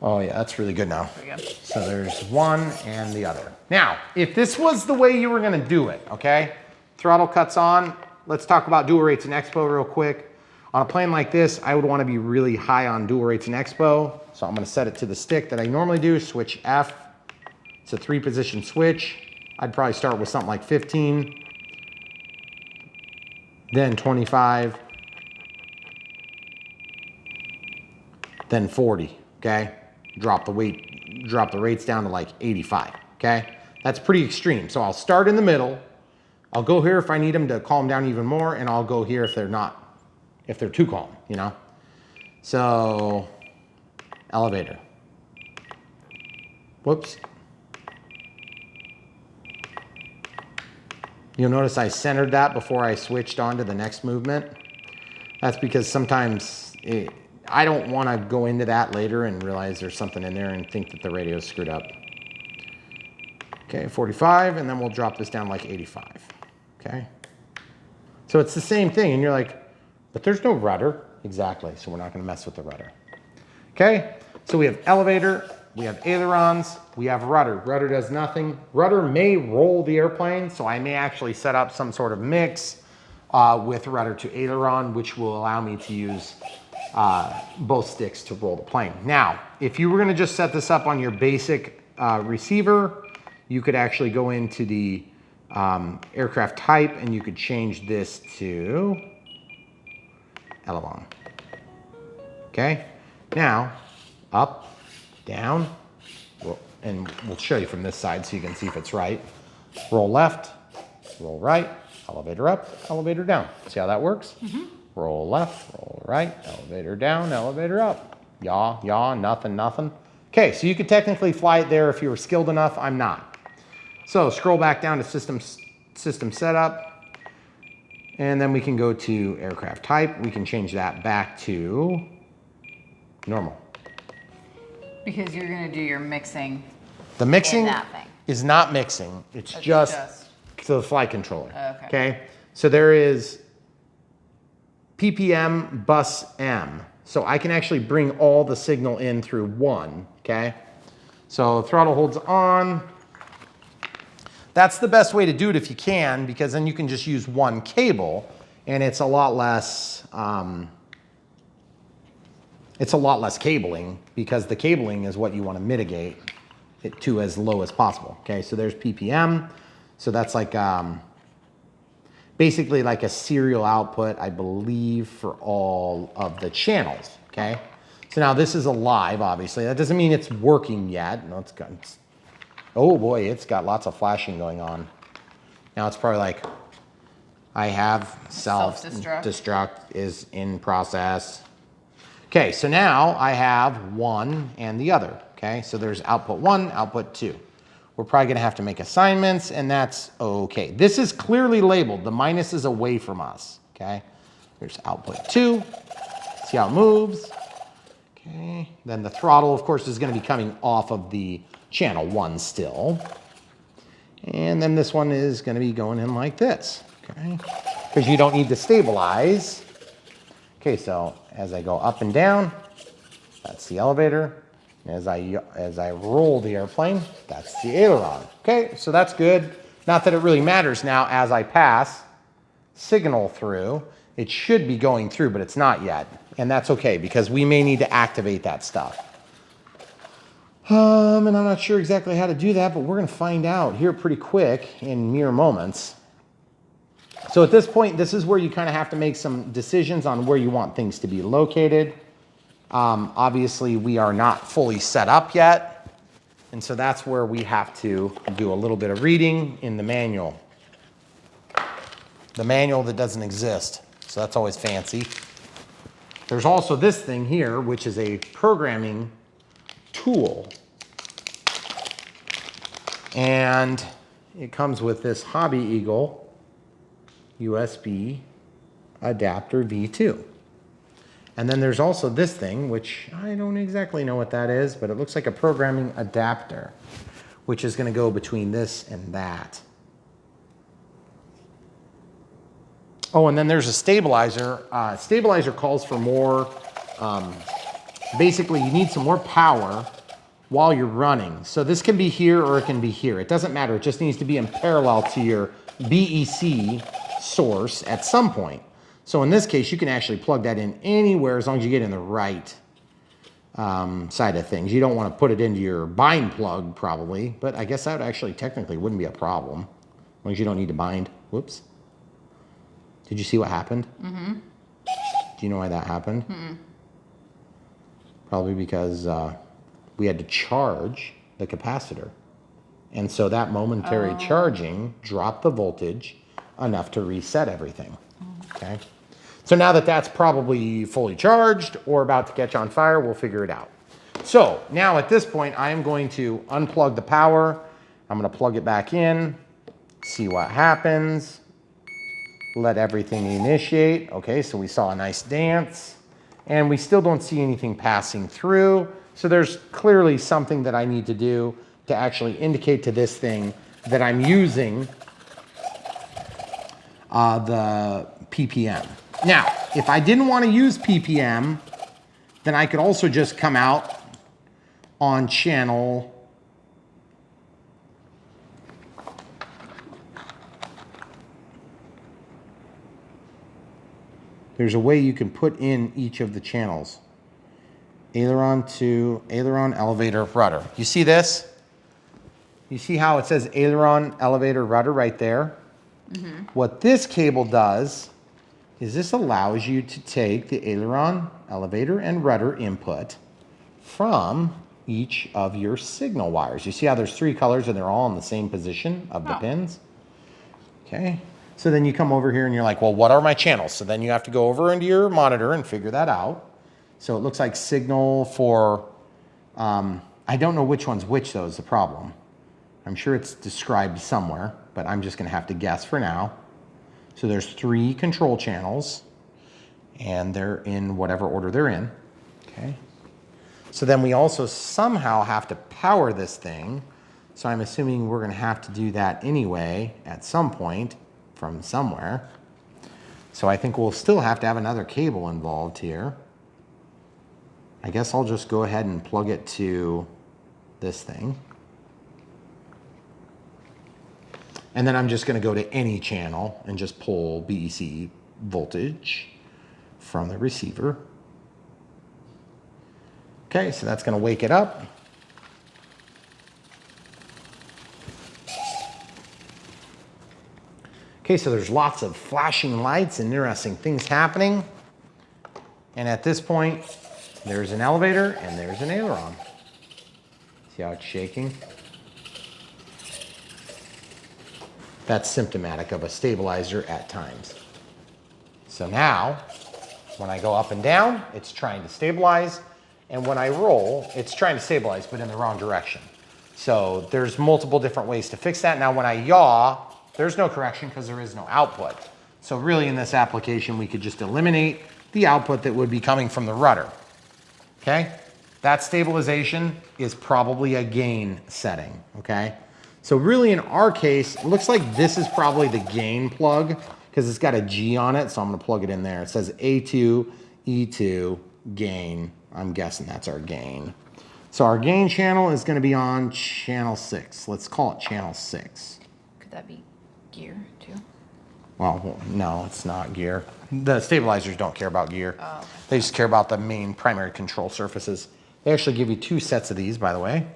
Oh yeah, that's really good now. There we go. So there's one and the other. Now, if this was the way you were gonna do it, okay? Throttle cuts on. Let's talk about dual rates and expo real quick. On a plane like this, I would wanna be really high on dual rates and expo. So I'm gonna set it to the stick that I normally do, switch F. It's a 3-position switch. I'd probably start with something like 15, then 25, then 40, okay? Drop the rates down to like 85, okay? That's pretty extreme. So I'll start in the middle. I'll go here if I need them to calm down even more, and I'll go here if they're too calm, you know? So, elevator. Whoops. You'll notice I centered that before I switched on to the next movement. That's because sometimes I don't want to go into that later and realize there's something in there and think that the radio's screwed up. Okay, 45, and then we'll drop this down like 85, okay? So it's the same thing, and you're like, but there's no rudder. Exactly, so we're not gonna mess with the rudder. Okay, so we have elevator, we have ailerons, we have rudder. Rudder does nothing. Rudder may roll the airplane, so I may actually set up some sort of mix with rudder to aileron, which will allow me to use both sticks to roll the plane. Now, if you were gonna just set this up on your basic receiver, you could actually go into the aircraft type and you could change this to aileron. Okay, now up, down, and we'll show you from this side so you can see if it's right. Roll left, roll right, elevator up, elevator down. See how that works? Mm-hmm. Roll left, roll right, elevator down, elevator up. Yaw, yaw, nothing, nothing. Okay, so you could technically fly it there if you were skilled enough. I'm not. So scroll back down to system setup, and then we can go to aircraft type. We can change that back to normal. Because you're gonna do your mixing. The mixing in that thing. is not mixing. It's just the flight controller. Okay. Okay. So there is PPM bus M. So I can actually bring all the signal in through one. Okay. So throttle holds on. That's the best way to do it if you can, because then you can just use one cable and it's a lot less cabling, because the cabling is what you want to mitigate it to as low as possible. Okay, so there's PPM. So that's like basically like a serial output, I believe, for all of the channels. Okay, so now this is a live, obviously. That doesn't mean it's working yet. No, oh boy, it's got lots of flashing going on. Now it's probably like, I have self-destruct is in process. Okay, so now I have one and the other. Okay, so there's output 1, output 2. We're probably gonna have to make assignments, and that's okay. This is clearly labeled. The minus is away from us. Okay, there's output 2. See how it moves. Okay, then the throttle, of course, is gonna be coming off of the channel 1 still. And then this one is gonna be going in like this, okay? Because you don't need to stabilize. Okay, so as I go up and down, that's the elevator. As I roll the airplane, that's the aileron. Okay, so that's good. Not that it really matters now as I pass signal through. It should be going through, but it's not yet. And that's okay, because we may need to activate that stuff. And I'm not sure exactly how to do that, but we're gonna find out here pretty quick in mere moments. So at this point, this is where you kind of have to make some decisions on where you want things to be located. Obviously, we are not fully set up yet. And so that's where we have to do a little bit of reading in the manual. The manual that doesn't exist. So that's always fancy. There's also this thing here, which is a programming tool. And it comes with this Hobby Eagle USB adapter V2. And then there's also this thing, which I don't exactly know what that is, but it looks like a programming adapter, which is going to go between this and that. Oh, and then there's a stabilizer. Stabilizer calls for more, basically you need some more power while you're running. So this can be here or it can be here. It doesn't matter. It just needs to be in parallel to your BEC source at some point. So in this case, you can actually plug that in anywhere as long as you get in the right side of things. You don't want to put it into your bind plug probably, but I guess that actually technically wouldn't be a problem as long as you don't need to bind. Whoops. Did you see what happened? Mm-hmm. Do you know why that happened? Mm-mm. Probably because we had to charge the capacitor. And so that momentary charging dropped the voltage enough to reset everything. Okay. So now that that's probably fully charged or about to catch on fire, we'll figure it out. So now at this point, I am going to unplug the power. I'm going to plug it back in, see what happens. Let everything initiate. Okay, so we saw a nice dance and we still don't see anything passing through. So there's clearly something that I need to do to actually indicate to this thing that I'm using the PPM. Now, if I didn't want to use PPM, then I could also just come out on channel there's a way you can put in each of the channels. Aileron to aileron, elevator, rudder. You see this? You see how it says aileron, elevator, rudder right there? Mm-hmm. What this cable does is this allows you to take the aileron, elevator, and rudder input from each of your signal wires. You see how there's 3 colors and they're all in the same position of the pins? Okay. So then you come over here and you're like, well, what are my channels? So then you have to go over into your monitor and figure that out. So it looks like signal for, I don't know which one's which though is the problem. I'm sure it's described somewhere, but I'm just gonna have to guess for now. So there's 3 control channels and they're in whatever order they're in, okay? So then we also somehow have to power this thing. So I'm assuming we're gonna have to do that anyway at some point from somewhere. So I think we'll still have to have another cable involved here. I guess I'll just go ahead and plug it to this thing. And then I'm just gonna go to any channel and just pull BEC voltage from the receiver. Okay, so that's gonna wake it up. Okay, so there's lots of flashing lights and interesting things happening. And at this point, there's an elevator and there's an aileron. See how it's shaking? That's symptomatic of a stabilizer at times. So now, when I go up and down, it's trying to stabilize. And when I roll, it's trying to stabilize, but in the wrong direction. So there's multiple different ways to fix that. Now when I yaw, there's no correction because there is no output. So really in this application, we could just eliminate the output that would be coming from the rudder. Okay? That stabilization is probably a gain setting, okay? So really in our case, it looks like this is probably the gain plug because it's got a G on it, so I'm gonna plug it in there. It says A2, E2, gain. I'm guessing that's our gain. So our gain channel is gonna be on channel 6. Let's call it channel 6. Could that be gear too? Well, no, it's not gear. The stabilizers don't care about gear. Oh, okay. They just care about the main primary control surfaces. They actually give you 2 sets of these, by the way.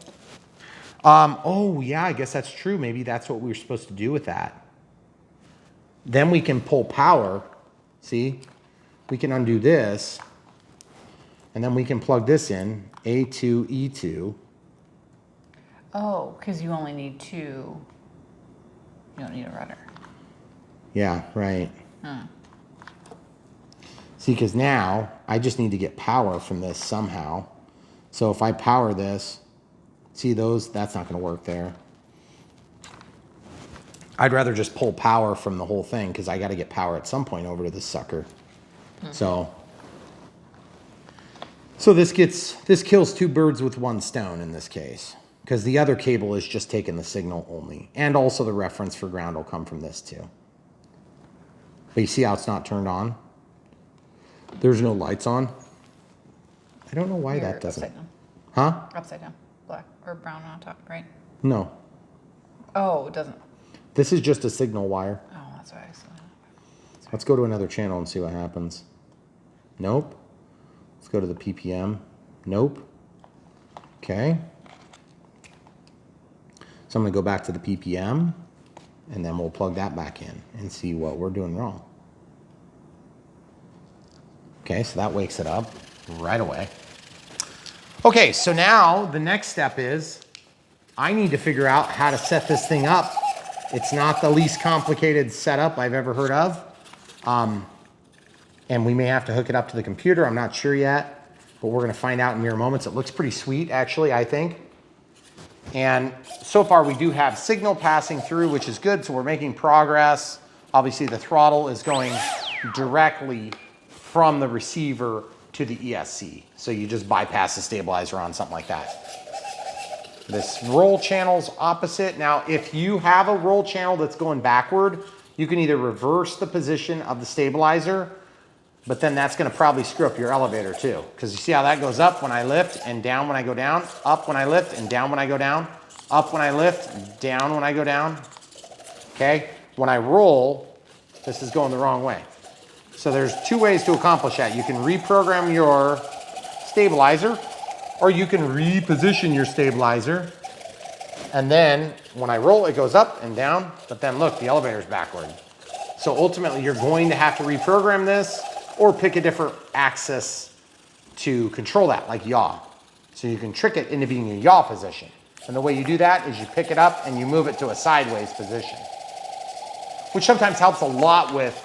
Oh yeah, I guess that's true. Maybe that's what we were supposed to do with that. Then we can pull power. See, we can undo this and then we can plug this in, A2, E2. Oh, because you only need 2. You don't need a rudder. Yeah, right. See, because now I just need to get power from this somehow. So if I power this, see those, that's not gonna work there. I'd rather just pull power from the whole thing because I gotta get power at some point over to this sucker. So this kills 2 birds with 1 stone in this case because the other cable is just taking the signal only. And also the reference for ground will come from this too. But you see how it's not turned on? There's no lights on. I don't know why You're that doesn't. upside down. Huh? Upside down. Black or brown on top, right? No. Oh, it doesn't. This is just a signal wire. Oh, that's why I saw it. Let's go to another channel and see what happens. Nope. Let's go to the PPM. Nope. Okay. So I'm going to go back to the PPM and then we'll plug that back in and see what we're doing wrong. Okay, so that wakes it up right away. Okay, so now the next step is I need to figure out how to set this thing up. It's not the least complicated setup I've ever heard of. And we may have to hook it up to the computer. I'm not sure yet, but we're gonna find out in mere moments. It looks pretty sweet, actually, I think. And so far we do have signal passing through, which is good, so we're making progress. Obviously the throttle is going directly from the receiver to the ESC. So you just bypass the stabilizer on something like that. This roll channel's opposite. Now, if you have a roll channel that's going backward, you can either reverse the position of the stabilizer, but then that's gonna probably screw up your elevator too. Because you see how that goes up when I lift and down when I go down, up when I lift and down when I go down, up when I lift, down when I go down. Okay? When I roll, this is going the wrong way. So there's two ways to accomplish that. You can reprogram your stabilizer, or you can reposition your stabilizer. And then when I roll, it goes up and down, but then look, the elevator's backward. So ultimately you're going to have to reprogram this or pick a different axis to control that, like yaw. So you can trick it into being a yaw position. And the way you do that is you pick it up and you move it to a sideways position, which sometimes helps a lot with,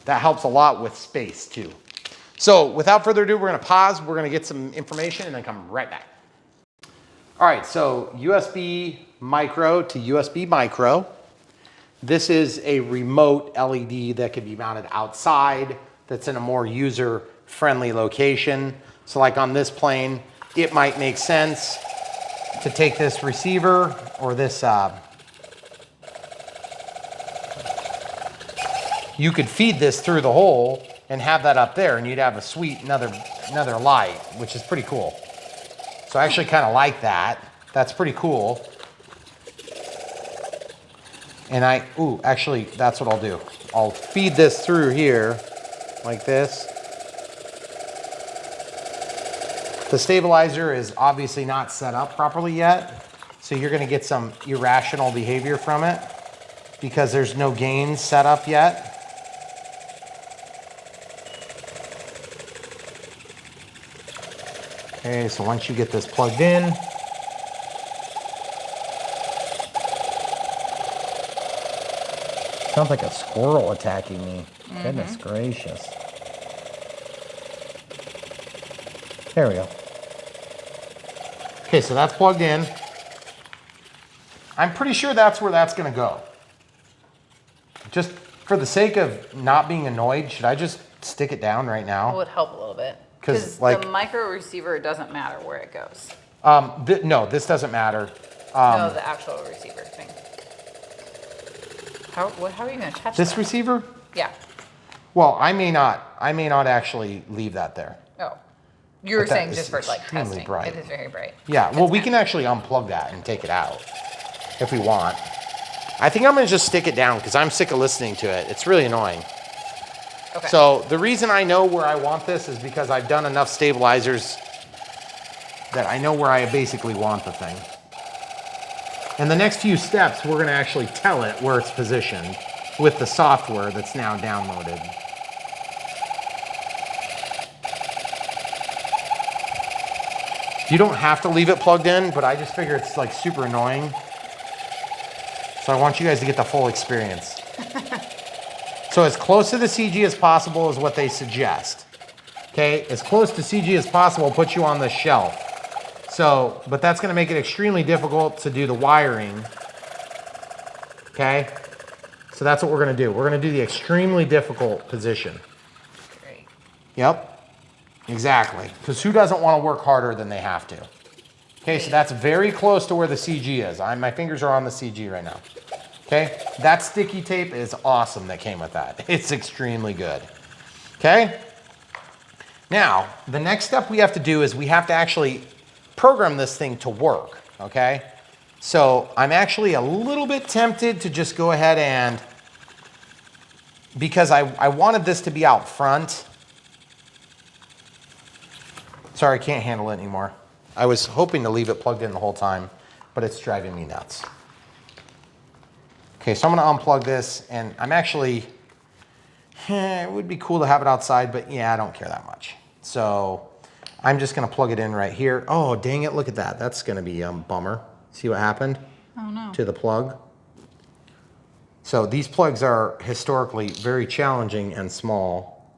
that helps a lot with space too. So without further ado, we're gonna pause, we're gonna get some information and then come right back. All right, so USB micro to USB micro. This is a remote LED that can be mounted outside that's in a more user-friendly location. So like on this plane, it might make sense to take this receiver or this, you could feed this through the hole and have that up there and you'd have a sweet another light, which is pretty cool. So I actually kind of like that. That's pretty cool. And actually that's what I'll do. I'll feed this through here like this. The stabilizer is obviously not set up properly yet. So you're gonna get some irrational behavior from it because there's no gains set up yet. Okay, so once you get this plugged in, sounds like a squirrel attacking me. Goodness gracious. There we go. Okay, so that's plugged in. I'm pretty sure that's where that's gonna go. Just for the sake of not being annoyed, should I just stick it down right now? It would help a little bit. Because the micro receiver, it doesn't matter where it goes. No, this doesn't matter. No, the actual receiver thing. How are you gonna touch This that? receiver? Yeah. Well, I may not actually leave that there. Oh. You were But that saying is just for like extremely testing. bright. It is very bright. Yeah, well, we can actually unplug that and take it out if we want. I think I'm gonna just stick it down because I'm sick of listening to it. It's really annoying. Okay. So the reason I know where I want this is because I've done enough stabilizers that I know where I basically want the thing. And the next few steps, we're gonna actually tell it where it's positioned with the software that's now downloaded. You don't have to leave it plugged in, but I just figure it's like super annoying. So I want you guys to get the full experience. So as close to the CG as possible is what they suggest. Okay, as close to CG as possible puts you on the shelf. So, but that's gonna make it extremely difficult to do the wiring. Okay, so that's what we're gonna do. We're gonna do the extremely difficult position. Great. Yep, exactly. Because who doesn't wanna work harder than they have to? Okay, so that's very close to where the CG is. My fingers are on the CG right now. Okay, that sticky tape is awesome that came with that. It's extremely good. Okay, now the next step we have to do is we have to actually program this thing to work, okay? So I'm actually a little bit tempted to just go ahead and, because I wanted this to be out front. Sorry, I can't handle it anymore. I was hoping to leave it plugged in the whole time, but it's driving me nuts. Okay, so I'm gonna unplug this, and I'm actually, it would be cool to have it outside, but yeah, I don't care that much. So I'm just gonna plug it in right here. Oh, dang it, look at that. That's gonna be a bummer. See what happened? Oh no. To the plug. So these plugs are historically very challenging and small.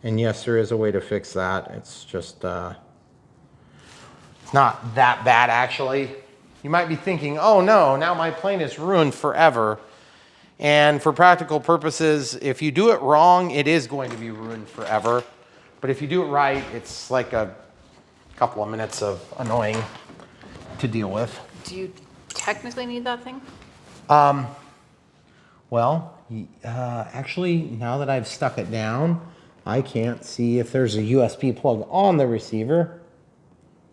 And yes, there is a way to fix that. It's just, it's not that bad actually. You might be thinking, oh no, now my plane is ruined forever. And for practical purposes, if you do it wrong, it is going to be ruined forever. But if you do it right, it's like a couple of minutes of annoying to deal with. Do you technically need that thing? Well, actually, now that I've stuck it down, I can't see if there's a USB plug on the receiver.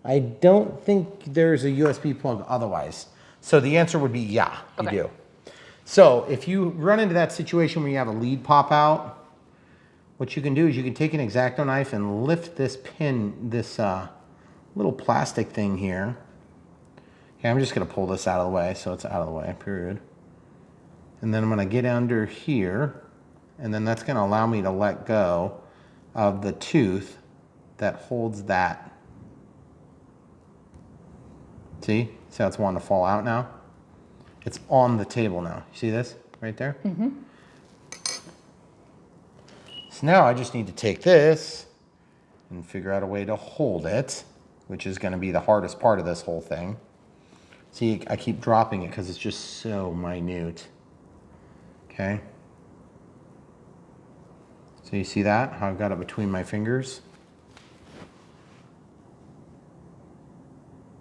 I don't think there's a USB plug otherwise. So the answer would be yeah, you Okay. do. So if you run into that situation where you have a lead pop out, what you can do is you can take an X-Acto knife and lift this pin, this little plastic thing here. Okay, I'm just gonna pull this out of the way so it's out of the way, period. And then I'm gonna get under here, and then that's gonna allow me to let go of the tooth that holds that. See how it's wanting to fall out now? It's on the table now. You see this right there? Mm-hmm. So now I just need to take this and figure out a way to hold it, which is gonna be the hardest part of this whole thing. See, I keep dropping it because it's just so minute. Okay. So you see that? How I've got it between my fingers?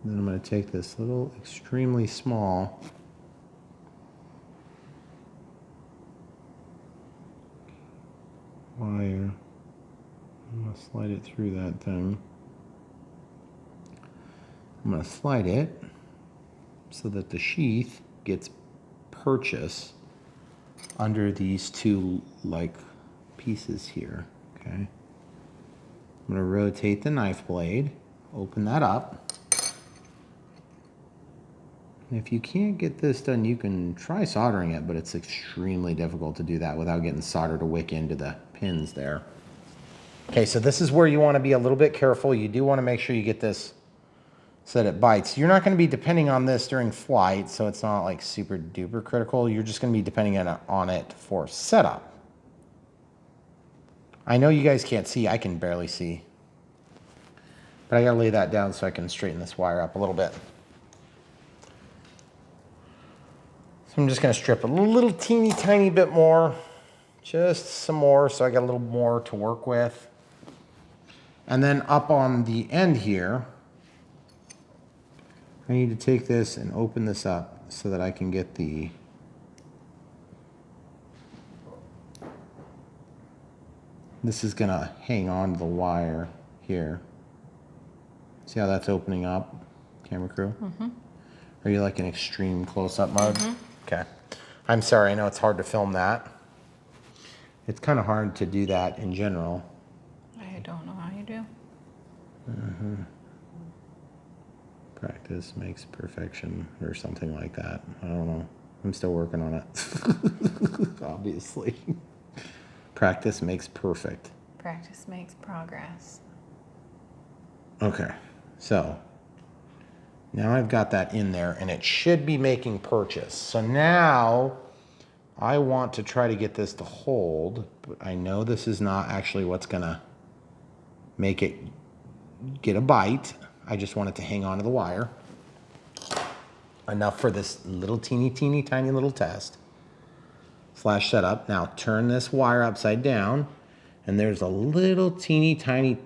Then I'm gonna take this little, extremely small wire. I'm gonna slide it through that thing. I'm gonna slide it so that the sheath gets purchased under these two like pieces here, okay? I'm gonna rotate the knife blade, open that up. And if you can't get this done, you can try soldering it, but it's extremely difficult to do that without getting solder to wick into the pins there. Okay, so this is where you wanna be a little bit careful. You do wanna make sure you get this so that it bites. You're not gonna be depending on this during flight, so it's not like super duper critical. You're just gonna be depending on it for setup. I know you guys can't see, I can barely see. But I gotta lay that down so I can straighten this wire up a little bit. So I'm just gonna strip a little teeny tiny bit more, just some more so I got a little more to work with. And then up on the end here, I need to take this and open this up so that I can get the this is gonna hang on to the wire here. See how that's opening up, camera crew? Mm-hmm. Are you like in extreme close-up mode? Mm-hmm. Okay. I'm sorry, I know it's hard to film that. It's kind of hard to do that in general. I don't know how you do. Mm-hmm. Practice makes perfection or something like that. I don't know. I'm still working on it. Obviously. Practice makes perfect. Practice makes progress. Okay, so now I've got that in there and it should be making purchase. So now I want to try to get this to hold, but I know this is not actually what's gonna make it get a bite. I just want it to hang on to the wire. Enough for this little teeny tiny little test. Slash setup. Now turn this wire upside down and there's a little teeny tiny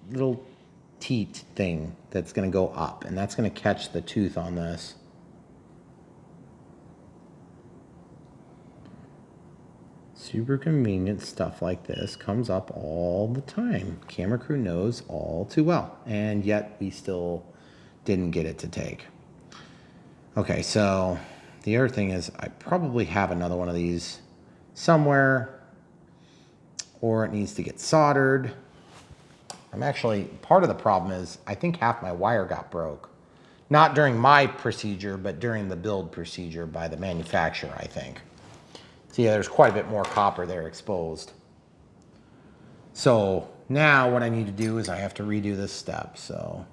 little teat thing that's gonna go up and that's gonna catch the tooth on this. Super convenient stuff like this comes up all the time. Camera crew knows all too well, and yet we still didn't get it to take. Okay, so the other thing is I probably have another one of these somewhere, or it needs to get soldered. I'm actually, part of the problem is I think half my wire got broke. Not during my procedure, but during the build procedure by the manufacturer, I think. See, there's quite a bit more copper there exposed. So now what I need to do is I have to redo this step. So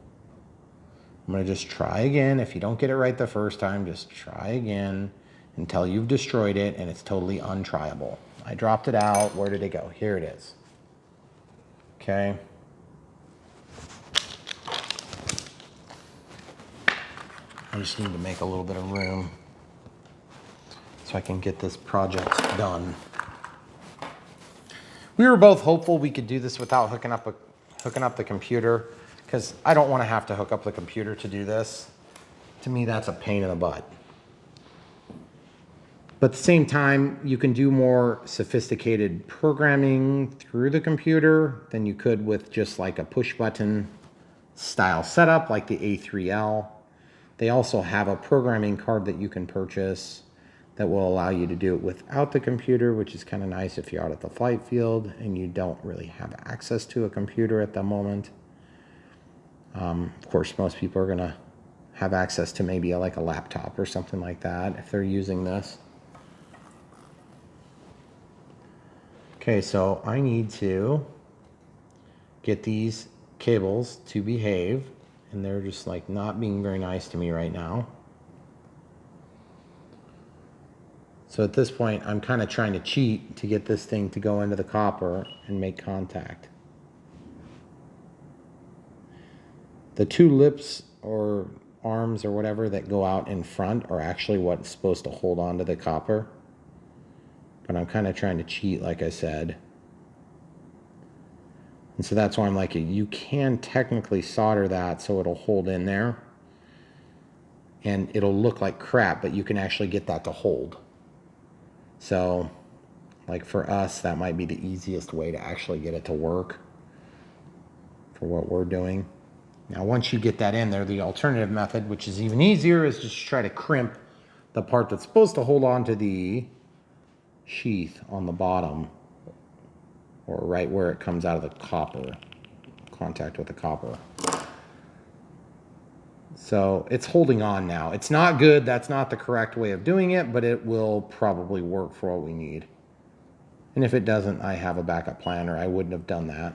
I'm gonna just try again. If you don't get it right the first time, just try again until you've destroyed it and it's totally untryable. I dropped it out. Where did it go? Here it is. Okay. I just need to make a little bit of room so I can get this project done. We were both hopeful we could do this without hooking up the computer, because I don't want to have to hook up the computer to do this. To me, that's a pain in the butt. But at the same time, you can do more sophisticated programming through the computer than you could with just like a push button style setup like the A3L. They also have a programming card that you can purchase that will allow you to do it without the computer, which is kind of nice if you're out at the flight field and you don't really have access to a computer at the moment. Of course, most people are going to have access to maybe like a laptop or something like that if they're using this. Okay, so I need to get these cables to behave, and they're just like not being very nice to me right now. So at this point, I'm kind of trying to cheat to get this thing to go into the copper and make contact. The two lips or arms or whatever that go out in front are actually what's supposed to hold on to the copper. But I'm kind of trying to cheat, like I said. And so that's why I'm like, you can technically solder that so it'll hold in there. And it'll look like crap, but you can actually get that to hold. So, like for us, that might be the easiest way to actually get it to work for what we're doing. Now, once you get that in there, the alternative method, which is even easier, is just try to crimp the part that's supposed to hold on to the sheath on the bottom, or right where it comes out of the copper, contact with the copper. So it's holding on now. It's not good. That's not the correct way of doing it, but it will probably work for what we need. And if it doesn't, I have a backup plan, or I wouldn't have done that.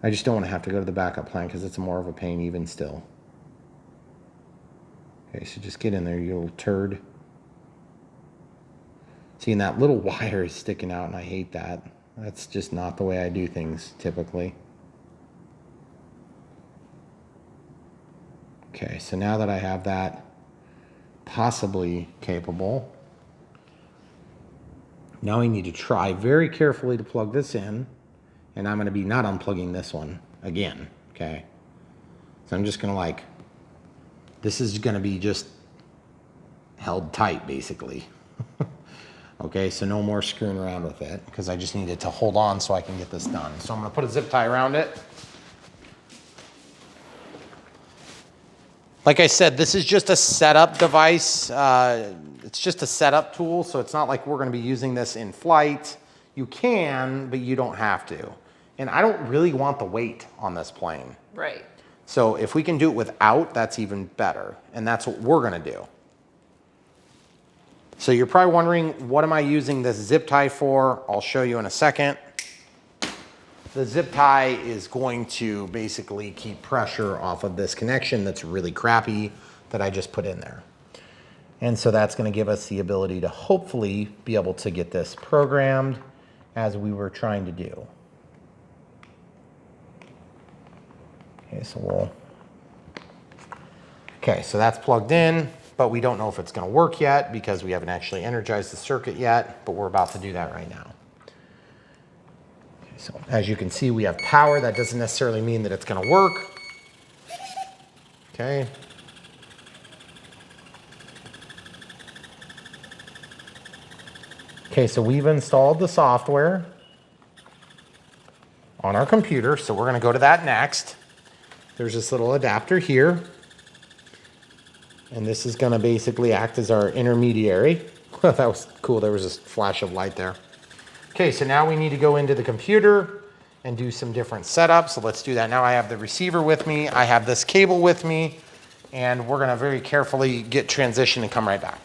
I just don't want to have to go to the backup plan because it's more of a pain even still. Okay, so just get in there, you little turd. See, and that little wire is sticking out, and I hate that. That's just not the way I do things typically. Okay, so now that I have that possibly capable, now I need to try very carefully to plug this in, and I'm going to be not unplugging this one again, okay? So I'm just going to like, this is going to be just held tight basically. Okay, so no more screwing around with it because I just need it to hold on so I can get this done. So I'm going to put a zip tie around it. Like I said, this is just a setup device. It's just a setup tool, so it's not like we're going to be using this in flight. You can, but you don't have to. And I don't really want the weight on this plane. Right. So if we can do it without, that's even better. And that's what we're going to do. So you're probably wondering, what am I using this zip tie for? I'll show you in a second. The zip tie is going to basically keep pressure off of this connection that's really crappy that I just put in there. And so that's going to give us the ability to hopefully be able to get this programmed as we were trying to do. Okay, so that's plugged in, but we don't know if it's going to work yet because we haven't actually energized the circuit yet, but we're about to do that right now. So as you can see, we have power. That doesn't necessarily mean that it's going to work. Okay. Okay, so we've installed the software on our computer, so we're going to go to that next. There's this little adapter here, and this is going to basically act as our intermediary. That was cool. There was this flash of light there. Okay, so now we need to go into the computer and do some different setups. So let's do that. Now I have the receiver with me. I have this cable with me, and we're going to very carefully get transition and come right back.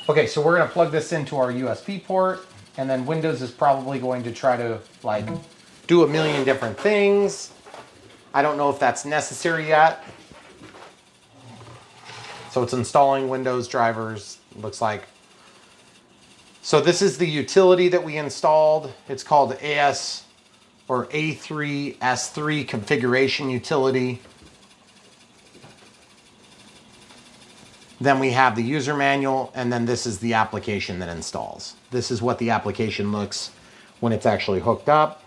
Okay, so we're going to plug this into our USB port, and then Windows is probably going to try to like do a million different things. I don't know if that's necessary yet. So it's installing Windows drivers, looks like. So this is the utility that we installed. It's called AS or A3S3 configuration utility. Then we have the user manual, and then this is the application that installs. This is what the application looks when it's actually hooked up.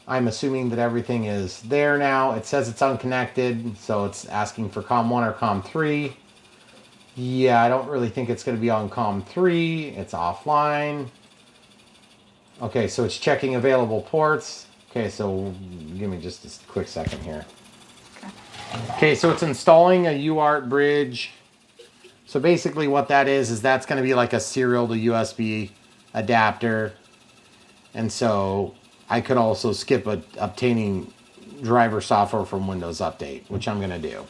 I'm assuming that everything is there now. It says it's unconnected, so it's asking for COM1 or COM3. Yeah, I don't really think it's going to be on COM3. It's offline. Okay, so it's checking available ports. Okay, so give me just a quick second here. Okay, so it's installing a UART bridge So basically what that is that's going to be like a serial to USB adapter. And so I could also skip obtaining driver software from Windows Update, which I'm going to do.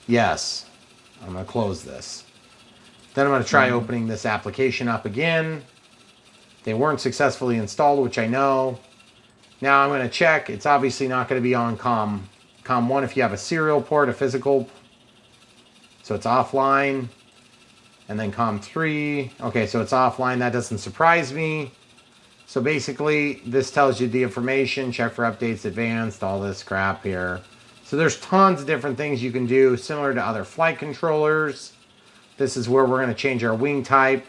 Yes, I'm going to close this. Then I'm going to try opening this application up again. They weren't successfully installed, which I know. Now I'm going to check. It's obviously not going to be on COM 1 if you have a serial port, a physical. So it's offline. And then COM 3. Okay, so it's offline. That doesn't surprise me. So basically, this tells you the information, check for updates, advanced, all this crap here. So there's tons of different things you can do, similar to other flight controllers. This is where we're going to change our wing type.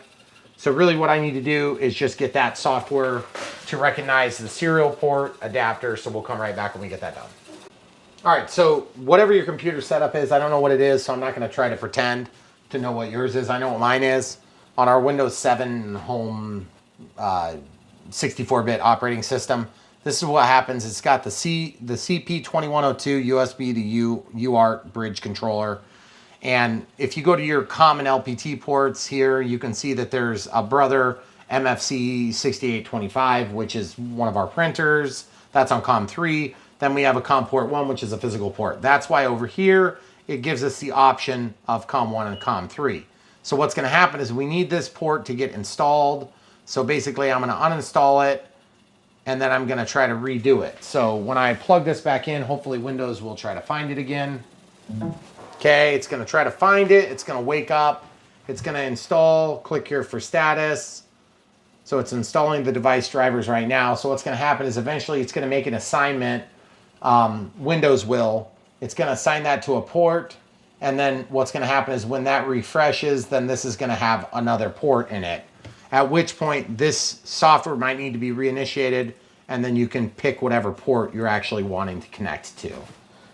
So really what I need to do is just get that software to recognize the serial port adapter. So we'll come right back when we get that done. All right, so whatever your computer setup is, I don't know what it is, so I'm not going to try to pretend to know what yours is. I know what mine is. On our Windows 7 home 64-bit operating system, this is what happens. It's got the CP2102 USB to UART bridge controller. And if you go to your common LPT ports here, you can see that there's a brother MFC 6825, which is one of our printers. That's on COM 3. Then we have a COM port 1, which is a physical port. That's why over here, it gives us the option of COM 1 and COM 3. So what's going to happen is we need this port to get installed. So basically, I'm going to uninstall it, and then I'm going to try to redo it. So when I plug this back in, hopefully Windows will try to find it again. Okay, it's going to try to find it. It's going to wake up. It's going to install. Click here for status. So it's installing the device drivers right now. So what's going to happen is eventually it's going to make an assignment. Windows will. It's going to assign that to a port. And then what's going to happen is when that refreshes, then this is going to have another port in it. At which point this software might need to be reinitiated. And then you can pick whatever port you're actually wanting to connect to.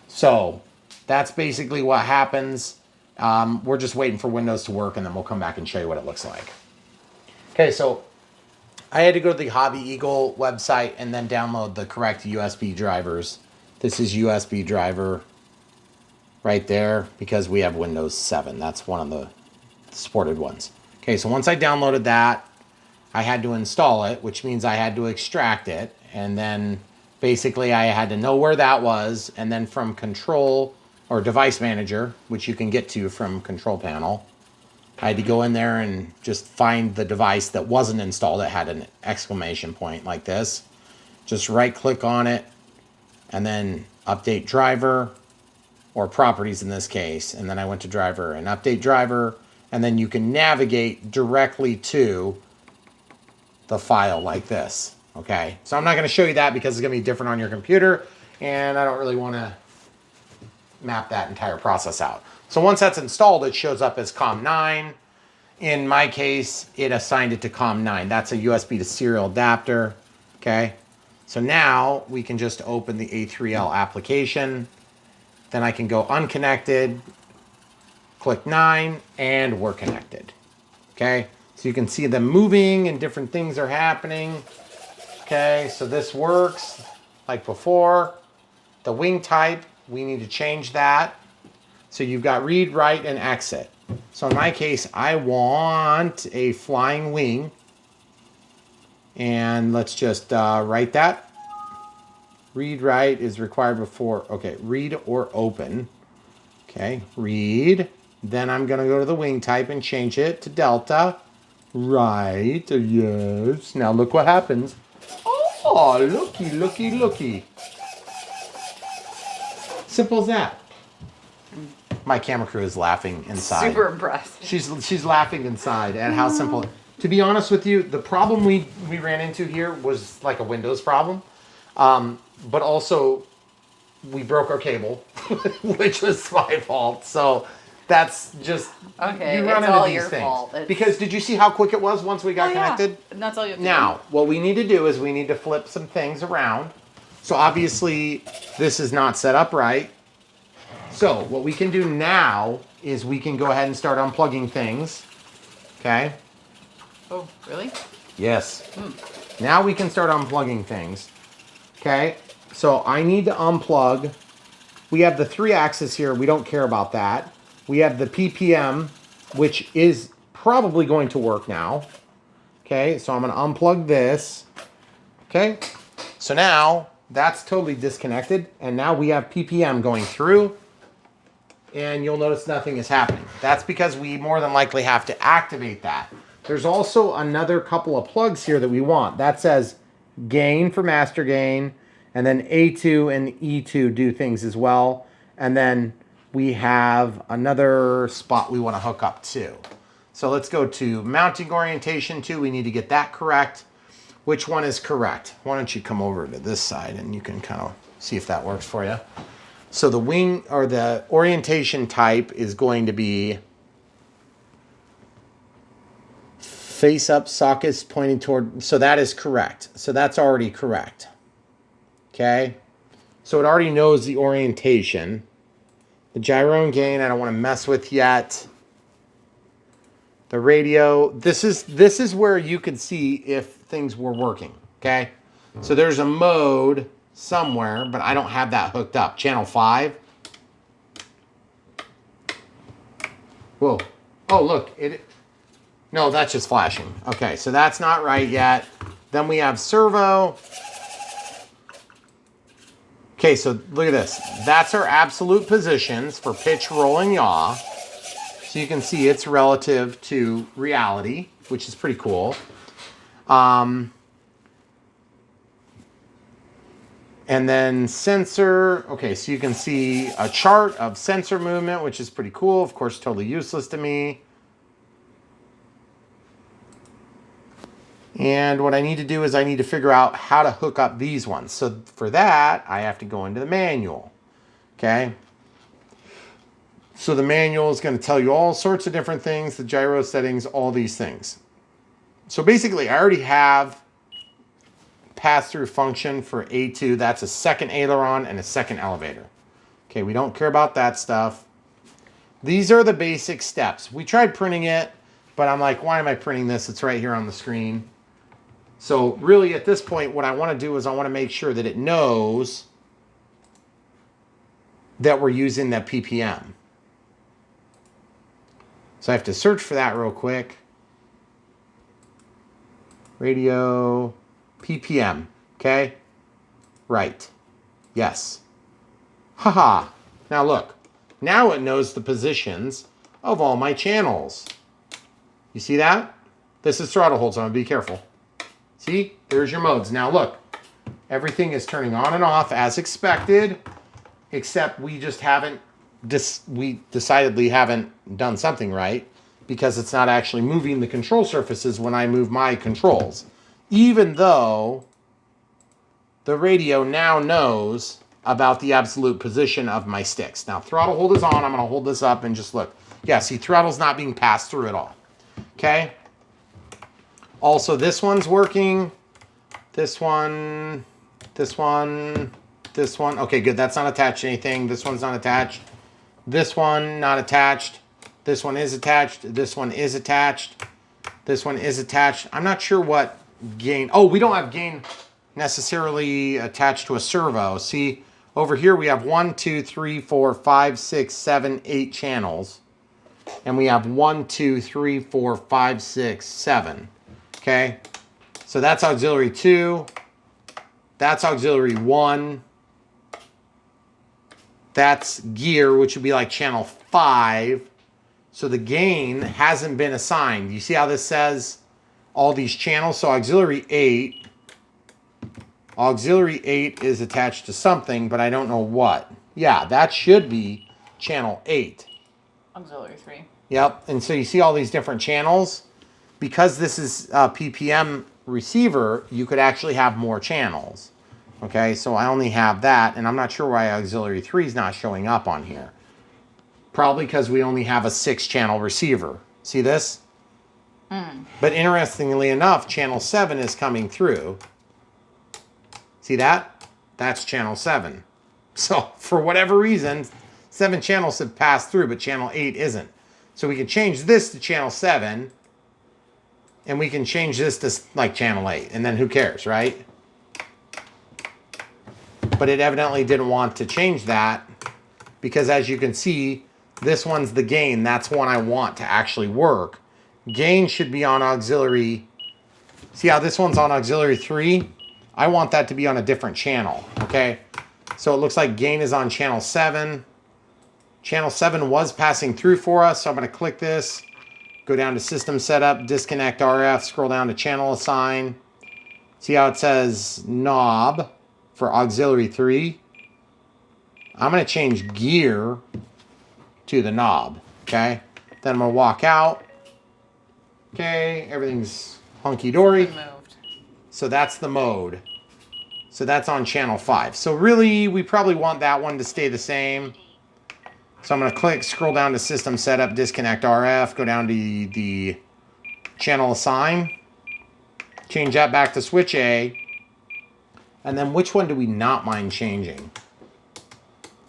So that's basically what happens. We're just waiting for Windows to work, and then we'll come back and show you what it looks like. Okay, so I had to go to the Hobby Eagle website and then download the correct USB drivers. This is USB driver right there because we have Windows 7. That's one of the supported ones. Okay, so once I downloaded that, I had to install it, which means I had to extract it. And then basically I had to know where that was. And then from Control or Device Manager, which you can get to from Control Panel, I had to go in there and just find the device that wasn't installed. It had an exclamation point like this. Just right click on it and then update driver or properties in this case. And then I went to driver and update driver. And then you can navigate directly to the file like this. Okay, so I'm not going to show you that because it's going to be different on your computer. And I don't really want to map that entire process out. So once that's installed, it shows up as COM 9. In my case, it assigned it to COM 9. That's a USB to serial adapter. Okay, so now we can just open the A3L application. Then I can go unconnected, click 9, and we're connected. Okay, so you can see them moving and different things are happening. Okay, so this works like before. The wing type, we need to change that. So you've got read, write, and exit. So in my case, I want a flying wing. And let's just write that. Read, write is required before, okay, read or open. Okay, read. Then I'm going to go to the wing type and change it to Delta. Right, yes. Now look what happens. Oh, looky, looky, looky. Simple as that. My camera crew is laughing inside. Super impressed. She's laughing inside at how simple. To be honest with you, the problem we ran into here was like a Windows problem. But also, we broke our cable, which was my fault. So that's just, okay, you run it's into all these your things. Fault. Because did you see how quick it was once we got connected? Yeah. And that's all you have to Now, what we need to do is we need to flip some things around. So obviously, this is not set up right. So what we can do now is we can go ahead and start unplugging things. Okay? Oh, really? Yes. Now we can start unplugging things. Okay? So I need to unplug. We have the 3-axis here. We don't care about that. We have the PPM which is probably going to work now. Okay, so I'm gonna unplug this. Okay, so now that's totally disconnected, and now we have PPM going through, and you'll notice nothing is happening. That's because we more than likely have to activate that. There's also another couple of plugs here that we want. That says gain for master gain, and then A2 and E2 do things as well. And then we have another spot we want to hook up to. So let's go to mounting orientation 2. We need to get that correct. Which one is correct? Why don't you come over to this side and you can kind of see if that works for you. So the wing or the orientation type is going to be face up, sockets pointing toward, so that is correct. So that's already correct. Okay. So it already knows the orientation. The gyro and gain, I don't want to mess with yet. The radio, this is where you can see if things were working, okay? So there's a mode somewhere, but I don't have that hooked up. Channel 5. Whoa. Oh, look, no, that's just flashing. Okay, so that's not right yet. Then we have servo. Okay, so look at this. That's our absolute positions for pitch, roll, and yaw. So you can see it's relative to reality, which is pretty cool. And then sensor. Okay, so you can see a chart of sensor movement, which is pretty cool. Of course, totally useless to me. And what I need to do is I need to figure out how to hook up these ones. So for that, I have to go into the manual. Okay. So the manual is going to tell you all sorts of different things, the gyro settings, all these things. So basically, I already have pass-through function for A2. That's a second aileron and a second elevator. Okay, we don't care about that stuff. These are the basic steps. We tried printing it, but I'm like, why am I printing this? It's right here on the screen. So really, at this point, what I want to do is I want to make sure that it knows that we're using that PPM. So I have to search for that real quick. Radio, PPM, okay? Right, yes. Haha, now look. Now it knows the positions of all my channels. You see that? This is throttle hold, so I'm gonna be careful. See, there's your modes. Now look, everything is turning on and off as expected, except we just haven't, we decidedly haven't done something right because it's not actually moving the control surfaces when I move my controls. Even though the radio now knows about the absolute position of my sticks. Now throttle hold is on. I'm going to hold this up and just look. Yeah, see, throttle's not being passed through at all. Okay. Also, this one's working. This one, this one, this one. Okay, good. That's not attached to anything. This one's not attached. This one, not attached. This one is attached. This one is attached. This one is attached. I'm not sure what gain. Oh, we don't have gain necessarily attached to a servo. See, over here we have 1, 2, 3, 4, 5, 6, 7, 8 channels. And we have 1, 2, 3, 4, 5, 6, 7. Okay. So that's auxiliary 2. That's auxiliary 1. That's gear, which would be like channel 5. So the gain hasn't been assigned. You see how this says all these channels? So auxiliary 8. Auxiliary 8 is attached to something, but I don't know what. Yeah, that should be channel 8. Auxiliary 3. Yep. And so you see all these different channels. Because this is a PPM receiver, you could actually have more channels. Okay, so I only have that, and I'm not sure why auxiliary 3 is not showing up on here. Probably because we only have a 6-channel receiver. See this? But interestingly enough, channel 7 is coming through. See that? That's channel 7. So for whatever reason, 7 channels have passed through, but channel 8 isn't. So we can change this to channel 7, and we can change this to like channel 8, and then who cares, right? But it evidently didn't want to change that because as you can see, This one's the gain. That's one I want to actually work. Gain should be on auxiliary. See how this one's on auxiliary 3? I want that to be on a different channel, okay? So it looks like gain is on channel 7. Channel 7 was passing through for us, so I'm going to click this, go down to system setup, disconnect RF, scroll down to channel assign. See how it says knob for auxiliary 3? I'm going to change gear to the knob, okay? Then I'm going to walk out. Okay, everything's hunky-dory. Moved. So that's the mode. So that's on channel 5. So really, we probably want that one to stay the same. So I'm going to click, scroll down to system setup, disconnect RF, go down to the channel assign. Change that back to switch A. And then which one do we not mind changing?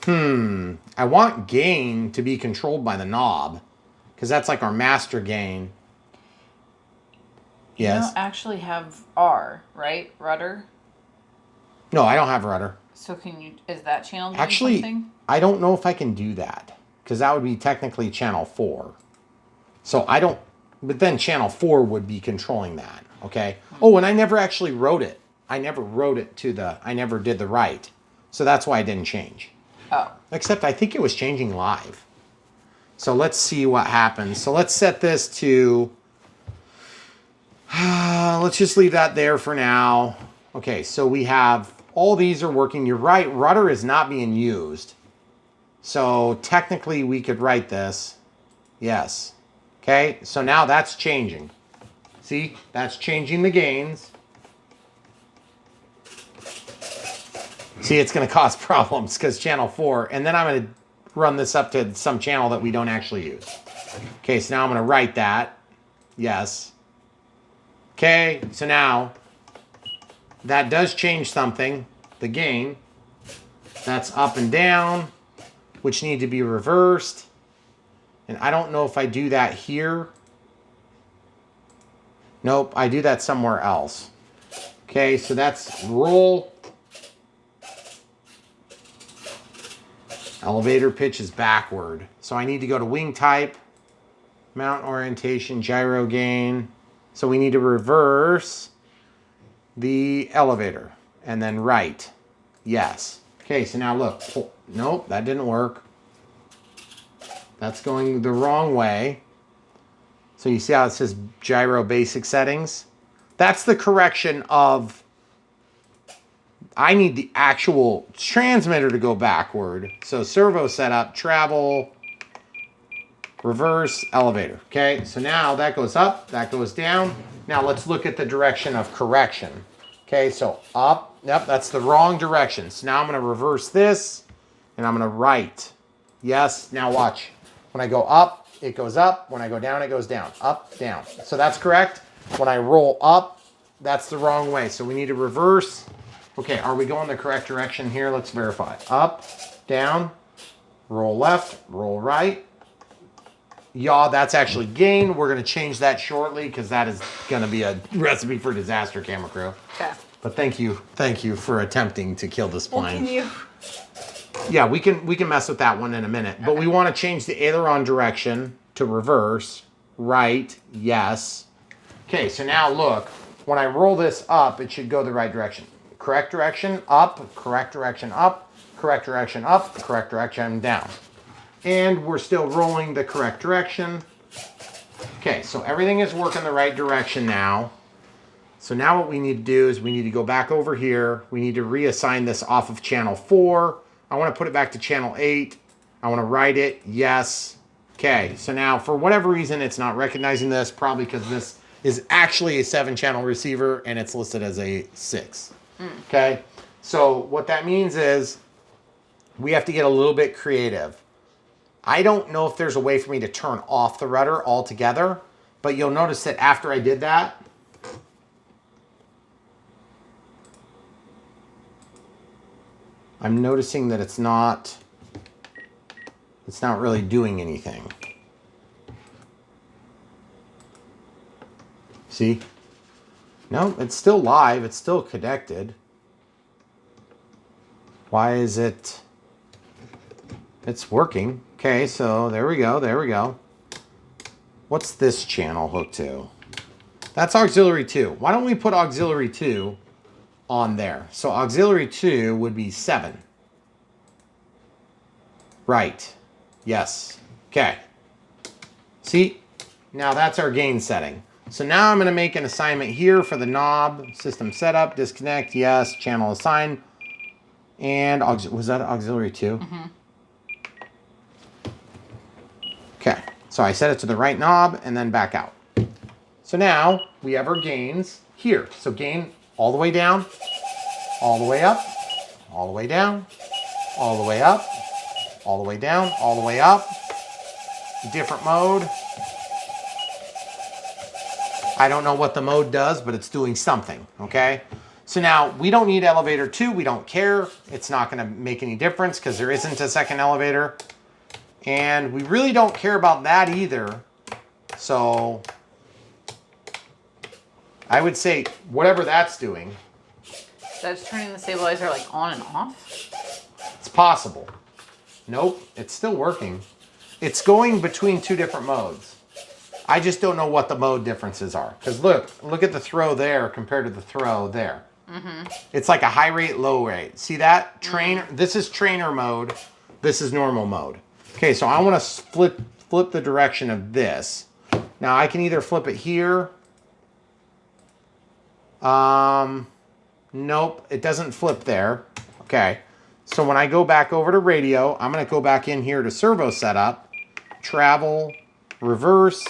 I want gain to be controlled by the knob, because that's like our master gain. Yes. You don't actually have R, right? Rudder. No, I don't have rudder. So is that channel doing Actually, something? I don't know if I can do that, because that would be technically channel 4. So I don't, but then channel 4 would be controlling that, okay? Oh, and I never actually wrote it. I never wrote it I never did the write. So that's why I didn't change. Oh. Except I think it was changing live. So let's see what happens. So let's set this to, let's just leave that there for now. Okay, so we have, all these are working. You're right, rudder is not being used. So technically we could write this. Yes. Okay, so now that's changing. See, that's changing the gains. See, it's going to cause problems because channel 4, and then I'm going to run this up to some channel that we don't actually use. Okay, so now I'm going to write that. Yes. Okay, so now that does change something, the gain. That's up and down, which need to be reversed. And I don't know if I do that here. Nope, I do that somewhere else. Okay, so that's roll. Elevator pitch is backward. So I need to go to wing type, mount orientation, gyro gain. So we need to reverse the elevator and then right. Yes. Okay, so now look. Nope, that didn't work. That's going the wrong way. So you see how it says gyro basic settings? That's the correction of, I need the actual transmitter to go backward. So servo setup, travel, reverse, elevator. Okay, so now that goes up, that goes down. Now let's look at the direction of correction. Okay, so up, yep, that's the wrong direction. So now I'm gonna reverse this and I'm gonna right. Yes, now watch. When I go up, it goes up. When I go down, it goes down. Up, down. So that's correct. When I roll up, that's the wrong way. So we need to reverse. Okay, are we going the correct direction here? Let's verify. Up, down, roll left, roll right. Yaw, that's actually gain. We're going to change that shortly because that is going to be a recipe for disaster, camera crew. Okay. But thank you for attempting to kill this plane. Well, can you? Yeah, we can mess with that one in a minute. But we want to change the aileron direction to reverse, right, yes. Okay, so now look, when I roll this up, it should go the right direction. Correct direction, up, correct direction, up, correct direction, up, correct direction, down. And we're still rolling the correct direction. Okay, so everything is working the right direction now. So now what we need to do is we need to go back over here. We need to reassign this off of channel 4. I want to put it back to channel 8. I want to write it, yes. Okay, so now for whatever reason, it's not recognizing this, probably because this is actually a 7-channel receiver and it's listed as a 6. Okay, so what that means is we have to get a little bit creative. I don't know if there's a way for me to turn off the rudder altogether, but you'll notice that after I did that, I'm noticing that it's not really doing anything. See? No, it's still live. It's still connected. Why is it? It's working. Okay, so there we go. There we go. What's this channel hooked to? That's auxiliary 2. Why don't we put auxiliary 2 on there? So auxiliary 2 would be 7. Right. Yes. Okay. See? Now that's our gain setting. So now I'm going to make an assignment here for the knob. System setup, disconnect, yes. Channel assign. And was that auxiliary 2? Mm-hmm. Okay. So I set it to the right knob and then back out. So now we have our gains here. So gain all the way down, all the way up, all the way down, all the way up, all the way down, all the way up. Different mode. I don't know what the mode does, but it's doing something, okay? So now we don't need elevator 2. We don't care. It's not going to make any difference because there isn't a second elevator. And we really don't care about that either. So I would say whatever that's doing. That's turning the stabilizer like on and off? It's possible. Nope, it's still working. It's going between 2 different modes. I just don't know what the mode differences are. Because look at the throw there compared to the throw there. Mm-hmm. It's like a high rate, low rate. See that? Trainer. This is trainer mode. This is normal mode. Okay, so I want to flip the direction of this. Now I can either flip it here. Nope, it doesn't flip there. Okay, so when I go back over to radio, I'm going to go back in here to servo setup, travel, reverse.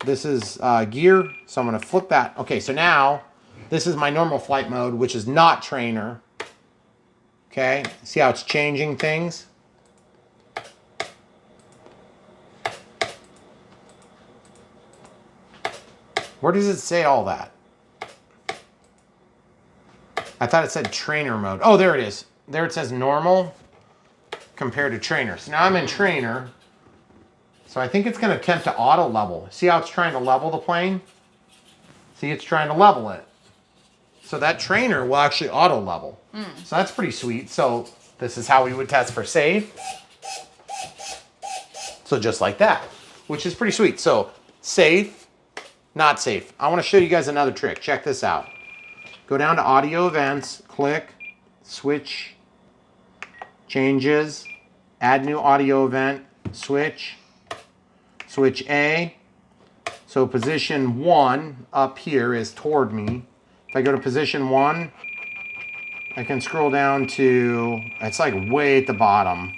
This is gear, so I'm going to flip that. Okay, so now this is my normal flight mode, which is not trainer. Okay, see how it's changing things? Where does it say all that? I thought it said trainer mode. Oh, there it is. There it says normal compared to trainer. So now I'm in trainer. So I think it's going to attempt to auto level. See how it's trying to level the plane? See, it's trying to level it. So that trainer will actually auto level. So that's pretty sweet. So this is how we would test for safe. So just like that, which is pretty sweet. So safe, not safe. I want to show you guys another trick. Check this out. Go down to audio events, click, switch, changes, add new audio event, switch A. So position 1 up here is toward me. If I go to position 1, I can scroll down to, it's like way at the bottom.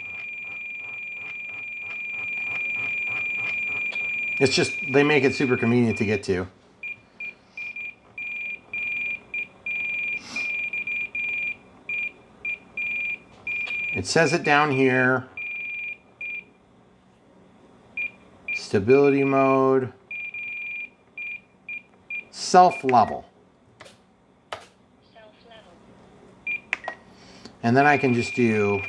It's just, they make it super convenient to get to. It says it down here. Stability mode. Self-level. And then I can just do,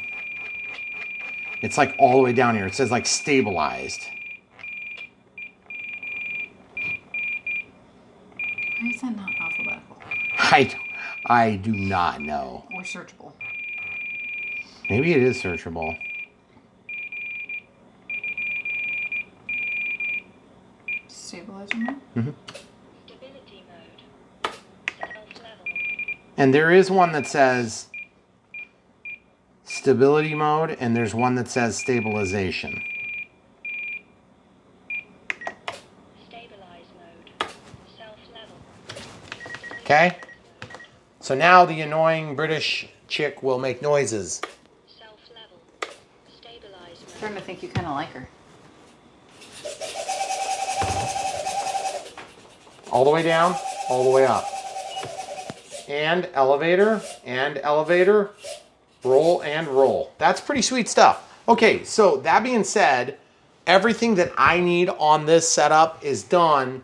it's like all the way down here. It says like stabilized. Why is that not alphabetical? I do not know. Or searchable? Maybe it is searchable. Stabilizer mode? Mm-hmm. Stability mode. Self-level. And there is one that says stability mode, and there's one that says stabilization. Stabilize mode. Self-level. Okay? So now the annoying British chick will make noises. Self-level. Stabilize I'm mode. starting to think you kind of like her. All the way down, all the way up. And elevator, roll and roll. That's pretty sweet stuff. Okay, so that being said, everything that I need on this setup is done,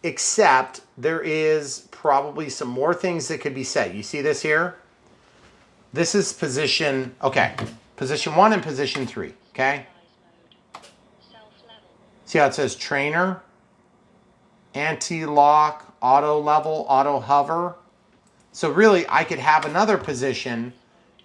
except there is probably some more things that could be set. You see this here? This is position, okay, position 1 and position 3, okay? Stabilize mode. Self-level. See how it says trainer, anti-lock, auto level, auto hover. So really I could have another position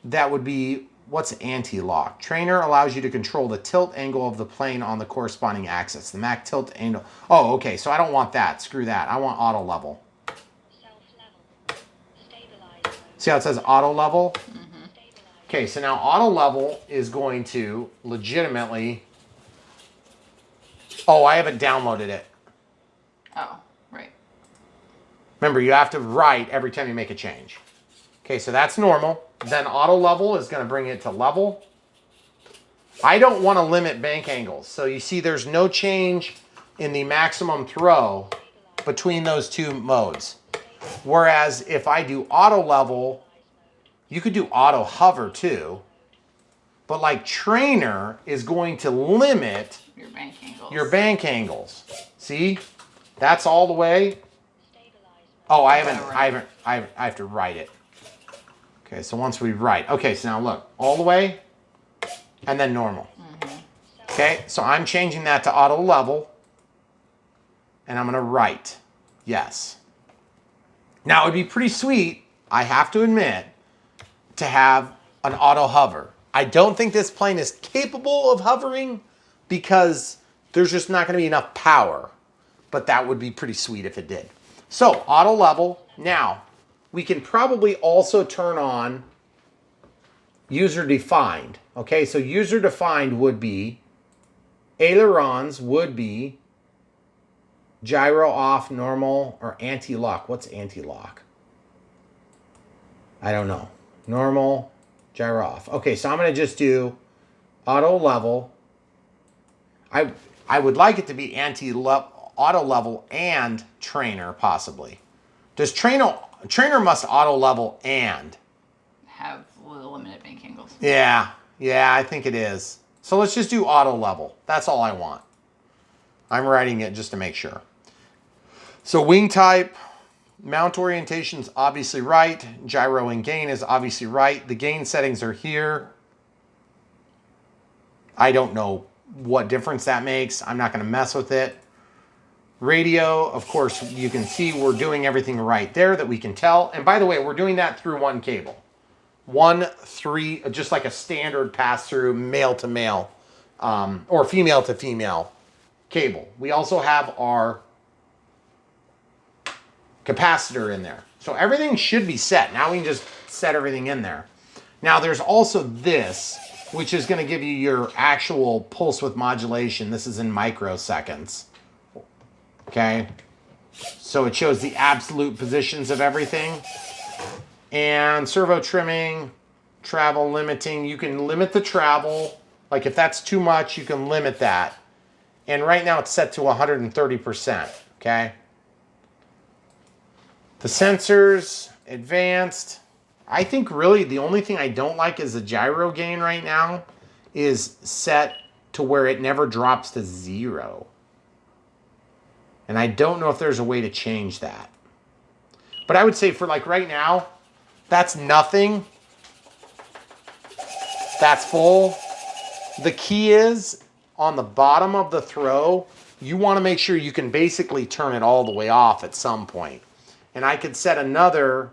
that would be What's anti-lock? Trainer allows you to control the tilt angle of the plane on the corresponding axis. The Mac tilt angle. Oh, okay. So I don't want that. Screw that. I want auto level. Self-level. Stabilize mode. See how it says auto level? Stabilize. Okay, so now auto level is going to legitimately. Oh, I haven't downloaded it. Oh, right. Remember, you have to write every time you make a change. Okay, so that's normal. Then auto level is going to bring it to level. I don't want to limit bank angles. So you see there's no change in the maximum throw between those two modes. Whereas if I do auto level, you could do auto hover too. But like trainer is going to limit Your bank angles. your bank angles. See? That's all the way. Stabilize mode. Oh, I have to write it. Okay, so once we write. Okay, so now look, all the way and then normal. Okay, so I'm changing that to auto level and I'm gonna write yes. Now it would be pretty sweet, I have to admit, to have an auto hover. I don't think this plane is capable of hovering because there's just not gonna be enough power, but that would be pretty sweet if it did. So auto level. Now we can probably also turn on user defined. Okay, so user defined would be ailerons would be gyro off, normal, or anti-lock. What's anti-lock? I don't know. Normal, gyro off. Okay, so I'm going to just do auto level. I would like it to be auto level and trainer possibly. Does trainer must auto level and? Have limited bank angles. Yeah, I think it is. So let's just do auto level. That's all I want. I'm writing it just to make sure. So wing type, mount orientation is obviously right. Gyro and gain is obviously right. The gain settings are here. I don't know what difference that makes. I'm not going to mess with it. Radio, of course, you can see we're doing everything right there that we can tell. And by the way, we're doing that through one cable. 1, 3, just like a standard pass-through male to male or female to female cable. We also have our capacitor in there. So everything should be set. Now we can just set everything in there. Now there's also this, which is going to give you your actual pulse width modulation. This is in microseconds. Okay. So it shows the absolute positions of everything. And servo trimming, travel limiting. You can limit the travel. Like if that's too much, you can limit that. And right now it's set to 130%. Okay. The sensors, advanced. I think really the only thing I don't like is the gyro gain right now is set to where it never drops to 0. And I don't know if there's a way to change that. But I would say for like right now, that's nothing. That's full. The key is on the bottom of the throw, you want to make sure you can basically turn it all the way off at some point. And I could set another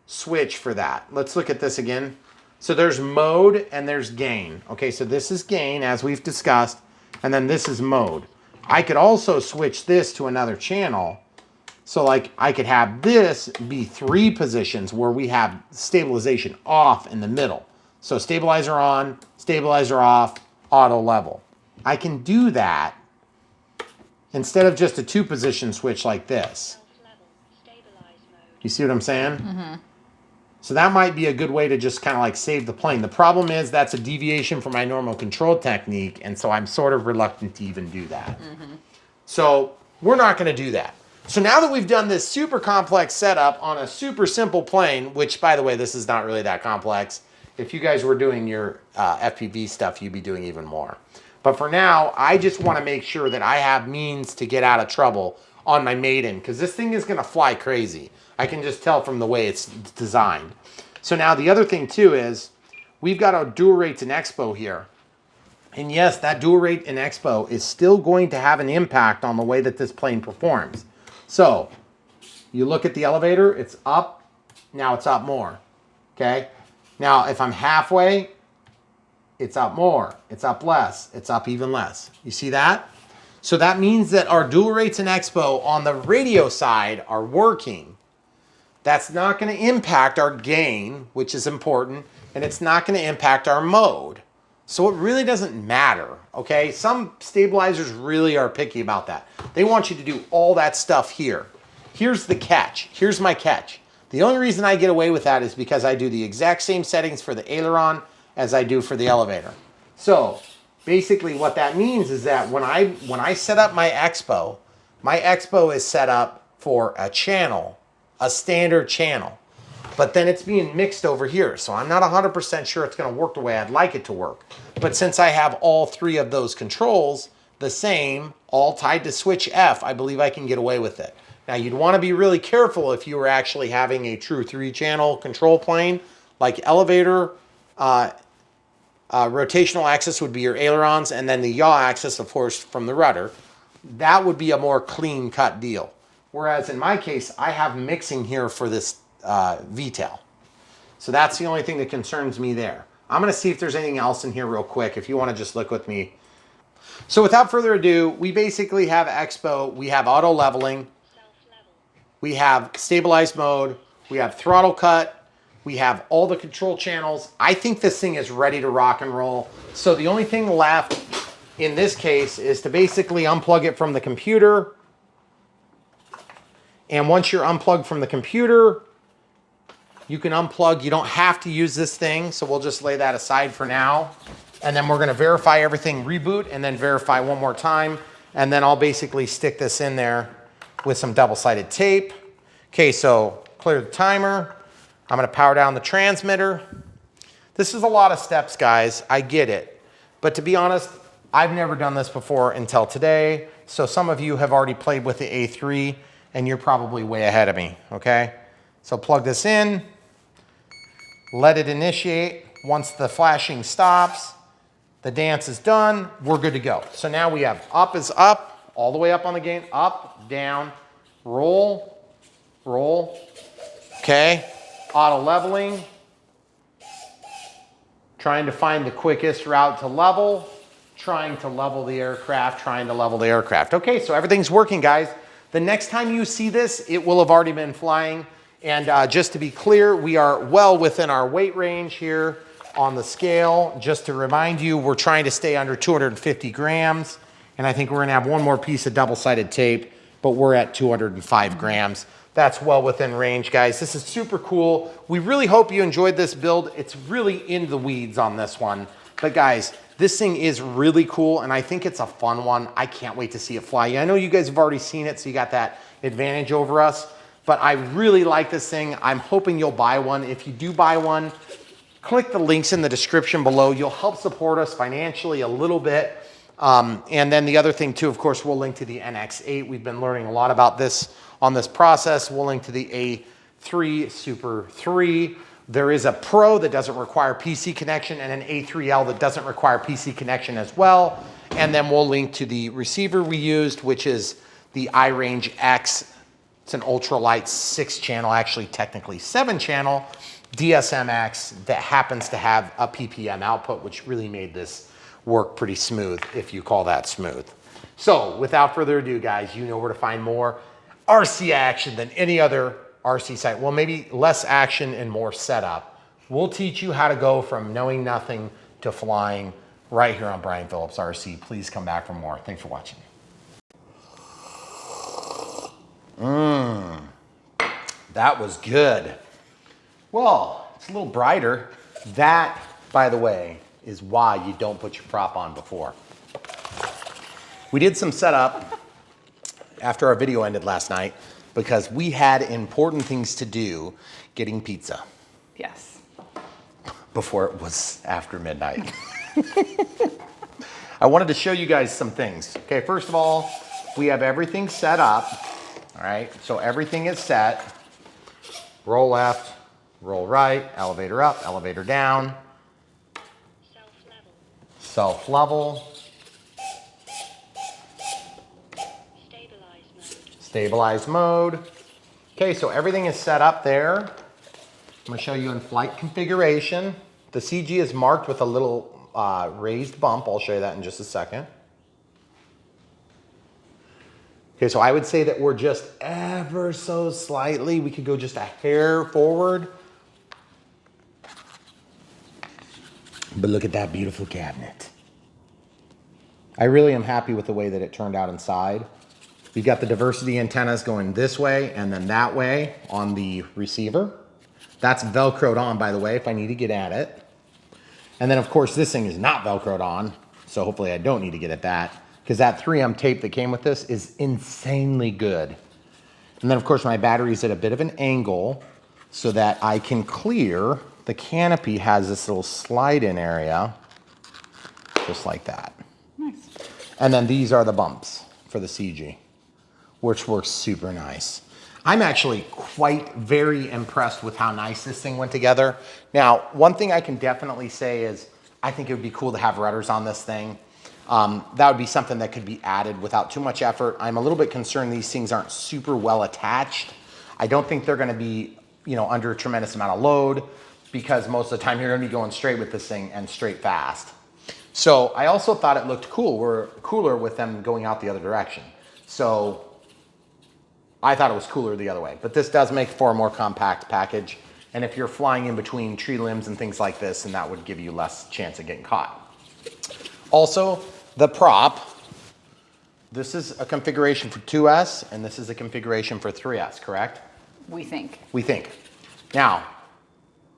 switch for that. Let's look at this again. So there's mode and there's gain. Okay, so this is gain as we've discussed, and then this is mode. I could also switch this to another channel. So like I could have this be 3 positions where we have stabilization off in the middle. So stabilizer on, stabilizer off, auto level. I can do that instead of just a 2-position switch like this. Self-level. Stabilize mode. You see what I'm saying? Mm-hmm. So that might be a good way to just kind of like save the plane. The problem is that's a deviation from my normal control technique, and so I'm sort of reluctant to even do that. Mm-hmm. So we're not going to do that. So now that we've done this super complex setup on a super simple plane, which by the way, this is not really that complex. If you guys were doing your FPV stuff, you'd be doing even more. But for now, I just want to make sure that I have means to get out of trouble on my maiden, because this thing is going to fly crazy. I can just tell from the way it's designed. So now the other thing too is we've got our dual rates in Expo here. And yes, that dual rate in Expo is still going to have an impact on the way that this plane performs. So you look at the elevator, it's up, now it's up more, okay? Now, if I'm halfway, it's up more, it's up less, it's up even less. You see that? So that means that our dual rates and expo on the radio side are working. That's not going to impact our gain, which is important, and it's not going to impact our mode. So it really doesn't matter, okay? Some stabilizers really are picky about that. They want you to do all that stuff here. Here's the catch. Here's my catch. The only reason I get away with that is because I do the exact same settings for the aileron as I do for the elevator. So basically what that means is that when I set up my expo is set up for a channel, a standard channel. But then it's being mixed over here. So I'm not 100% sure it's going to work the way I'd like it to work. But since I have all three of those controls the same, all tied to switch F, I believe I can get away with it. Now you'd want to be really careful if you were actually having a true 3-channel control plane, like elevator, rotational axis would be your ailerons, and then the yaw axis, of course, from the rudder. That would be a more clean-cut deal. Whereas in my case, I have mixing here for this VTEL. So that's the only thing that concerns me there. I'm going to see if there's anything else in here real quick, if you want to just look with me. So without further ado, we basically have expo, we have auto leveling, we have stabilized mode, we have throttle cut, we have all the control channels. I think this thing is ready to rock and roll. So the only thing left in this case is to basically unplug it from the computer. And once you're unplugged from the computer, you can unplug. You don't have to use this thing, so we'll just lay that aside for now. And then we're going to verify everything, reboot, and then verify one more time. And then I'll basically stick this in there with some double-sided tape. Okay, so clear the timer. I'm going to power down the transmitter. This is a lot of steps, guys. I get it. But to be honest, I've never done this before until today. So some of you have already played with the A3, and you're probably way ahead of me, okay? So plug this in. Let it initiate. Once the flashing stops, the dance is done, we're good to go. So now we have up is up, all the way up on the gain, up, down, roll, roll, okay? Auto leveling, trying to find the quickest route to level, trying to level the aircraft, trying to level the aircraft. Okay, so everything's working, guys. The next time you see this, it will have already been flying. And just to be clear, we are well within our weight range here on the scale. Just to remind you, we're trying to stay under 250 grams. And I think we're gonna have one more piece of double-sided tape, but we're at 205 grams. That's well within range, guys. This is super cool. We really hope you enjoyed this build. It's really in the weeds on this one. But guys, this thing is really cool, and I think it's a fun one. I can't wait to see it fly. I know you guys have already seen it, so you got that advantage over us. But I really like this thing. I'm hoping you'll buy one. If you do buy one, click the links in the description below. You'll help support us financially a little bit. And then the other thing too, of course, we'll link to the NX8. We've been learning a lot about this on this process. We'll link to the A3 Super 3. There is a Pro that doesn't require PC connection and an A3L that doesn't require PC connection as well. And then we'll link to the receiver we used, which is the iRange X. It's an ultralight 6-channel, actually technically 7-channel DSM-X that happens to have a PPM output, which really made this work pretty smooth, if you call that smooth. So without further ado, guys, you know where to find more RC action than any other RC site. Well, maybe less action and more setup. We'll teach you how to go from knowing nothing to flying right here on Brian Phillips RC. Please come back for more. Thanks for watching. That was good. Well, it's a little brighter. That, by the way, is why you don't put your prop on before. We did some setup after our video ended last night because we had important things to do getting pizza Yes. before it was after midnight. I wanted to show you guys some things. Okay, first of all, we have everything set up. All right, so everything is set. Roll left, roll right, elevator up, elevator down. Self-level. Self-level. Stabilize mode. Stabilize mode. Okay, so everything is set up there. gonna show you in flight configuration. The CG is marked with a little raised bump. I'll show you that in just a second. Okay, so I would say that we're just ever so slightly, we could go just a hair forward. But look at that beautiful cabinet. I really am happy with the way that it turned out inside. We got the diversity antennas going this way and then that way on the receiver. That's Velcroed on, by the way, if I need to get at it. And then of course this thing is not Velcroed on, so hopefully I don't need to get at that, because that 3M tape that came with this is insanely good. And then of course my battery's at a bit of an angle so that I can clear. The canopy has this little slide in area, just like that. Nice. And then these are the bumps for the CG, which works super nice. I'm actually very impressed with how nice this thing went together. Now, one thing I can definitely say is I think it would be cool to have rudders on this thing. That would be something that could be added without too much effort. I'm a little bit concerned these things aren't super well attached. I don't think they're gonna be, under a tremendous amount of load, because most of the time you're gonna be going straight with this thing and straight fast. So I also thought it looked cooler with them going out the other direction. So I thought it was cooler the other way, but this does make for a more compact package. And if you're flying in between tree limbs and things like this, then that would give you less chance of getting caught. Also, the prop, this is a configuration for 2S and this is a configuration for 3S, correct? We think. We think. Now,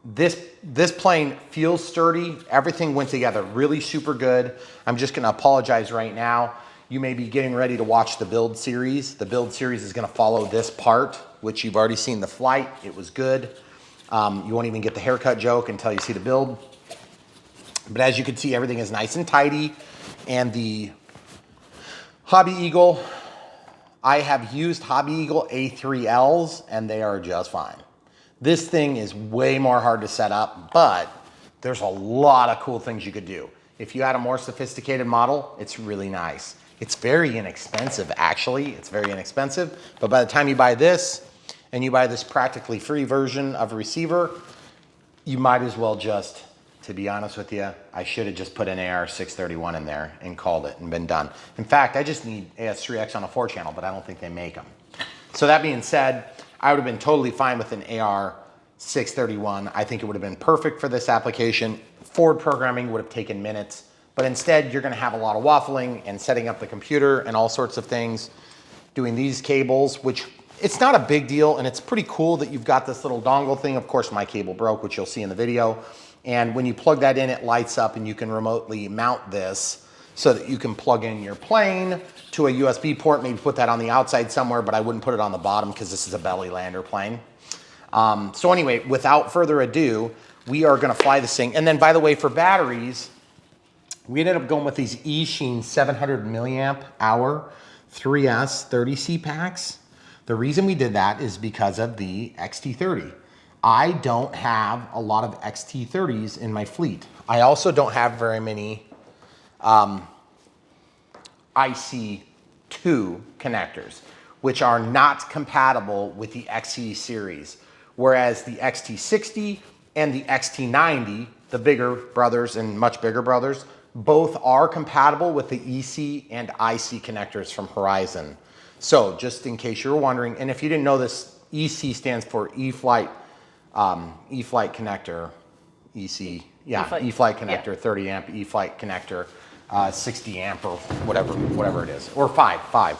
this plane feels sturdy. Everything went together really super good. I'm just gonna apologize right now. You may be getting ready to watch the build series. The build series is gonna follow this part, which you've already seen the flight. It was good. You won't even get the haircut joke until you see the build. But as you can see, everything is nice and tidy. And the Hobby Eagle, I have used Hobby Eagle A3Ls and they are just fine. This thing is way more hard to set up, but there's a lot of cool things you could do. If you had a more sophisticated model, it's really nice. It's very inexpensive, actually. It's very inexpensive, but by the time you buy this, and you buy this practically free version of a receiver, you might as well just, to be honest with you, I should have just put an AR631 in there and called it and been done. In fact, I just need AS3X on a 4-channel, but I don't think they make them. So that being said, I would have been totally fine with an AR631. I think it would have been perfect for this application. Forward programming would have taken minutes, but instead you're gonna have a lot of waffling and setting up the computer and all sorts of things, doing these cables, which it's not a big deal, and it's pretty cool that you've got this little dongle thing. Of course, my cable broke, which you'll see in the video. And when you plug that in, it lights up and you can remotely mount this so that you can plug in your plane to a USB port, maybe put that on the outside somewhere, but I wouldn't put it on the bottom because this is a belly lander plane. So anyway, without further ado, we are gonna fly this thing. And then by the way, for batteries, we ended up going with these eSheen 700 milliamp hour 3S 30C packs. The reason we did that is because of the XT30. I don't have a lot of XT30s in my fleet. I also don't have very many IC2 connectors, which are not compatible with the XT series. Whereas the XT60 and the XT90, the bigger brothers and much bigger brothers, both are compatible with the EC and IC connectors from Horizon. So just in case you were wondering, and if you didn't know this, EC stands for Eflite connector, EC, yeah, Eflite connector, yeah. 30 amp Eflite connector, 60 amp or whatever it is, or five.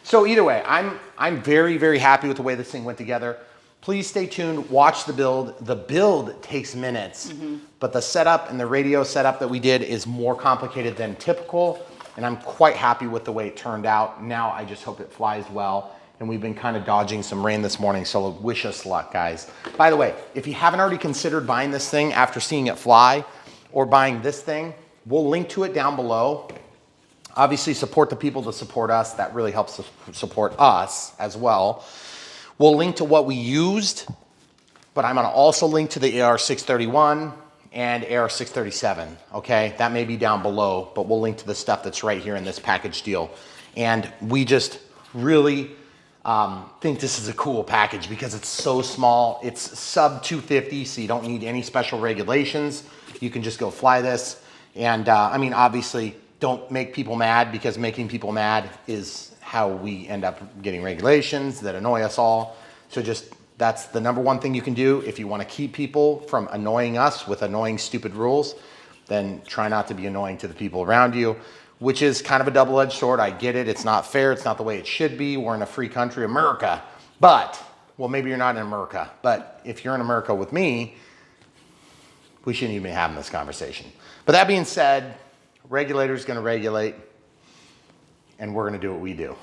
So either way, I'm very, very happy with the way this thing went together. Please stay tuned, watch the build. The build takes minutes, but the setup and the radio setup that we did is more complicated than typical, and I'm quite happy with the way it turned out. Now I just hope it flies well. And we've been kind of dodging some rain this morning, so wish us luck, guys. By the way, if you haven't already considered buying this thing after seeing it fly, or buying this thing, we'll link to it down below. Obviously, support the people that support us. That really helps support us as well. We'll link to what we used, but I'm gonna also link to the AR631 and AR637, okay? That may be down below, but we'll link to the stuff that's right here in this package deal. And we just really think this is a cool package because it's so small. It's sub 250, so you don't need any special regulations. You can just go fly this. And I mean, obviously, don't make people mad, because making people mad is how we end up getting regulations that annoy us all. So just, that's the number one thing you can do. If you want to keep people from annoying us with annoying, stupid rules, then try not to be annoying to the people around you, which is kind of a double-edged sword. I get it. It's not fair. It's not the way it should be. We're in a free country, America. But, well, maybe you're not in America, but if you're in America with me, we shouldn't even be having this conversation. But that being said, regulator's going to regulate, and we're going to do what we do.